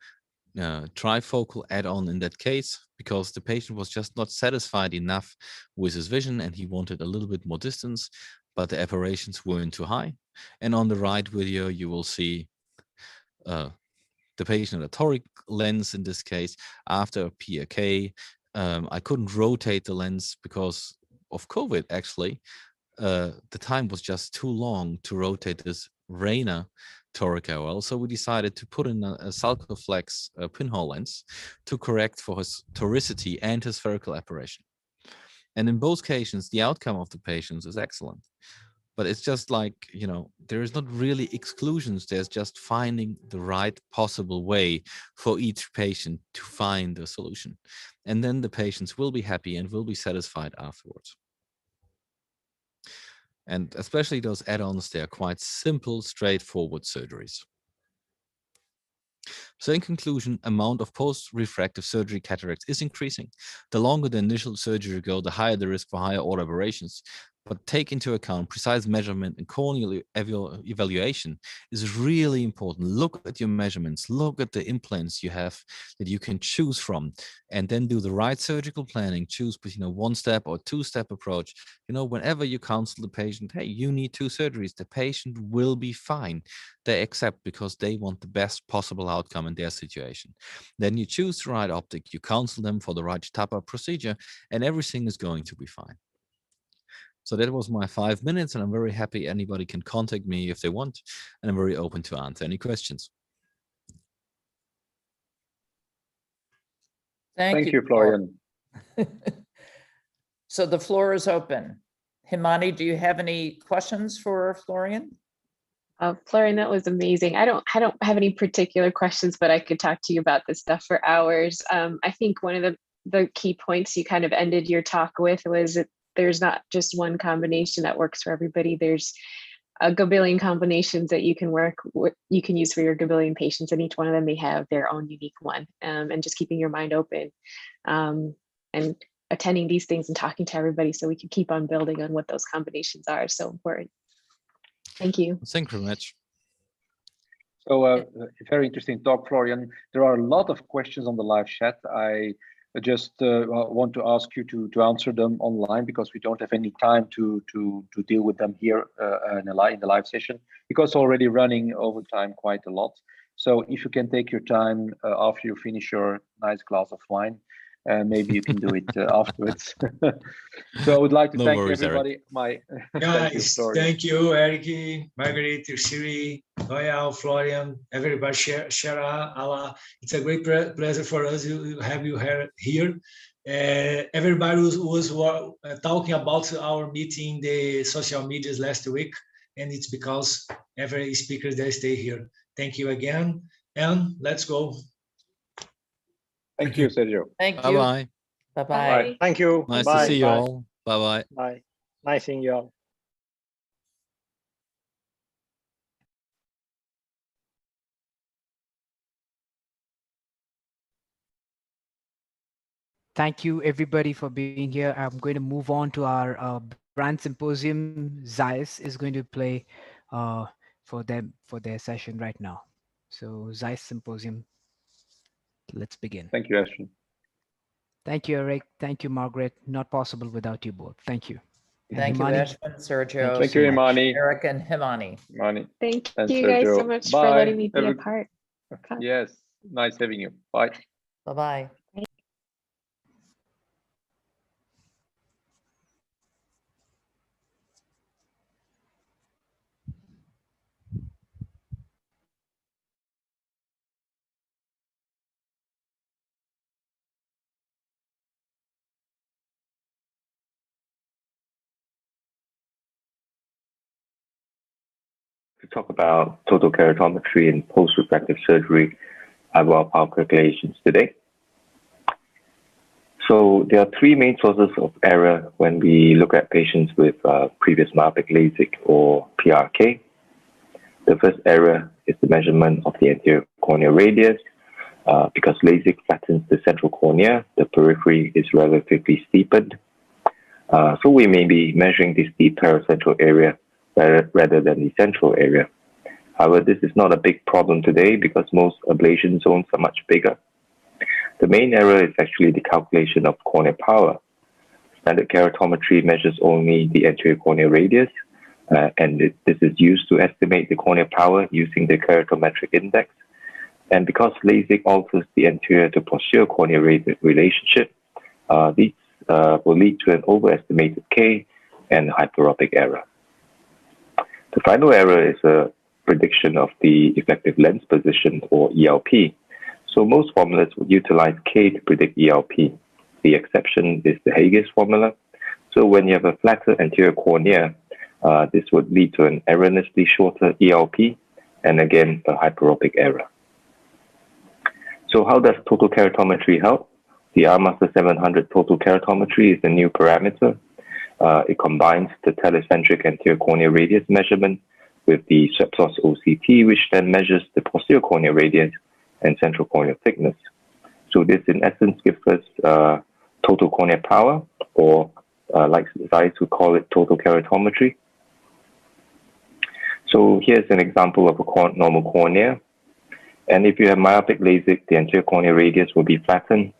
Speaker 4: trifocal add-on in that case because the patient was just not satisfied enough with his vision and he wanted a little bit more distance, but the aberrations weren't too high. And on the right video you will see the patient had a toric lens in this case after a PRK. I couldn't rotate the lens because of COVID actually. The time was just too long to rotate this Rayner toric IOL, so we decided to put in a Salcoflex pinhole lens to correct for his toricity and his spherical aberration. And in both cases, the outcome of the patients is excellent. But it's just like, you know, there is not really exclusions. There's just finding the right possible way for each patient to find a solution. And then the patients will be happy and will be satisfied afterwards. And especially those add-ons, they are quite simple, straightforward surgeries. So in conclusion, amount of post-refractive surgery cataracts is increasing. The longer the initial surgery ago, the higher the risk for higher order aberrations. but take into account precise measurement and corneal evaluation is really important. Look at your measurements, look at the implants you have that you can choose from, and then do the right surgical planning. Choose between a one-step or two-step approach. Whenever you counsel the patient, hey, you need 2 surgeries, the patient will be fine. They accept because they want the best possible outcome in their situation. Then you choose the right optic, you counsel them for the right TAPA procedure, and everything is going to be fine. So that was my 5 minutes, and I'm very happy anybody can contact me if they want, and I'm very open to answer any questions.
Speaker 14: Thank you,
Speaker 13: Florian.
Speaker 14: So the floor is open. Yamane, do you have any questions for Florian?
Speaker 16: Florian, that was amazing. I don't have any particular questions, but I could talk to you about this stuff for hours. I think one of the key points you kind of ended your talk with was that there's not just one combination that works for everybody. There's a gabillion combinations that you can use for your gabillion patients, and each one of them may have their own unique one. And just keeping your mind open and attending these things and talking to everybody so we can keep on building on what those combinations are is so important. Thank you.
Speaker 4: Thank you very much.
Speaker 13: So very interesting talk, Florian. There are a lot of questions on the live chat. I just want to ask you to answer them online because we don't have any time to deal with them here in the live session, because it's already running over time quite a lot. So if you can take your time after you finish your nice glass of wine, maybe you can do it afterwards. So I would like to thank everybody.
Speaker 22: Guys, thank you, Eric, Margaret, Siri, Royal, Florian, everybody, Shara, Allah. It's a great pleasure for us to have you here. Everybody was talking about our meeting, the social medias last week, and it's because every speaker they stay here. Thank you again, and let's go.
Speaker 13: Thank you, Sergio.
Speaker 14: Thank you.
Speaker 4: Bye-bye.
Speaker 14: Bye-bye.
Speaker 19: Thank you.
Speaker 4: Nice
Speaker 19: Bye.
Speaker 4: to see you
Speaker 19: Bye.
Speaker 4: all. Bye-bye.
Speaker 19: Bye. Nice seeing you all.
Speaker 18: Thank you, everybody, for being here. I'm going to move on to our brand symposium. Zeiss is going to play for their session right now. So Zeiss symposium, let's begin.
Speaker 13: Thank you, Ashton.
Speaker 18: Thank you, Eric. Thank you, Margaret. Not possible without you both. Thank you. And
Speaker 14: Thank you,
Speaker 18: Yamane,
Speaker 14: Ashwin, Sergio.
Speaker 13: Thank you, Yamane.
Speaker 14: Eric and Yamane.
Speaker 16: Thank
Speaker 13: and
Speaker 16: you guys so
Speaker 13: Sergio.
Speaker 16: much
Speaker 13: Bye.
Speaker 16: for letting me be a part.
Speaker 13: Yes, nice having you. Bye.
Speaker 14: Bye-bye.
Speaker 20: To talk about total keratometry and post-refractive surgery IOL power calculations today. So there are 3 main sources of error when we look at patients with previous myopic LASIK or PRK. The first error is the measurement of the anterior corneal radius. Because LASIK flattens the central cornea, the periphery is relatively steepened. So we may be measuring the steep paracentral area rather than the central area. However, this is not a big problem today because most ablation zones are much bigger. The main error is actually the calculation of corneal power. Standard keratometry measures only the anterior corneal radius, and this is used to estimate the corneal power using the keratometric index. And because LASIK alters the anterior to posterior corneal relationship, these will lead to an overestimated K and hyperopic error. The final error is a prediction of the effective lens position, or ELP. So most formulas would utilize K to predict ELP. The exception is the Haigis formula. So when you have a flatter anterior cornea, this would lead to an erroneously shorter ELP and again a hyperopic error. So how does total keratometry help? The RMaster 700 total keratometry is a new parameter. It combines the telecentric anterior corneal radius measurement with the SwepSource OCT, which then measures the posterior corneal radius and central corneal thickness. So this in essence gives us total corneal power, or like Zeiss would call it total keratometry. So here's an example of a normal cornea. And if you have myopic LASIK, the anterior corneal radius will be flattened.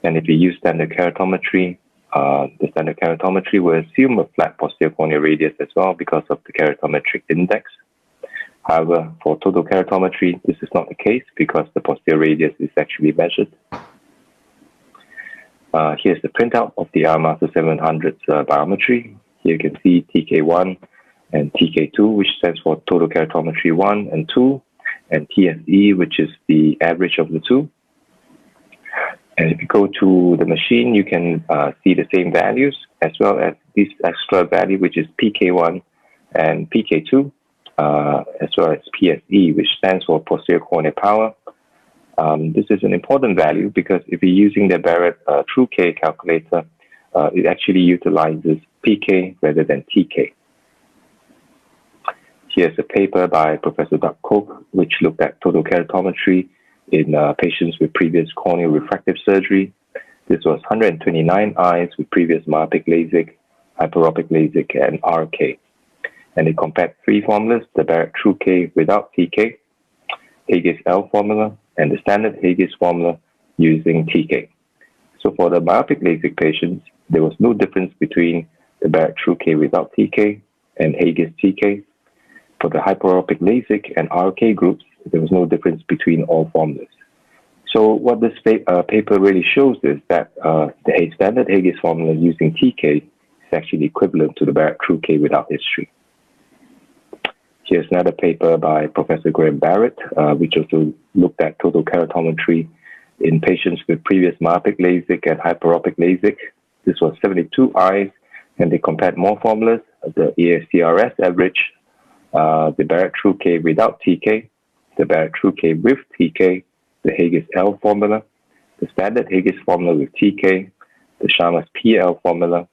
Speaker 20: And if you use standard keratometry, the standard keratometry will assume a flat posterior corneal radius as well because of the keratometric index. However, for total keratometry, this is not the case because the posterior radius is actually measured. Here's the printout of the IOLs 700's biometry. Here you can see TK1 and TK2, which stands for total keratometry 1 and 2, and TSE, which is the average of the two. And if you go to the machine, you can see the same values as well as this extra value, which is PK1 and PK2, as well as PSE, which stands for posterior corneal power. This is an important value because if you're using the Barrett TrueK calculator, it actually utilizes PK rather than TK. Here's a paper by Professor Doug Cook, which looked at total keratometry in patients with previous corneal refractive surgery. This was 129 eyes with previous myopic LASIK, hyperopic LASIK, and RK. And they compared three formulas, the Barrett TrueK without TK, Haigis L formula, and the standard Haigis formula using TK. So for the myopic LASIK patients, there was no difference between the Barrett TrueK without TK and Haigis TK. For the hyperopic LASIK and RK groups, there was no difference between all formulas. So what this paper really shows is that the standard Haigis formula using TK is actually equivalent to the Barrett TrueK without history. Here's another paper by Professor Graham Barrett, which also looked at total keratometry in patients with previous myopic LASIK and hyperopic LASIK. This was 72 eyes, and they compared more formulas, the ASCRS average, the Barrett TrueK without TK, the Barrett TrueK with TK, the Haigis L formula, the standard Haigis formula with TK, the Sharma's PL formula,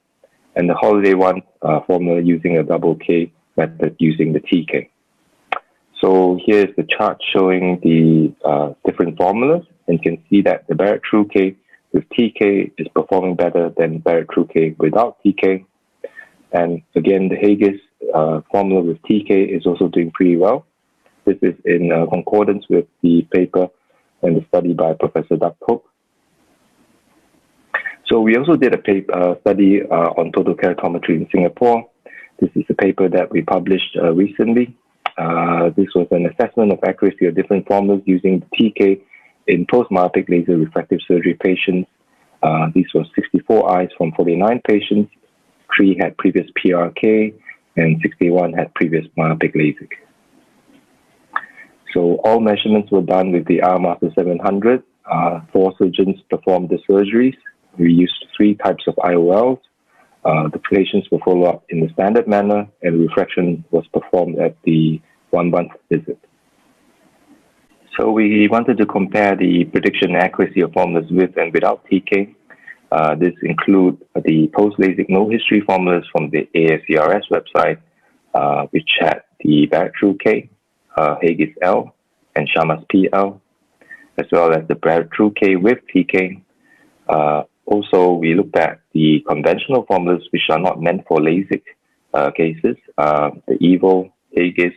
Speaker 20: and the Holiday 1 formula using a double K method using the TK. So here's the chart showing the different formulas, and you can see that the Barrett TrueK with TK is performing better than Barrett TrueK without TK. And again, the Haigis formula with TK is also doing pretty well. This is in concordance with the paper and the study by Professor Doug Cook. So we also did a study on total keratometry in Singapore. This is a paper that we published recently. This was an assessment of accuracy of different formulas using the TK in post-myopic laser refractive surgery patients. These were 64 eyes from 49 patients. 3 had previous PRK, and 61 had previous myopic LASIK. So all measurements were done with the IOLs 700. 4 surgeons performed the surgeries. We used 3 types of IOLs. The patients were followed up in the standard manner, and refraction was performed at the 1-month visit. So we wanted to compare the prediction accuracy of formulas with and without TK. This includes the post-LASIK no history formulas from the ASCRS website, which had the Barrett TrueK, Haigis L, and Sharma's PL, as well as the Barrett TrueK with TK. Also, we looked at the conventional formulas, which are not meant for LASIK cases, the EVO, Haigis,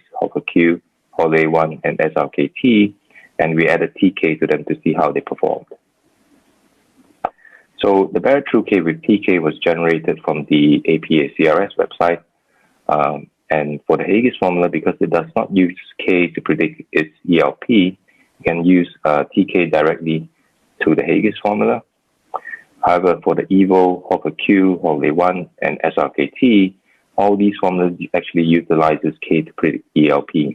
Speaker 20: Q, Holiday 1, and SRKT, and we added TK to them to see how they performed. So the Barrett TrueK with TK was generated from the APACRS website. And for the Haigis formula, because it does not use K to predict its ELP, you can use TK directly to the Haigis formula. However, for the EVO, Q, Holiday 1, and SRKT, all these formulas actually utilizes K to predict ELP.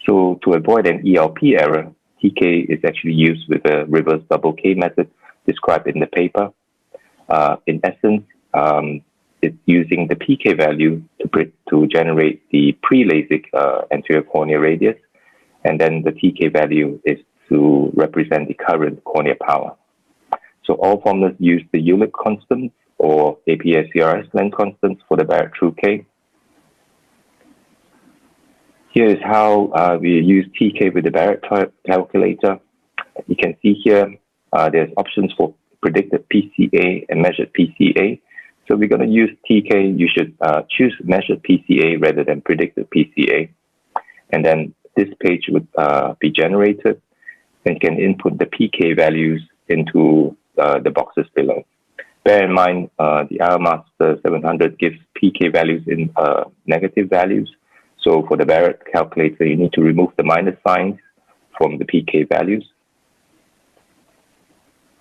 Speaker 20: So to avoid an ELP error, TK is actually used with a reverse double K method described in the paper. In essence, it's using the PK value to generate the pre-LASIK anterior corneal radius, and then the TK value is to represent the current corneal power. So all formulas use the Euler constant or APACRS length constants for the Barrett TrueK. Here is how we use TK with the Barrett calculator. You can see here there's options for predicted PCA and measured PCA. So we're going to use TK. You should choose measured PCA rather than predicted PCA. And then this page would be generated, and you can input the PK values into the boxes below. Bear in mind, the IOLmaster 700 gives PK values in negative values. So for the Barrett calculator, you need to remove the minus signs from the PK values.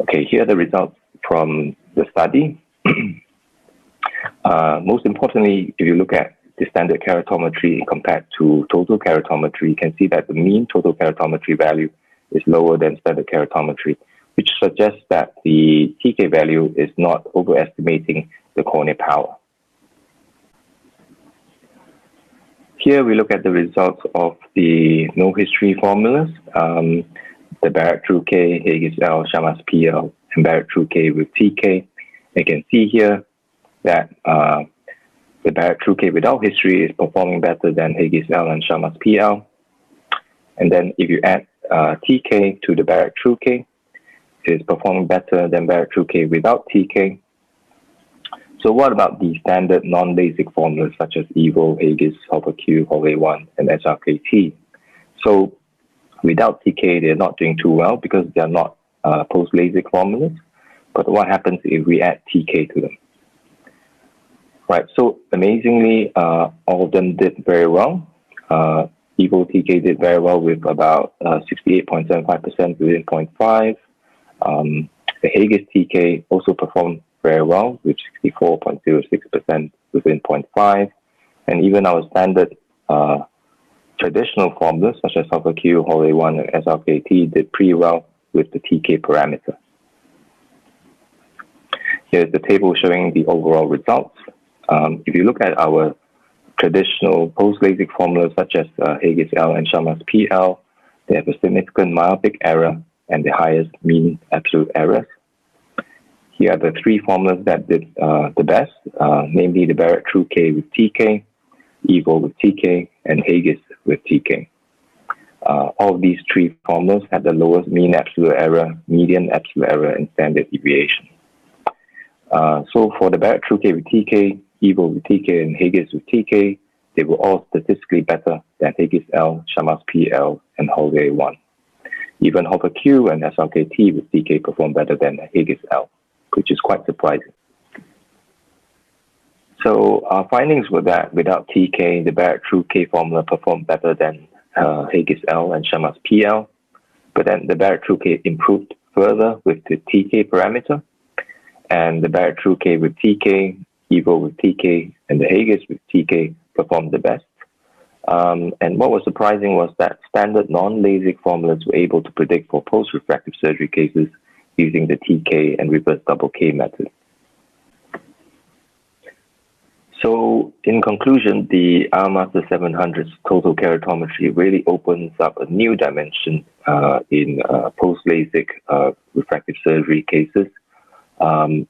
Speaker 20: Okay, here are the results from the study. Most importantly, if you look at the standard keratometry compared to total keratometry, you can see that the mean total keratometry value is lower than standard keratometry, which suggests that the TK value is not overestimating the cornea power. Here we look at the results of the no history formulas, the Barrett True K, Haigis L, Shamas PL, and Barrett True K with TK. You can see here that the Barrett True K without history is performing better than Haigis L and Shamas PL. And then if you add TK to the Barrett True K, it is performing better than Barrett True K without TK. So what about the standard non-LASIK formulas such as EVO, Haigis, Q, HOLA1, and SRKT? So without TK, they're not doing too well because they're not post-LASIK formulas. But what happens if we add TK to them? Right, so amazingly, all of them did very well. EVO TK did very well with about 68.75% within 0.5. The Haigis TK also performed very well with 64.06% within 0.5. And even our standard traditional formulas such as Q, HOLA1, and SRKT did pretty well with the TK parameter. Here's the table showing the overall results. If you look at our traditional post-LASIK formulas such as Haigis L and Shamas PL, they have a significant myopic error and the highest mean absolute errors. Here are the three formulas that did the best, namely the Barrett True K with TK, EVO with TK, and Haigis with TK. All of these three formulas had the lowest mean absolute error, median absolute error, and standard deviation. So for the Barrett True K with TK, EVO with TK, and Haigis with TK, they were all statistically better than Haigis L, Shamas PL, and HOLA1. Even Q and SRKT with TK performed better than Haigis L, which is quite surprising. So our findings were that without TK, the Barrett True K formula performed better than Haigis L and Shamas PL, but then the Barrett True K improved further with the TK parameter, and the Barrett True K with TK, EVO with TK, and the Haigis with TK performed the best. And what was surprising was that standard non-LASIK formulas were able to predict for post-refractive surgery cases using the TK and reverse double K method. So in conclusion, the IOLmaster 700's total keratometry really opens up a new dimension in post-LASIK refractive surgery cases.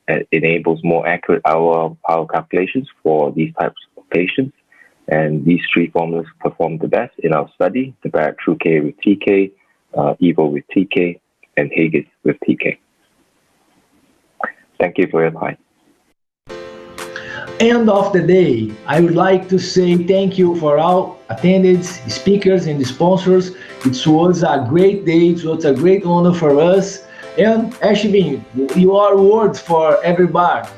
Speaker 20: It enables more accurate IOL power calculations for these types of patients. And these three formulas performed the best in our study: the Barrett True K with TK, EVO with TK, and Haigis with TK. Thank you for your time.
Speaker 22: End of the day, I would like to say thank you for all attended speakers and sponsors. It was a great day. It was a great honor for us. And Ashwin, your words for everybody.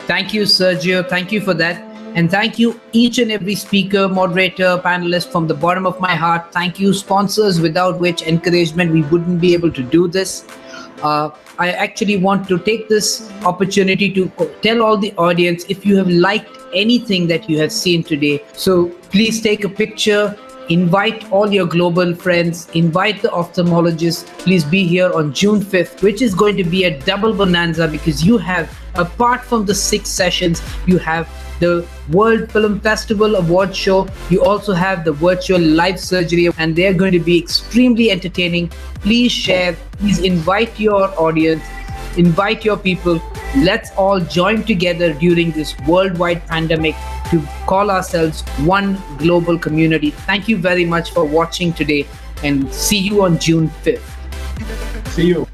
Speaker 7: Thank you, Sergio. Thank you for that. And thank you each and every speaker, moderator, panelist from the bottom of my heart. Thank you, sponsors, without which encouragement we wouldn't be able to do this. I actually want to take this opportunity to tell all the audience if you have liked anything that you have seen today. So please take a picture, invite all your global friends, invite the ophthalmologists. Please be here on June 5th, which is going to be a double bonanza because you have, apart from the 6 sessions, you have the World Film Festival Award Show. You also have the virtual live surgery, and they're going to be extremely entertaining. Please share, please invite your audience, invite your people. Let's all join together during this worldwide pandemic to call ourselves one global community. Thank you very much for watching today, and see you on June 5th.
Speaker 22: See you.